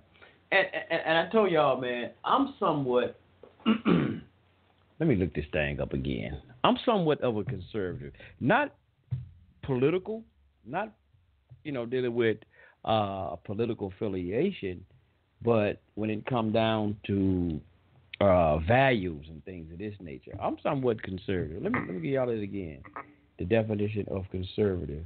And I told y'all, man, I'm somewhat... Let me look this thing up again. I'm somewhat of a conservative. Not political, not, dealing with political affiliation, but when it comes down to values and things of this nature, I'm somewhat conservative. Let me give y'all it again. The definition of conservative.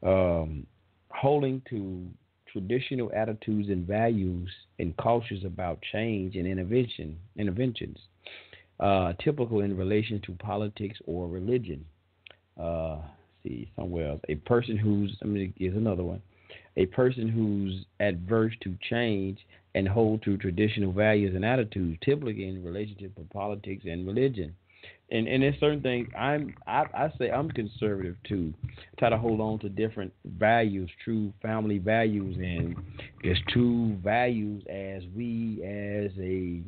Holding to traditional attitudes and values and cautious about change and interventions. Typical in relation to politics or religion. See, somewhere else. A person who's adverse to change and hold to traditional values and attitudes, typically in relationship to politics and religion. And there's certain things I say I'm conservative too. Try to hold on to different values, true family values, and it's true values as we as a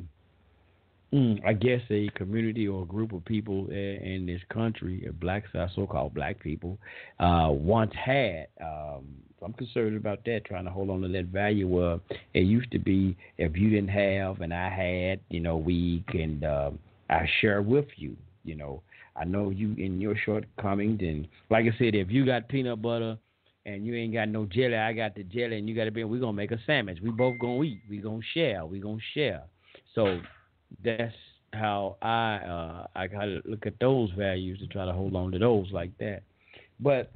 community or a group of people in this country, blacks, so-called black people, once had. I'm conservative about that, trying to hold on to that value of it used to be if you didn't have and I had, we can, I share with you, I know you in your shortcomings. And like I said, if you got peanut butter and you ain't got no jelly, I got the jelly and you got a bit, we're going to make a sandwich. We both going to eat. We're going to share. So that's how I gotta look at those values to try to hold on to those like that. But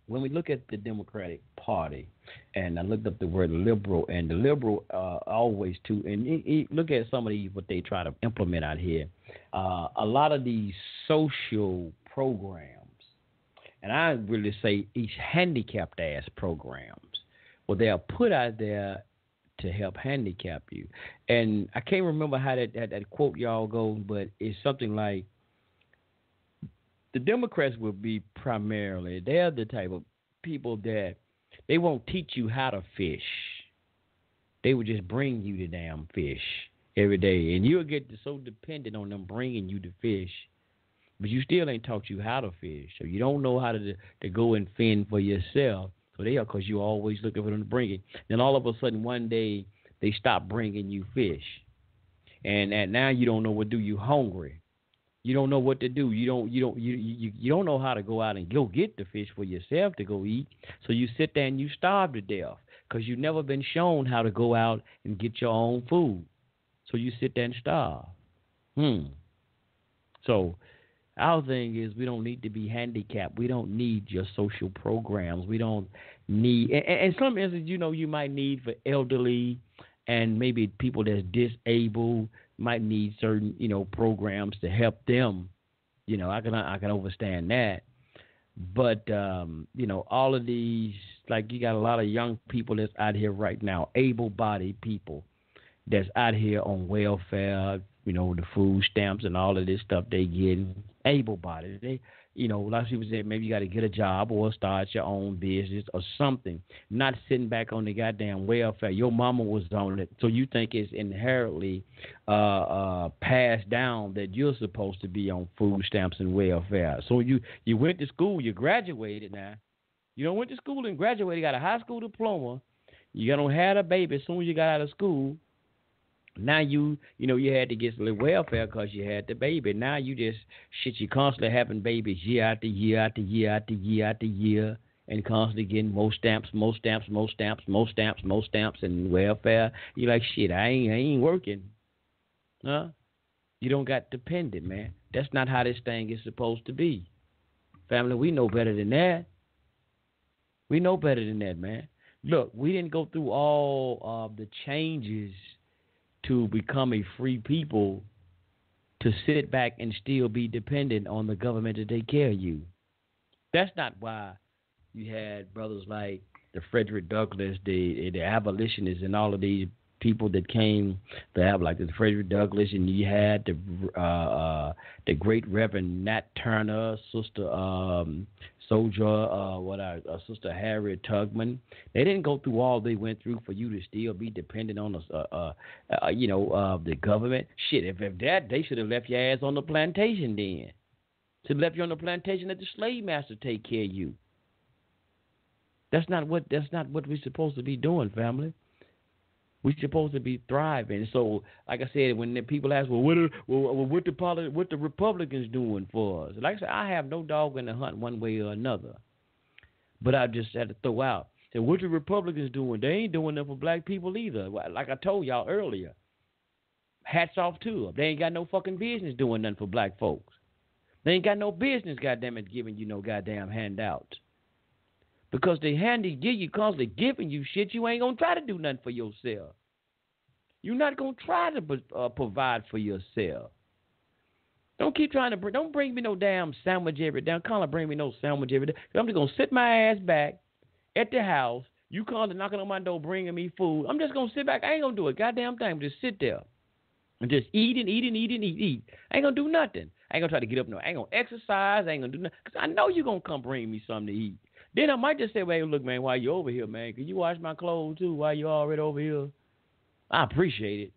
when we look at the Democratic Party, and I looked up the word liberal, and the liberal always too, and look at some of these what they try to implement out here. A lot of these social programs, and I really say these handicapped ass programs, well, they are put out there to help handicap you. And I can't remember how that quote y'all goes, but it's something like the Democrats will be primarily, they're the type of people that they won't teach you how to fish. They will just bring you the damn fish every day. And you'll get so dependent on them bringing you the fish, but you still ain't taught you how to fish. So you don't know how to go and fend for yourself. So they are, because you're always looking for them to bring it. Then all of a sudden one day they stop bringing you fish. And now you don't know what to do. You're hungry. You don't know what to do. You don't know how to go out and go get the fish for yourself to go eat. So you sit there and you starve to death because you've never been shown how to go out and get your own food. So you sit there and starve. So our thing is we don't need to be handicapped. We don't need your social programs. We don't need, and some instances, you might need for elderly and maybe people that's disabled might need certain, programs to help them. I can understand that. But, all of these, like you got a lot of young people that's out here right now, able-bodied people that's out here on welfare, the food stamps and all of this stuff they getting, able-bodied. They, a lot of people say maybe you got to get a job or start your own business or something, not sitting back on the goddamn welfare. Your mama was on it, so you think it's inherently passed down that you're supposed to be on food stamps and welfare. So you went to school, you graduated now. You went to school and graduated, got a high school diploma. You don't have a baby as soon as you got out of school. Now you had to get some welfare because you had the baby. Now you you constantly having babies year after year after year after year after year, and constantly getting more stamps, and welfare. You're like, shit, I ain't working, huh? You don't got dependent, man. That's not how this thing is supposed to be. Family, we know better than that. We know better than that, man. Look, we didn't go through all of the changes to become a free people to sit back and still be dependent on the government to take care of you. That's not why you had brothers like the Frederick Douglass, the abolitionists, and all of these people that came to have, like the Frederick Douglass, and you had the great Reverend Nat Turner, Sister Sister Harriet Tubman. They didn't go through all they went through for you to still be dependent on the government. Shit, if that, they should have left your ass on the plantation then. Should have left you on the plantation, let the slave master take care of you. That's not what we're supposed to be doing, family. We're supposed to be thriving. So, like I said, when the people ask, what the Republicans doing for us? Like I said, I have no dog in the hunt one way or another. But I just had to throw out, say, what the Republicans doing? They ain't doing nothing for black people either. Like I told y'all earlier, hats off to them. They ain't got no fucking business doing nothing for black folks. They ain't got no business, goddamn it, giving you no goddamn handouts. Because they constantly giving you shit, you ain't going to try to do nothing for yourself. You're not going to try to provide for yourself. Don't keep trying to don't bring me no damn sandwich every day. Don't bring me no sandwich every day. I'm just going to sit my ass back at the house. You constantly knocking on my door bringing me food. I'm just going to sit back. I ain't going to do a goddamn thing. I'm just sit there and just eat. I ain't going to do nothing. I ain't going to try to get up. I ain't going to exercise. I ain't going to do nothing. Because I know you're going to come bring me something to eat. Then I might just say, well, look, man, while you over here, man, can you wash my clothes too while you already over here? I appreciate it.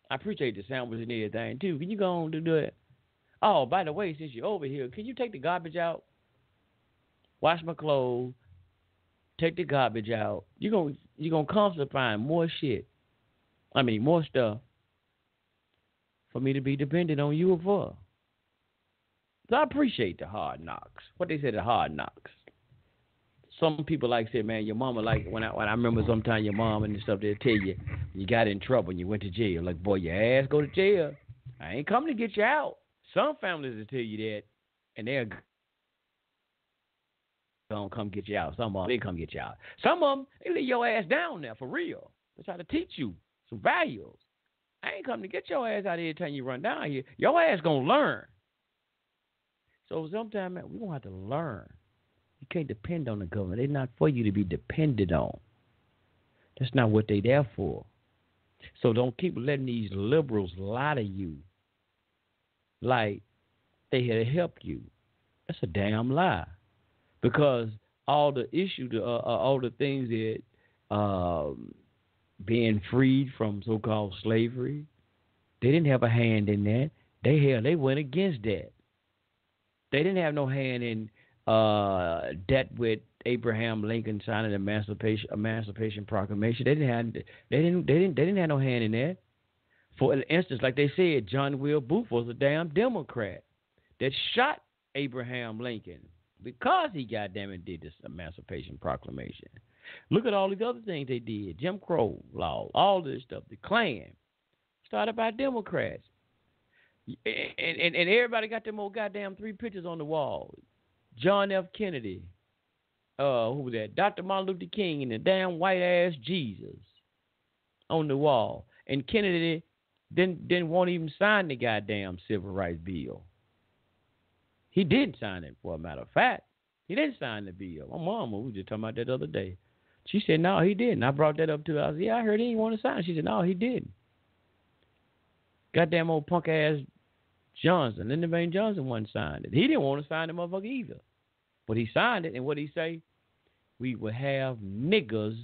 I appreciate the sandwich and everything too. Can you go on to do it? Oh, by the way, since you're over here, can you take the garbage out? Wash my clothes. Take the garbage out. You're gonna constantly find more shit. More stuff for me to be dependent on you for. So I appreciate the hard knocks. What they say, the hard knocks. Some people like say, man, your mama, like when I remember sometimes your mom and stuff, they'll tell you got in trouble and you went to jail. Like, boy, your ass go to jail. I ain't coming to get you out. Some families will tell you that, and they're gonna come get you out. Some of them, they come get you out. Some of them, they leave your ass down there for real. They try to teach you some values. I ain't coming to get your ass out here time you run down here. Your ass gonna learn. So sometimes, man, we're gonna have to learn. You can't depend on the government. They're not for you to be dependent on. That's not what they're there for. So don't keep letting these liberals lie to you like they here to help you. That's a damn lie. Because all the issues, all the things that being freed from so-called slavery, They didn't have a hand in that. They went against that. They didn't have no hand in that with Abraham Lincoln signing the Emancipation Proclamation. They didn't have no hand in that. For instance, like they said, John Will Booth was a damn Democrat that shot Abraham Lincoln because he goddamn it did this Emancipation Proclamation. Look at all these other things they did. Jim Crow law, all this stuff. The Klan started by Democrats. And everybody got them old goddamn 3 pictures on the wall. John F. Kennedy. Who was that? Dr. Martin Luther King and the damn white-ass Jesus on the wall. And Kennedy didn't want to even sign the goddamn Civil Rights Bill. He didn't sign it, for a matter of fact. He didn't sign the bill. My mama, we were just talking about that the other day. She said, no, he didn't. I brought that up to her. I said, yeah, I heard he didn't want to sign it. She said, no, he didn't. Goddamn old punk-ass Johnson, Lyndon Baines Johnson wasn't signed it. He didn't want to sign the motherfucker either. But he signed it, and what did he say? We will have niggers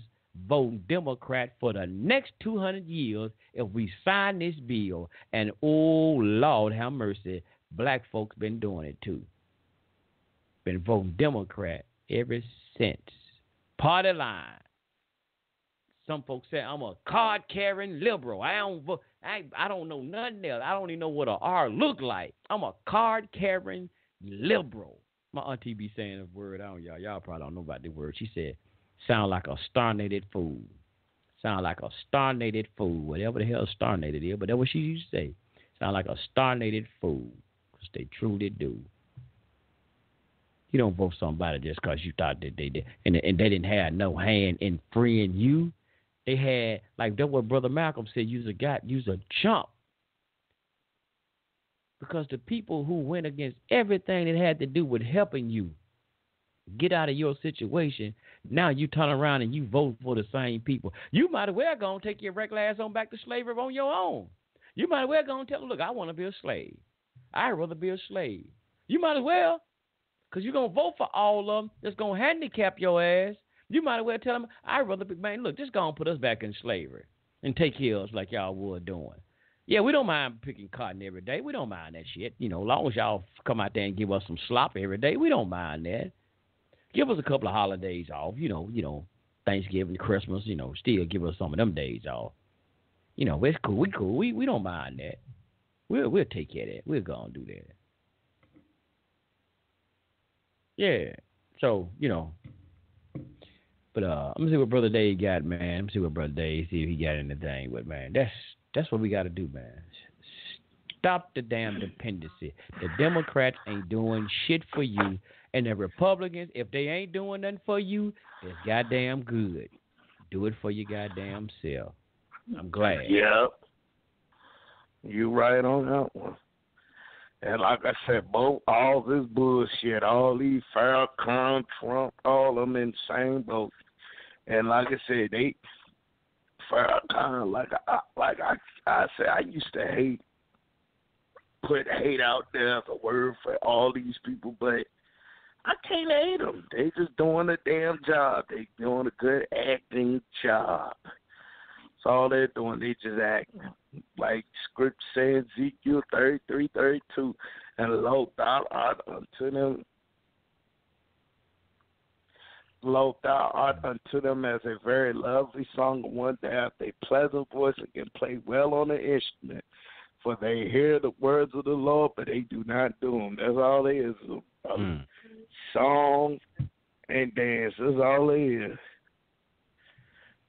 voting Democrat for the next 200 years if we sign this bill. And, oh, Lord have mercy, black folks been doing it too. Been voting Democrat ever since. Party line. Some folks say I'm a card-carrying liberal. I don't vote. I don't know nothing else. I don't even know what a R look like. I'm a card-carrying liberal. My auntie be saying a word. Y'all probably don't know about the word. She said, sound like a starnated fool. Sound like a starnated fool. Whatever the hell starnated is, but that's what she used to say. Sound like a starnated fool. Because they truly do. You don't vote somebody just because you thought that they did. And they didn't have no hand in freeing you. They had, like that's what Brother Malcolm said, you's a chump. Because the people who went against everything that had to do with helping you get out of your situation, now you turn around and you vote for the same people. You might as well go and take your regular ass on back to slavery on your own. You might as well go and tell them, look, I want to be a slave. I'd rather be a slave. You might as well, because you're going to vote for all of them that's going to handicap your ass. You might as well tell them, I'd rather be, man, look, just go and put us back in slavery and take care of us like y'all were doing. Yeah, we don't mind picking cotton every day. We don't mind that shit. You know, as long as y'all come out there and give us some slop every day, we don't mind that. Give us a couple of holidays off, you know, Thanksgiving, Christmas, still give us some of them days off. It's cool. We cool. We don't mind that. We'll take care of that. We'll go and do that. Yeah. So, but I'm gonna see what Brother Dave got, man. I'm gonna see what Brother Dave, see if he got anything. But man, that's what we gotta do, man. Stop the damn dependency. The Democrats ain't doing shit for you, and the Republicans, if they ain't doing nothing for you, it's goddamn good. Do it for your goddamn self. I'm glad. Yep. You right on that one. And like I said, all this bullshit, all these Farrakhan, Trump, all of them in the same boat. And like I said, Farrakhan, like I said, I used to put hate out there as a word for all these people, but I can't hate them. They just doing a damn job. They doing a good acting job. That's all they're doing. They just acting. Like script says, Ezekiel 33, 32, and lo thou art unto them as a very lovely song of one that hath a pleasant voice and can play well on the instrument. For they hear the words of the Lord, but they do not do them. That's all they is. Song and dance. That's all they is.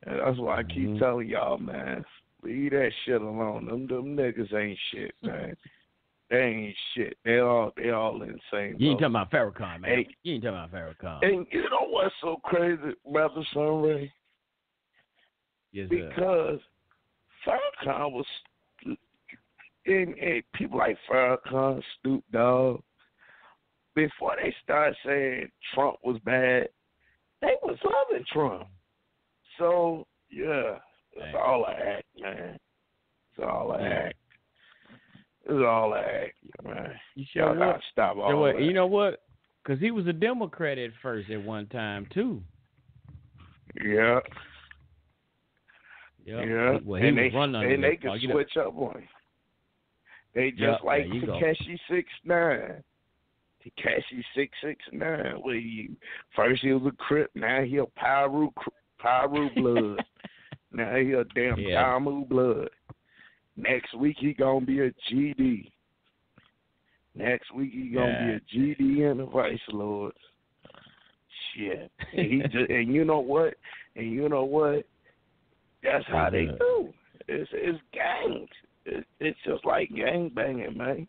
And that's why I keep telling y'all, man, leave that shit alone. Them niggas ain't shit, man. They ain't shit. They all insane. You ain't talking about Farrakhan, man. You ain't talking about Farrakhan. And you know what's so crazy, Brother Sunray? Yes, because Farrakhan was, and people like Farrakhan, Snoop Dogg, before they started saying Trump was bad, they was loving Trump. So, yeah, it's all an act, man. It's all an act. It's all an act, man. Y'all gotta stop all that. You know what? Because he was a Democrat at first at one time, too. Yeah. Yeah. Well, he was running under they can switch up on him. They just like Tekashi 6ix9ine. Tekashi 6ix9ine. Where first he was a Crip, now he a Pyru blood. Now he a damn Damu blood. Next week he gonna be a GD. Next week he gonna be a GD and a Vice Lord. Shit. And he just and you know what? That's how they do. It's gangs. It's just like gang banging, man.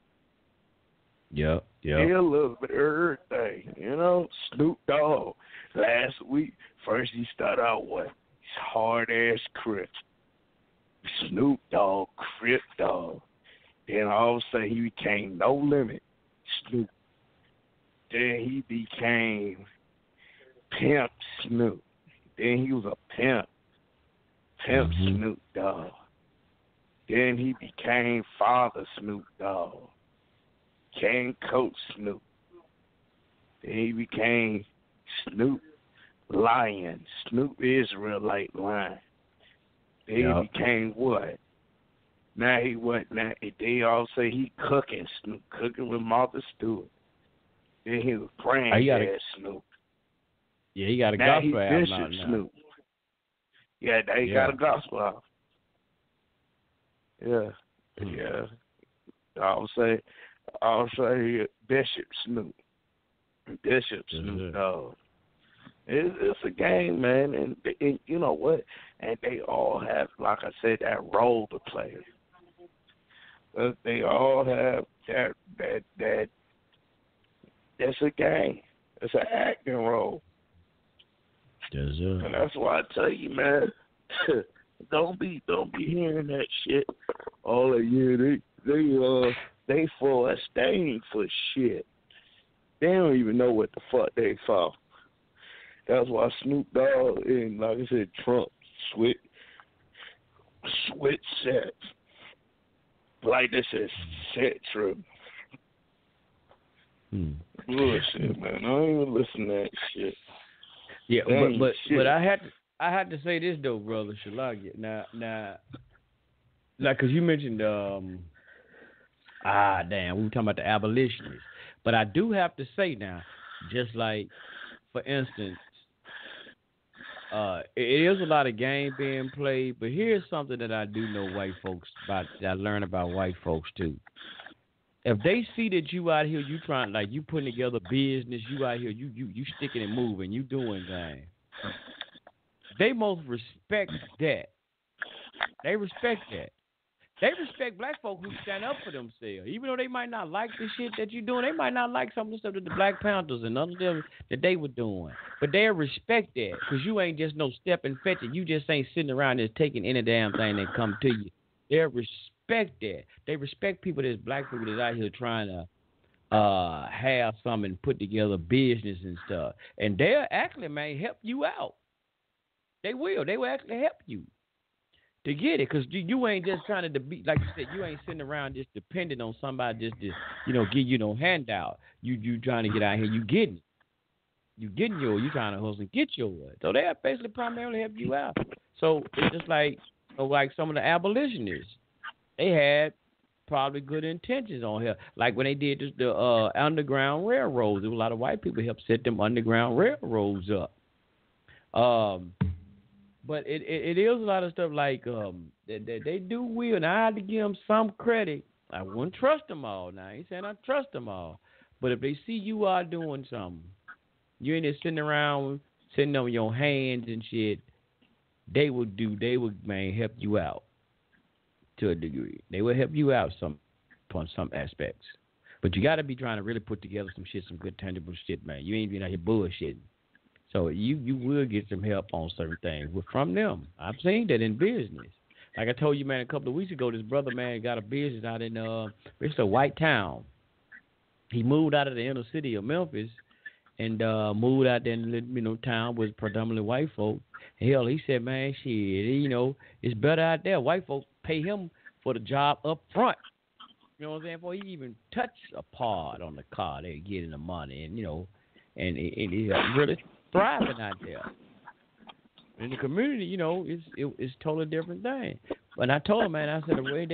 Yep. He a little bit of everything, Snoop Dogg. Last week, first he started out what? Hard ass Crip. Snoop Dogg, Crip Dog. Then all of a sudden he became No Limit Snoop. Then he became Pimp Snoop. Then he was a pimp. Pimp Snoop Dogg. Then he became Father Snoop Dogg. Became Coach Snoop. Then he became Snoop Lion. Snoop Israelite Lion. Then he became what? Now he what? Now they all say he cooking Snoop, cooking with Martha Stewart. Then he was praying Snoop. Yeah, he got a now gospel album out now. Snoop. Yeah, now he got a gospel album. Yeah. I'll say Bishop Snoop. Bishop Snoop Dogg. It's a game, man, and you know what? And they all have, like I said, that role to play. They all have that. That's a game. It's an acting role. And that's why I tell you, man, don't be hearing that shit. All of you, they for a stain for shit. They don't even know what the fuck they for. That's why Snoop Dogg and, like I said, Trump switch sets. Like this is set true. Bullshit, man. I don't even listen to that shit. Yeah, but I had to say this though, brother Shalagia. Now, like, cause you mentioned, we were talking about the abolitionists, but I do have to say now, just like, for instance, it is a lot of game being played, but here's something that I do know white folks about. That I learn about white folks too. If they see that you out here, you trying, like, you putting together business, you out here, you sticking and moving, you doing things, they most respect that. They respect that. They respect black folk who stand up for themselves. Even though they might not like the shit that you're doing, they might not like some of the stuff that the Black Panthers and other them that they were doing. But they respect that, because you ain't just no step and fetch it. You just ain't sitting around there taking any damn thing that come to you. They respect that. They respect people that's black people that's out here trying to have something and put together business and stuff. And they'll actually, man, help you out. They will. They will actually help you to get it, because you ain't just trying to be, like you said, you ain't sitting around just depending on somebody just to, give you no handout. You trying to get out here, you getting it. You getting yours. You trying to hustle and get yours. So they basically primarily help you out. So it's just like some of the abolitionists, they had probably good intentions on here. Like when they did the Underground Railroads, there was a lot of white people helped set them Underground Railroads up. But it is a lot of stuff like that they do will, and I had to give them some credit. I wouldn't trust them all. Now, I ain't saying I trust them all. But if they see you are doing something, you ain't just sitting around, sitting on your hands and shit, they would, man, help you out to a degree. They will help you out on some aspects. But you got to be trying to really put together some shit, some good tangible shit, man. You ain't being out here bullshitting. So you will get some help on certain things from them. I've seen that in business. Like I told you, man, a couple of weeks ago, this brother, man, got a business out in it's a white town. He moved out of the inner city of Memphis and moved out there in town with predominantly white folk. Hell, he said, man, shit, it's better out there. White folk pay him for the job up front. You know what I'm saying? Before he even touch a part on the car, they getting the money, and and he's really thriving out there. In the community, it's totally different thing. When I told them, man, I said the way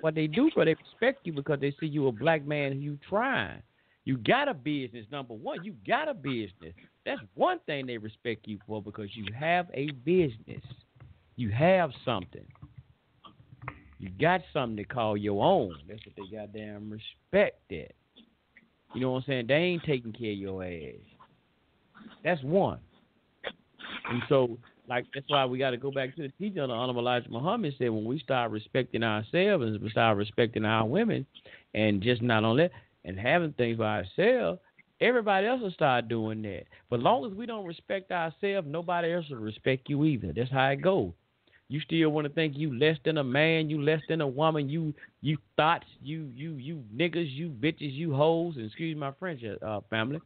what they do for, they respect you because they see you a black man who you trying. You got a business, number one. You got a business. That's one thing they respect you for because you have a business. You have something. You got something to call your own. That's what they goddamn respect that. You know what I'm saying? They ain't taking care of your ass. That's one. And so, like, that's why we got to go back to the teaching of the Honorable Elijah Muhammad said when we start respecting ourselves and we start respecting our women and just not only that, and having things for ourselves, everybody else will start doing that. But as long as we don't respect ourselves, nobody else will respect you either. That's how it goes. You still want to think you less than a man, you less than a woman, you thoughts, you niggas, you bitches, you hoes, and excuse my French, family.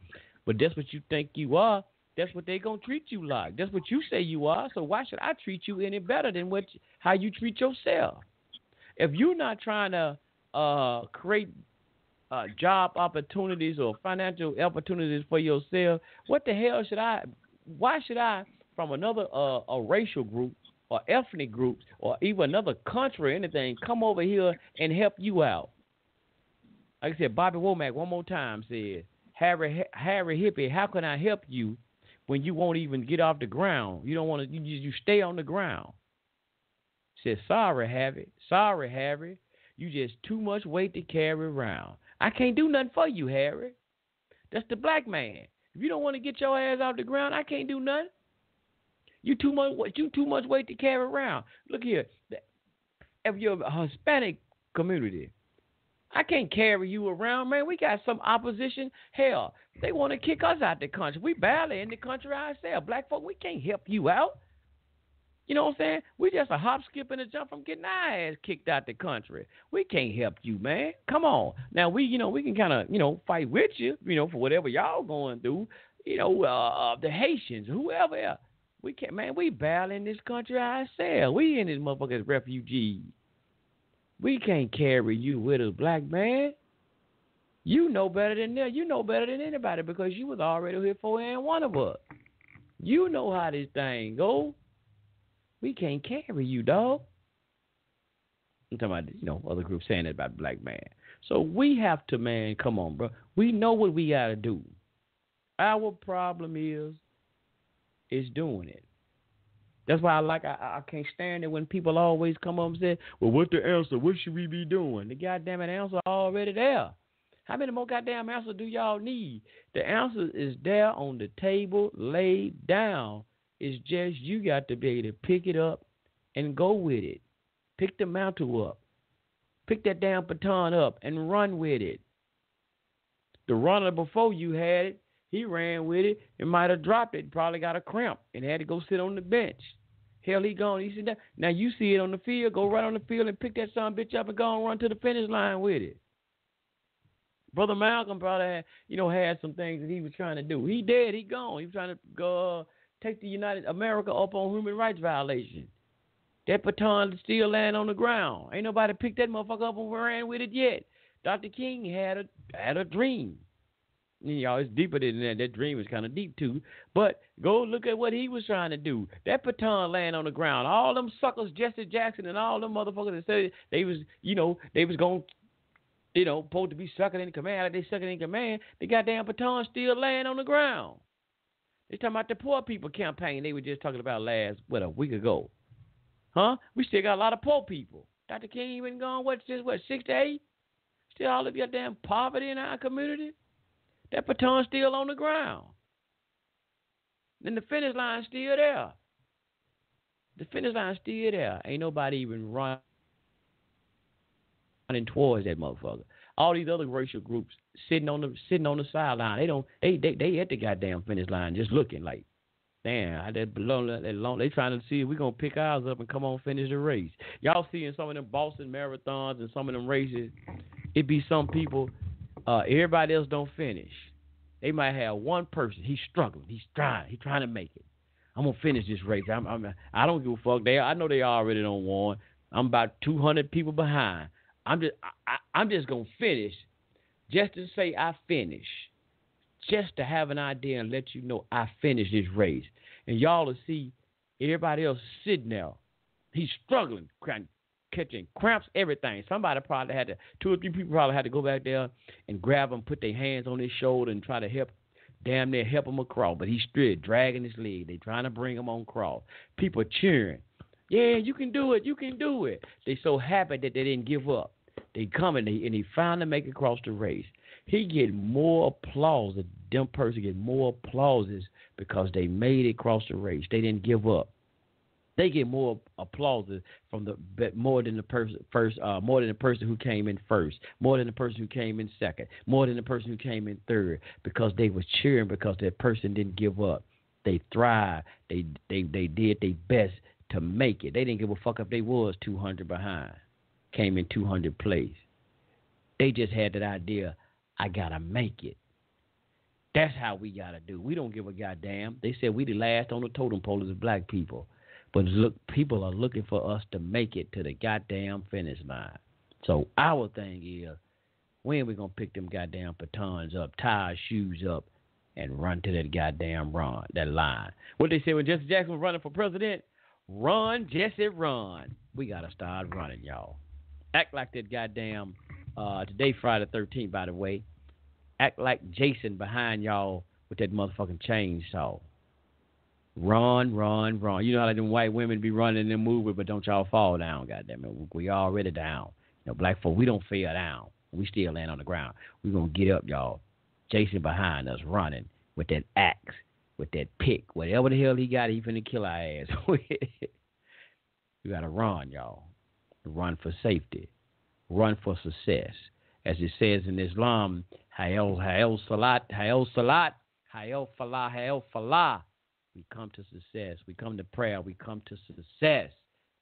But that's what you think you are. That's what they gonna treat you like. That's what you say you are. So why should I treat you any better than how you treat yourself? If you're not trying to create job opportunities or financial opportunities for yourself, what the hell should I? Why should I, from another a racial group or ethnic groups or even another country or anything, come over here and help you out? Like I said, Bobby Womack one more time said, Harry Hippie, how can I help you when you won't even get off the ground? You don't want to. You stay on the ground. Said, sorry, Harry. You just too much weight to carry around. I can't do nothing for you, Harry. That's the black man. If you don't want to get your ass off the ground, I can't do nothing. You too much weight to carry around. Look here, if you're a Hispanic community, I can't carry you around, man. We got some opposition. Hell, they want to kick us out the country. We barely in the country ourselves. Black folk, we can't help you out. You know what I'm saying? We just a hop, skip, and a jump from getting our ass kicked out the country. We can't help you, man. Come on. Now, we can kind of, fight with you, for whatever y'all going through. The Haitians, whoever else. We can't, man, we barely in this country ourselves. We in this motherfucker as refugees. We can't carry you with us, black man. You know better than them. You know better than anybody because you was already here for and one of us. You know how this thing go. We can't carry you, dog. I'm talking about, other groups saying that about the black man. So we have to, man, come on, bro. We know what we got to do. Our problem is doing it. That's why I can't stand it when people always come up and say, well, what's the answer? What should we be doing? The goddamn answer already there. How many more goddamn answers do y'all need? The answer is there on the table, laid down. It's just you got to be able to pick it up and go with it. Pick the mantle up. Pick that damn baton up and run with it. The runner before you had it, he ran with it and might have dropped it, probably got a cramp and had to go sit on the bench. Hell, he gone. He said, now you see it on the field, go right on the field and pick that son bitch up and go and run to the finish line with it. Brother Malcolm probably had some things that he was trying to do. He dead, he gone. He was trying to go take the United America up on human rights violation. That baton still laying on the ground. Ain't nobody picked that motherfucker up and ran with it yet. Dr. King had a dream. It's deeper than that. That dream is kind of deep too. But go look at what he was trying to do. That baton laying on the ground. All them suckers, Jesse Jackson and all them motherfuckers that said they was going, supposed to be sucking in command. They sucking in command. The goddamn baton still laying on the ground. They talking about the poor people campaign they were just talking about a week ago. Huh? We still got a lot of poor people. Dr. King been gone, 6 to 8? Still all of your damn poverty in our community? That baton's still on the ground. Then the finish line's still there. The finish line's still there. Ain't nobody even running towards that motherfucker. All these other racial groups sitting on the sideline. They at the goddamn finish line just looking like, damn, they trying to see if we're gonna pick ours up and come on finish the race. Y'all seeing some of them Boston marathons and some of them races, it be some people, everybody else don't finish. They might have one person, he's struggling, he's trying to make it. I'm gonna finish this race. I don't give a fuck. I know they already don't want. I'm about 200 people behind. I'm just gonna finish, just to say I finish, just to have an idea and let you know I finished this race. And y'all will see everybody else sitting there. He's struggling, catching cramps, everything. Somebody probably had to, 2 or 3 people probably had to go back there and grab him, put their hands on his shoulder and try to damn near help him across. But he's straight, dragging his leg. They trying to bring him on cross. People cheering. Yeah, you can do it. You can do it. They so happy that they didn't give up. They come and he finally make it across the race. He get more applause. The dumb person get more applauses because they made it across the race. They didn't give up. They get more applauses from more than the person who came in first, more than the person who came in second, more than the person who came in third, because they was cheering because that person didn't give up. They thrived. They did their best to make it. They didn't give a fuck if they was 200 behind, came in 200 place. They just had that idea, I gotta make it. That's how we gotta do. We don't give a goddamn. They said we the last on the totem pole as black people. But look, people are looking for us to make it to the goddamn finish line. So our thing is, when we going to pick them goddamn batons up, tie our shoes up, and run to that goddamn that line. What they say when Jesse Jackson was running for president? Run, Jesse, run. We got to start running, y'all. Act like that goddamn, today Friday the 13th, by the way. Act like Jason behind y'all with that motherfucking chainsaw. Run, run, run. You know how them white women be running and moving, but don't y'all fall down, goddamn it. We already down. You know, black folk, we don't fall down. We still land on the ground. We gonna get up, y'all. Jason behind us running with that axe, with that pick, whatever the hell he got, he finna kill our ass. You gotta run, y'all. Run for safety. Run for success. As it says in Islam, Hayal Salat, Hayal Salat, Hayal Falah, Hayal Falah. We come to success. We come to prayer. We come to success.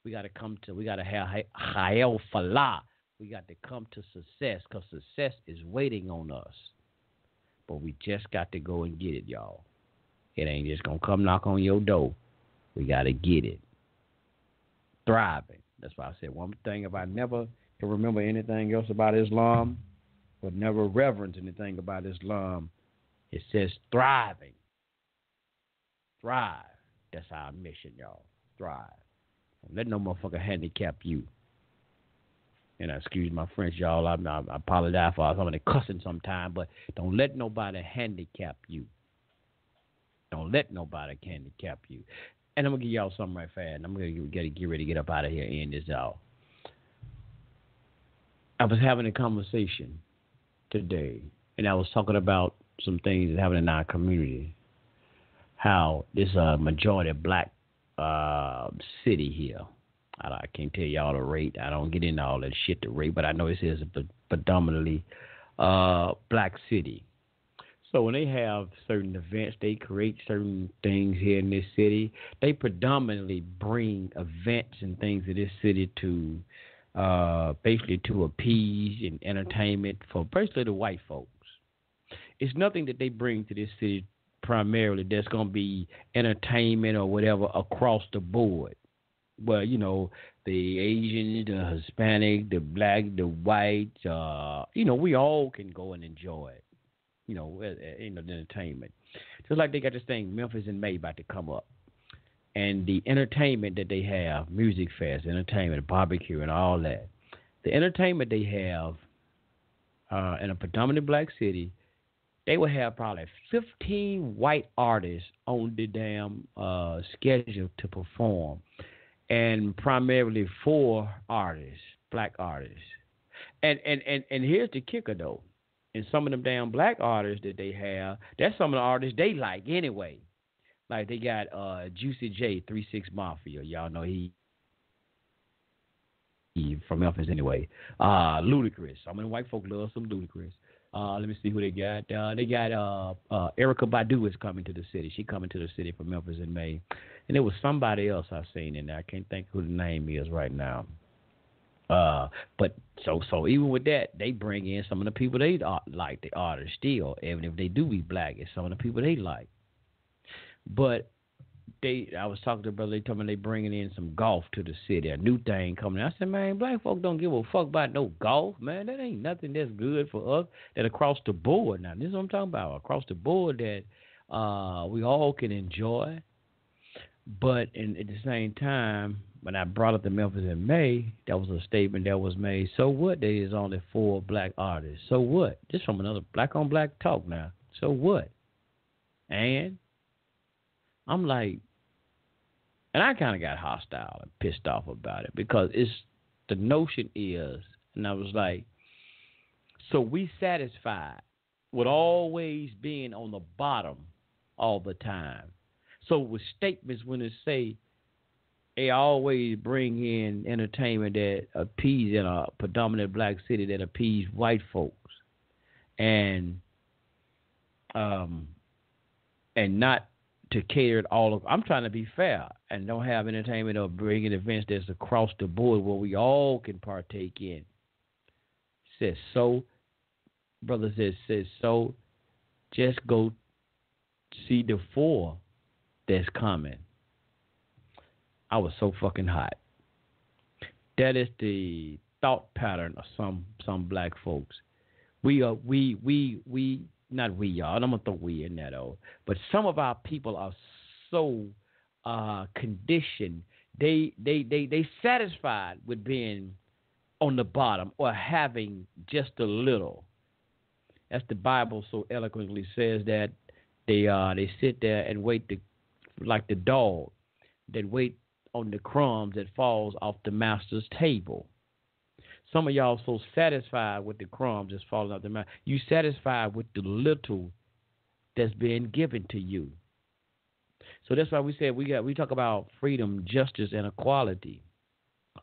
We got to have Hayal Falah. We got to come to success because success is waiting on us. But we just got to go and get it, y'all. It ain't just going to come knock on your door. We got to get it. Thriving. That's why I said one thing. If I never can remember anything else about Islam, but never reverence anything about Islam, it says thriving. Thrive. That's our mission, y'all. Thrive. Don't let no motherfucker handicap you. And excuse my French, y'all. I apologize for some of the cussing sometimes, but don't let nobody handicap you. Don't let nobody handicap you. And I'm going to give y'all something right fast. I'm going to get ready to get up out of here and end this out. I was having a conversation today, and I was talking about some things that happen in our community. How this majority black city here. I can't tell y'all the rate. I don't get into all that shit, the rate, but I know it is a predominantly black city. So when they have certain events, they create certain things here in this city. They predominantly bring events and things to this city to basically to appease and entertainment for basically the white folks. It's nothing that they bring to this city primarily that's going to be entertainment or whatever across the board. Well, you know, the Asian, the Hispanic, the black, the white, we all can go and enjoy it, the entertainment. Just like they got this thing, Memphis in May, about to come up. And the entertainment that they have, music fest, entertainment, barbecue, and all that. The entertainment they have in a predominantly black city, they will have probably 15 white artists on the damn schedule to perform, and primarily 4 artists, black artists. And here's the kicker though, and some of them damn black artists that they have, that's some of the artists they like anyway. Like they got Juicy J, 3-6 Mafia, y'all know he from Memphis anyway. Ludacris, some of the white folk love some Ludacris. Let me see who they got. They got Erykah Badu is coming to the city. She coming to the city from Memphis in May. And there was somebody else I've seen in there. I can't think who the name is right now. But so even with that, they bring in some of the people they like, the artists still, even if they do be black, it's some of the people they like. But I was talking to a brother, they told me they bringing in some golf to the city, a new thing coming in. I said, man, black folk don't give a fuck about no golf, man. That ain't nothing that's good for us. That across the board, now this is what I'm talking about, across the board that we all can enjoy. But at the same time, when I brought up the Memphis in May, that was a statement that was made. So what? There is only 4 black artists. So what? Just from another black on black talk now. So what? And I'm like, and I kind of got hostile and pissed off about it because the notion is, and I was like, so we satisfied with always being on the bottom all the time. So with statements when they say they always bring in entertainment that appease in a predominant black city that appease white folks, and not to cater to all of. I'm trying to be fair and don't have entertainment or bringing events that's across the board where we all can partake in. Says so, brother says so. Just go see the 4 that's coming. I was so fucking hot. That is the thought pattern of some black folks. We not we are. I'm gonna throw we in that though. But some of our people are so conditioned. They satisfied with being on the bottom or having just a little. As the Bible so eloquently says that they sit there and wait like the dog that wait on the crumbs that falls off the master's table. Some of y'all so satisfied with the crumbs that's falling off the master. You satisfied with the little that's being given to you. So that's why we said we talk about freedom, justice, and equality.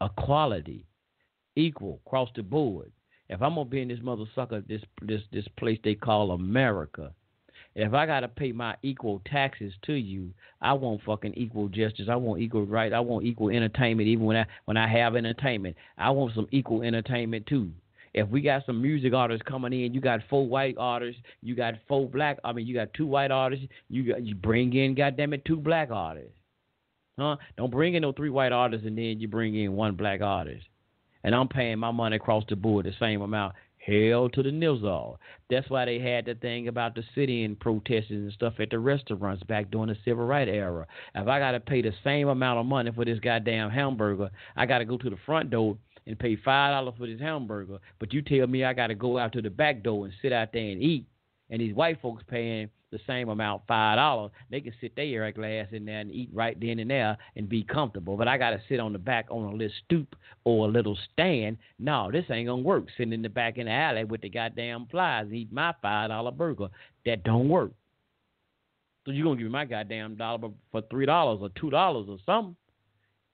Equality, equal, across the board. If I'm gonna be in this mother sucker, this place they call America, if I gotta pay my equal taxes to you, I want fucking equal justice. I want equal rights. I want equal entertainment. Even when I have entertainment, I want some equal entertainment too. If we got some music artists coming in, you got 4 white artists, you got 4 black. I mean, you got 2 white artists. You bring in, goddammit, 2 black artists. Huh? Don't bring in no 3 white artists and then you bring in 1 black artist. And I'm paying my money across the board the same amount. Hell to the nizzle. That's why they had the thing about the sit-in protests and stuff at the restaurants back during the civil rights era. If I got to pay the same amount of money for this goddamn hamburger, I got to go to the front door and pay $5 for this hamburger. But you tell me I got to go out to the back door and sit out there and eat. And these white folks paying the same amount, $5. They can sit their glass in there and eat right then and there and be comfortable. But I got to sit on the back on a little stoop or a little stand. No, this ain't going to work. Sitting in the back in the alley with the goddamn flies and eat my $5 burger. That don't work. So you're going to give me my goddamn dollar for $3 or $2 or something.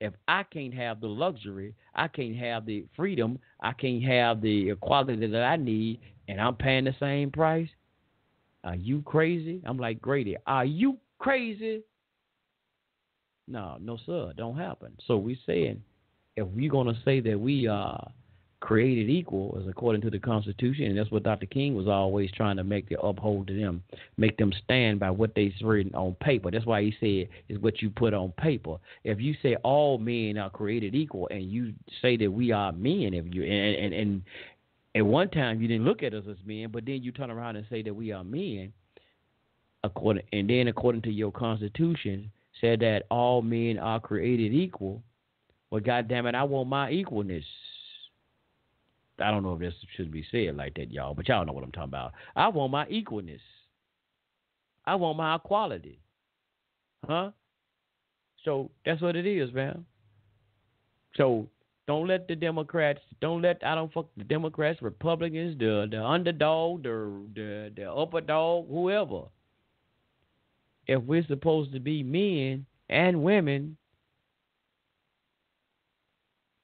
If I can't have the luxury, I can't have the freedom, I can't have the equality that I need, and I'm paying the same price, are you crazy? I'm like Grady. Are you crazy? No, sir. Don't happen. So we saying if we're going to say that we are created equal as according to the Constitution, and that's what Dr. King was always trying to make the uphold to them, make them stand by what they've written on paper. That's why he said is what you put on paper. If you say all men are created equal and you say that we are men, if you and at one time you didn't look at us as men, but then you turn around and say that we are men, according to your Constitution, said that all men are created equal. Well, goddamn it, I want my equalness. I don't know if this should be said like that, y'all, but y'all know what I'm talking about. I want my equalness. I want my equality. Huh? So that's what it is, man. So don't let the Democrats, I don't fuck the Democrats, Republicans, the underdog, the upper dog, whoever. If we're supposed to be men and women,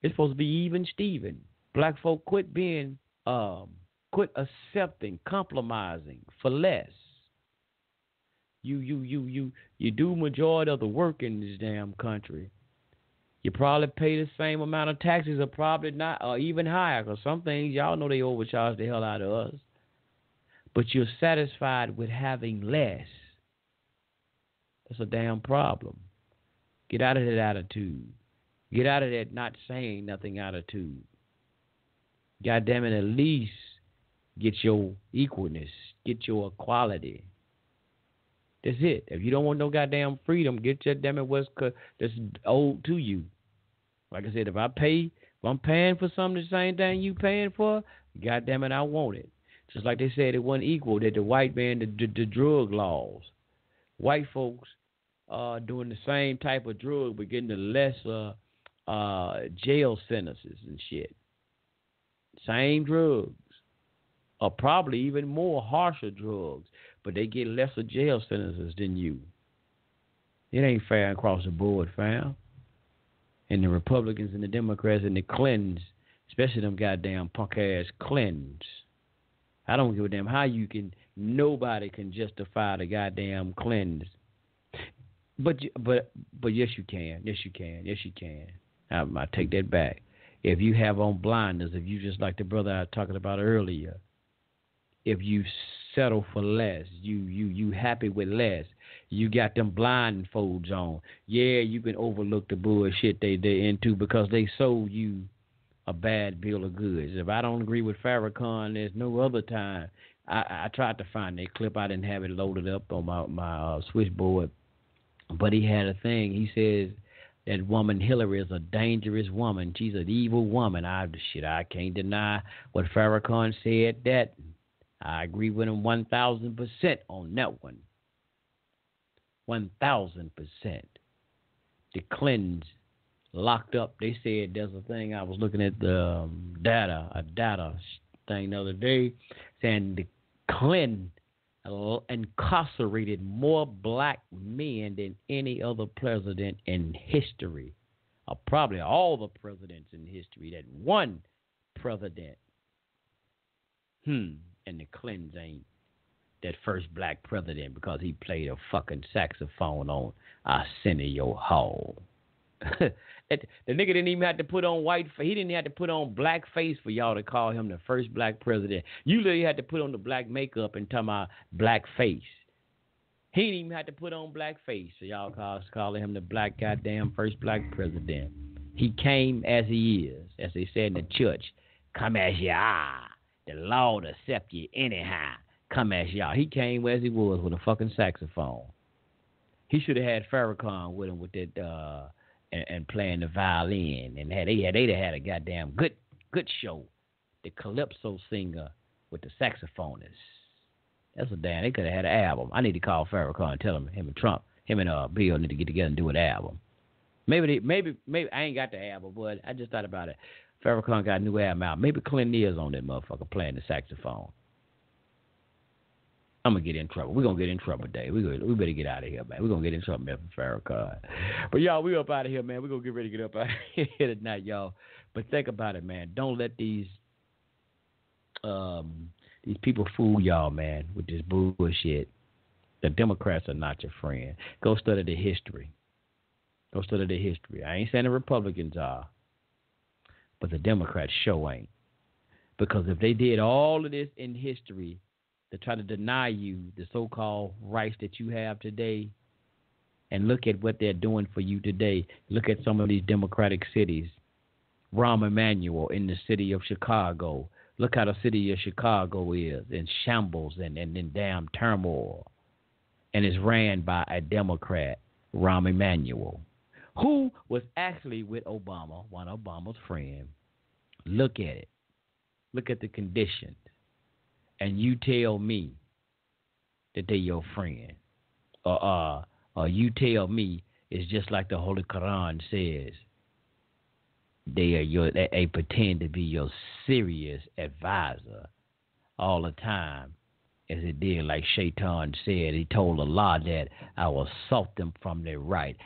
it's supposed to be even Steven. Black folk quit accepting, compromising for less. You do majority of the work in this damn country. You probably pay the same amount of taxes, or probably not, or even higher. Because some things y'all know they overcharge the hell out of us. But you're satisfied with having less. That's a damn problem. Get out of that attitude. Get out of that not saying nothing attitude. God damn it, at least get your equalness, get your equality. That's it. If you don't want no goddamn freedom, get your damn it what's that's owed to you. Like I said, if I'm paying for something the same thing you paying for, goddamn it, I want it. Just like they said it wasn't equal, that the white man, the drug laws. White folks doing the same type of drug but getting the lesser jail sentences and shit. Same drugs. Or probably even more harsher drugs, but they get lesser jail sentences than you. It ain't fair across the board, fam. And the Republicans and the Democrats and the Clintons, especially them goddamn punk-ass Clintons, I don't give a damn how nobody can justify the goddamn Clintons. But yes, you can. Yes, you can. Yes, you can. I take that back. If you have on blinders, if you just like the brother I was talking about earlier, if you settle for less, you happy with less, you got them blindfolds on, yeah, you can overlook the bullshit they into because they sold you a bad bill of goods. If I don't agree with Farrakhan, there's no other time. I tried to find that clip. I didn't have it loaded up on my switchboard, but he had a thing. He says that woman Hillary is a dangerous woman. She's an evil woman. I can't deny what Farrakhan said. That I agree with him 1,000% on that one. 1,000%. The Clintons locked up. They said there's a thing. I was looking at the data thing the other day, saying the Clinton incarcerated more black men than any other president in history. Or probably all the presidents in history. That one president. And the Clintons ain't that first black president because he played a fucking saxophone on Arsenio Hall. The nigga didn't even have to put on he didn't have to put on black face for y'all to call him the first black president. You literally had to put on the black makeup and talk about black face. He didn't even have to put on black face, so y'all calling him the black goddamn first black president. He came as he is, as they said in the church. Come as you are. The Lord accept you anyhow. Come as you are. He came as he was with a fucking saxophone. He should have had Farrakhan with him with that and playing the violin, and they'd have had a goddamn good show. The calypso singer with the saxophonist. That's a damn. They could have had an album. I need to call Farrakhan and tell him and Trump, him and Bill need to get together and do an album. Maybe I ain't got the album, but I just thought about it. Farrakhan got a new album out. Maybe Clinton is on that motherfucker playing the saxophone. I'm going to get in trouble. We're going to get in trouble, Dave. We better get out of here, man. We're going to get in trouble, man, for Farrakhan. But, y'all, we up out of here, man. We're going to get ready to get up out of here tonight, y'all. But think about it, man. Don't let these people fool y'all, man, with this bullshit. The Democrats are not your friend. Go study the history. Go study the history. I ain't saying the Republicans are. But the Democrats sure ain't. Because if they did all of this in history to try to deny you the so-called rights that you have today, and look at what they're doing for you today. Look at some of these Democratic cities. Rahm Emanuel in the city of Chicago. Look how the city of Chicago is in shambles and in damn turmoil. And it's ran by a Democrat, Rahm Emanuel, who was actually with Obama, one of Obama's friends. Look at it. Look at the conditions. And you tell me that they're your friend. Or you tell me it's just like the Holy Quran says. They pretend to be your serious advisor all the time. As it did, like Shaitan said, he told Allah that I will salt them from their right.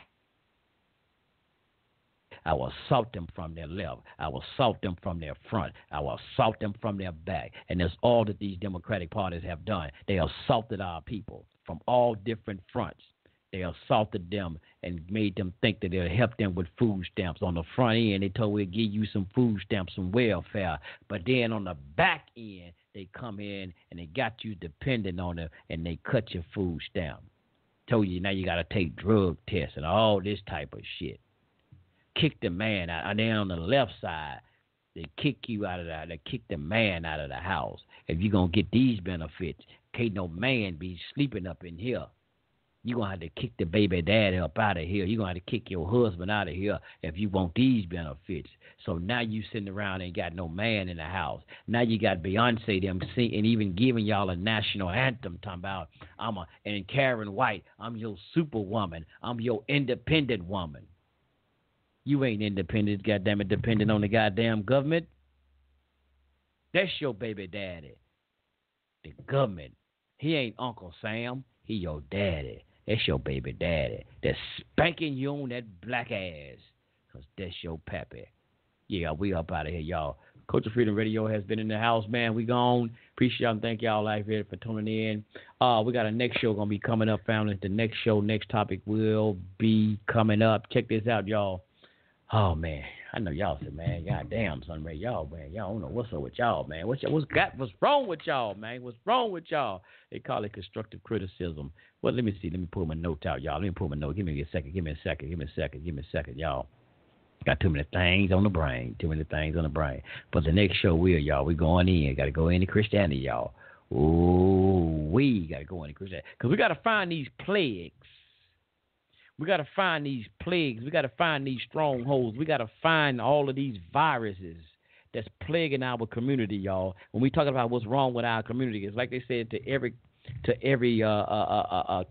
I will assault them from their left. I will assault them from their front. I will assault them from their back. And that's all that these Democratic parties have done. They assaulted our people from all different fronts. They assaulted them and made them think that they'll help them with food stamps. On the front end, they told we'll give you some food stamps, some welfare. But then on the back end, they come in and they got you dependent on them and they cut your food stamp. Told you now you got to take drug tests and all this type of shit. Kick the man out. And then on the left side, they kick you out of the They kick the man out of the house. If you're going to get these benefits, can't no man be sleeping up in here. You're going to have to kick the baby daddy up out of here. You're going to have to kick your husband out of here if you want these benefits. So now you sitting around and ain't got no man in the house. Now you got Beyonce them sing and even giving y'all a national anthem talking about, and Karen White, I'm your superwoman. I'm your independent woman. You ain't independent, goddammit, dependent on the goddamn government. That's your baby daddy. The government. He ain't Uncle Sam. He your daddy. That's your baby daddy. That's spanking you on that black ass. Because that's your pappy. Yeah, we up out of here, y'all. Culture Freedom Radio has been in the house, man. We gone. Appreciate y'all and thank y'all live here for tuning in. We got a next show going to be coming up, family. The next show, next topic will be coming up. Check this out, y'all. Oh, man. I know y'all said, man, goddamn, son, man. Y'all, man, y'all don't know what's up with y'all, man. What's wrong with y'all, man? What's wrong with y'all? They call it constructive criticism. Well, let me see. Let me pull my notes out, y'all. Let me pull my notes. Give me a second, y'all. Got too many things on the brain. But the next show, we going in. Got to go into Christianity, y'all. Ooh, we got to go into Christianity. Because we got to find these plagues. We got to find these plagues. We got to find these strongholds. We got to find all of these viruses that's plaguing our community, y'all. When we talk about what's wrong with our community, it's like they said, to every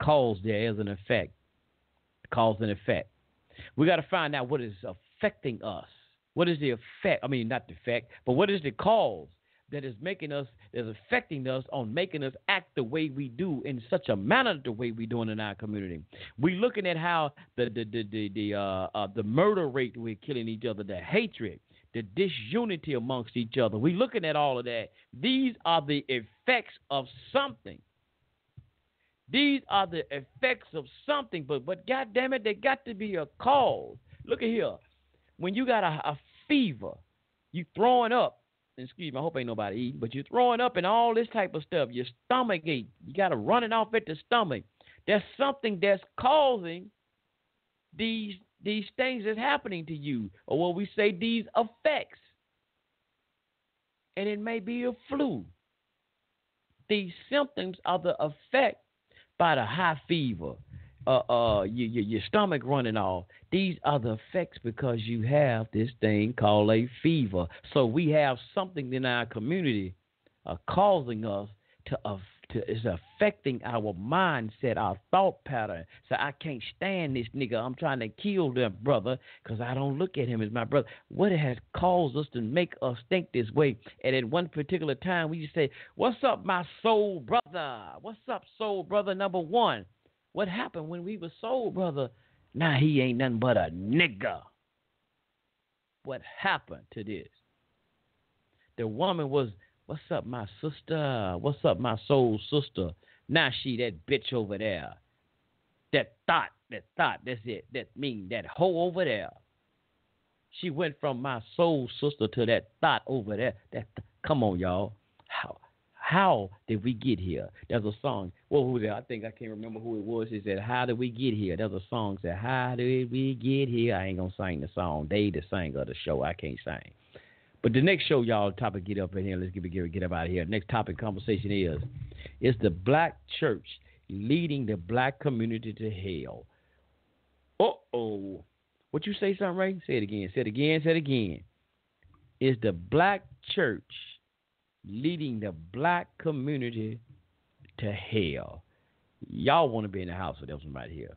cause there is an effect. Cause and effect. We got to find out what is affecting us. What is the effect? I mean, not the effect, but what is the cause that is affecting us on making us act the way we do in such a manner the way we doing in our community. We looking at how the murder rate we're killing each other, the hatred, the disunity amongst each other. We looking at all of that. These are the effects of something. These are the effects of something, but God damn it, there got to be a cause. Look at here. When you got a fever, you throwing up. Excuse me, I hope ain't nobody eating, but you're throwing up and all this type of stuff. Your stomach ache. You got to run it off at the stomach. There's something that's causing these things that's happening to you, or what we say, these effects. And it may be a flu. These symptoms are the effect by the high fever, your stomach running off. These are the effects because you have this thing called a fever. So we have something in our community causing us is affecting our mindset, our thought pattern. So I can't stand this nigga. I'm trying to kill that brother because I don't look at him as my brother. What has caused us to make us think this way? And at one particular time, we used to say, what's up, my soul brother? What's up, soul brother number one? What happened when we were soul brother? Now he ain't nothing but a nigga. What happened to this? The woman was, what's up, my sister? What's up, my soul sister? Now she that bitch over there. That thought, that's it. That hoe over there. She went from my soul sister to that thought over there. Come on, y'all. How did we get here? There's a song. Well, who was it? I can't remember who it was. It said, how did we get here? There's a song that said, how did we get here? I ain't going to sing the song. They the singer of the show. I can't sing. But the next show, y'all, topic, get up in here. Let's get up out of here. Next topic conversation is the black church leading the black community to hell. Uh-oh. What you say something, Ray? Say it again. Is the black church leading the black community to hell? Y'all want to be in the house with them right here.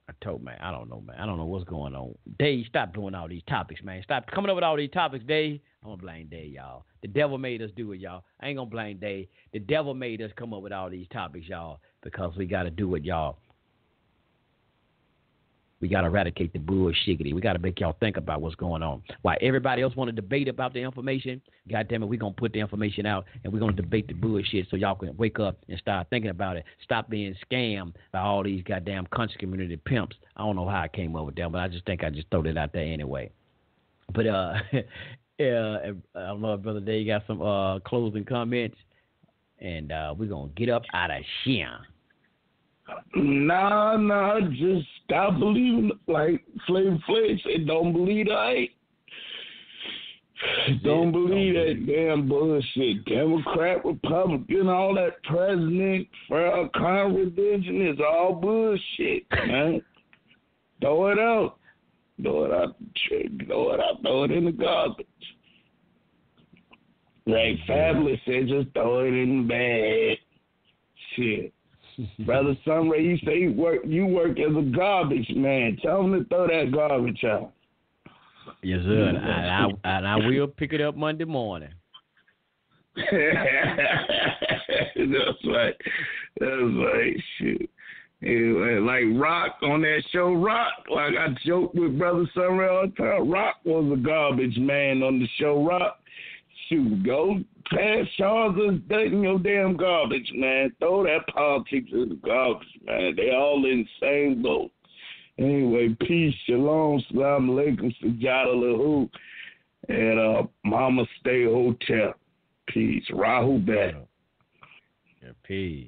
I told, man, I don't know what's going on. Dave, stop doing all these topics, man. Stop coming up with all these topics, Dave. I'm going to blame Dave, y'all. The devil made us do it, y'all. I ain't going to blame Dave. The devil made us come up with all these topics, y'all, because we got to do it, y'all. We got to eradicate the bullshiggity. We got to make y'all think about what's going on. While everybody else want to debate about the information, goddamn it, we're going to put the information out and we're going to debate the bullshit so y'all can wake up and start thinking about it. Stop being scammed by all these goddamn country community pimps. I don't know how I came up with that, but I just think I just throw it out there anyway. But yeah, I don't know if Brother Dave got some closing comments, and we're going to get up out of here. Nah, just stop believing. Like Flavor Flav said, don't believe the hype. Don't believe that damn bullshit. Democrat, Republican, all that president, religion is all bullshit, man. Throw it out. Throw it out. Throw it in the garbage. Like Fabulous said, just throw it in the bag. Shit. Brother Sunray, you say you work as a garbage man. Tell him to throw that garbage out. Yes, sir. And I will pick it up Monday morning. That's right. Shoot. Anyway, like Rock on that show, Rock. Like I joke with Brother Sunray all the time. Rock was a garbage man on the show, Rock. Shoot, go past Charles in your damn garbage, man. Throw that politics in the garbage, man. They all in the same boat. Anyway, peace, shalom, salam alaikum, sajada lahu, and Mama Stay Hotel. Peace. Rahu back. Yeah, peace.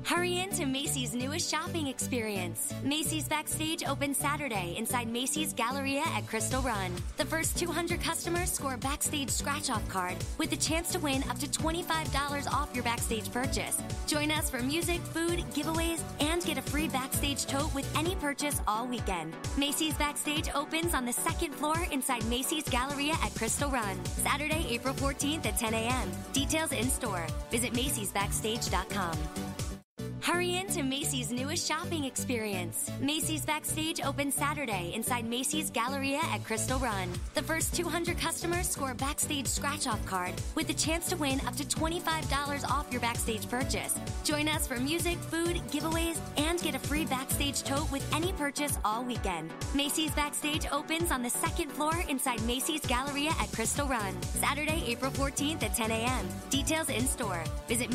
Hurry in to Macy's newest shopping experience. Macy's Backstage opens Saturday inside Macy's Galleria at Crystal Run. The first 200 customers score a Backstage scratch-off card with the chance to win up to $25 off your Backstage purchase. Join us for music, food, giveaways, and get a free Backstage tote with any purchase all weekend. Macy's Backstage opens on the second floor inside Macy's Galleria at Crystal Run. Saturday, April 14th at 10 a.m. Details in store. Visit Macy'sBackstage.com. Hurry in to Macy's newest shopping experience. Macy's Backstage opens Saturday inside Macy's Galleria at Crystal Run. The first 200 customers score a Backstage scratch-off card with the chance to win up to $25 off your Backstage purchase. Join us for music, food, giveaways, and get a free Backstage tote with any purchase all weekend. Macy's Backstage opens on the second floor inside Macy's Galleria at Crystal Run. Saturday, April 14th at 10 a.m. Details in store. Visit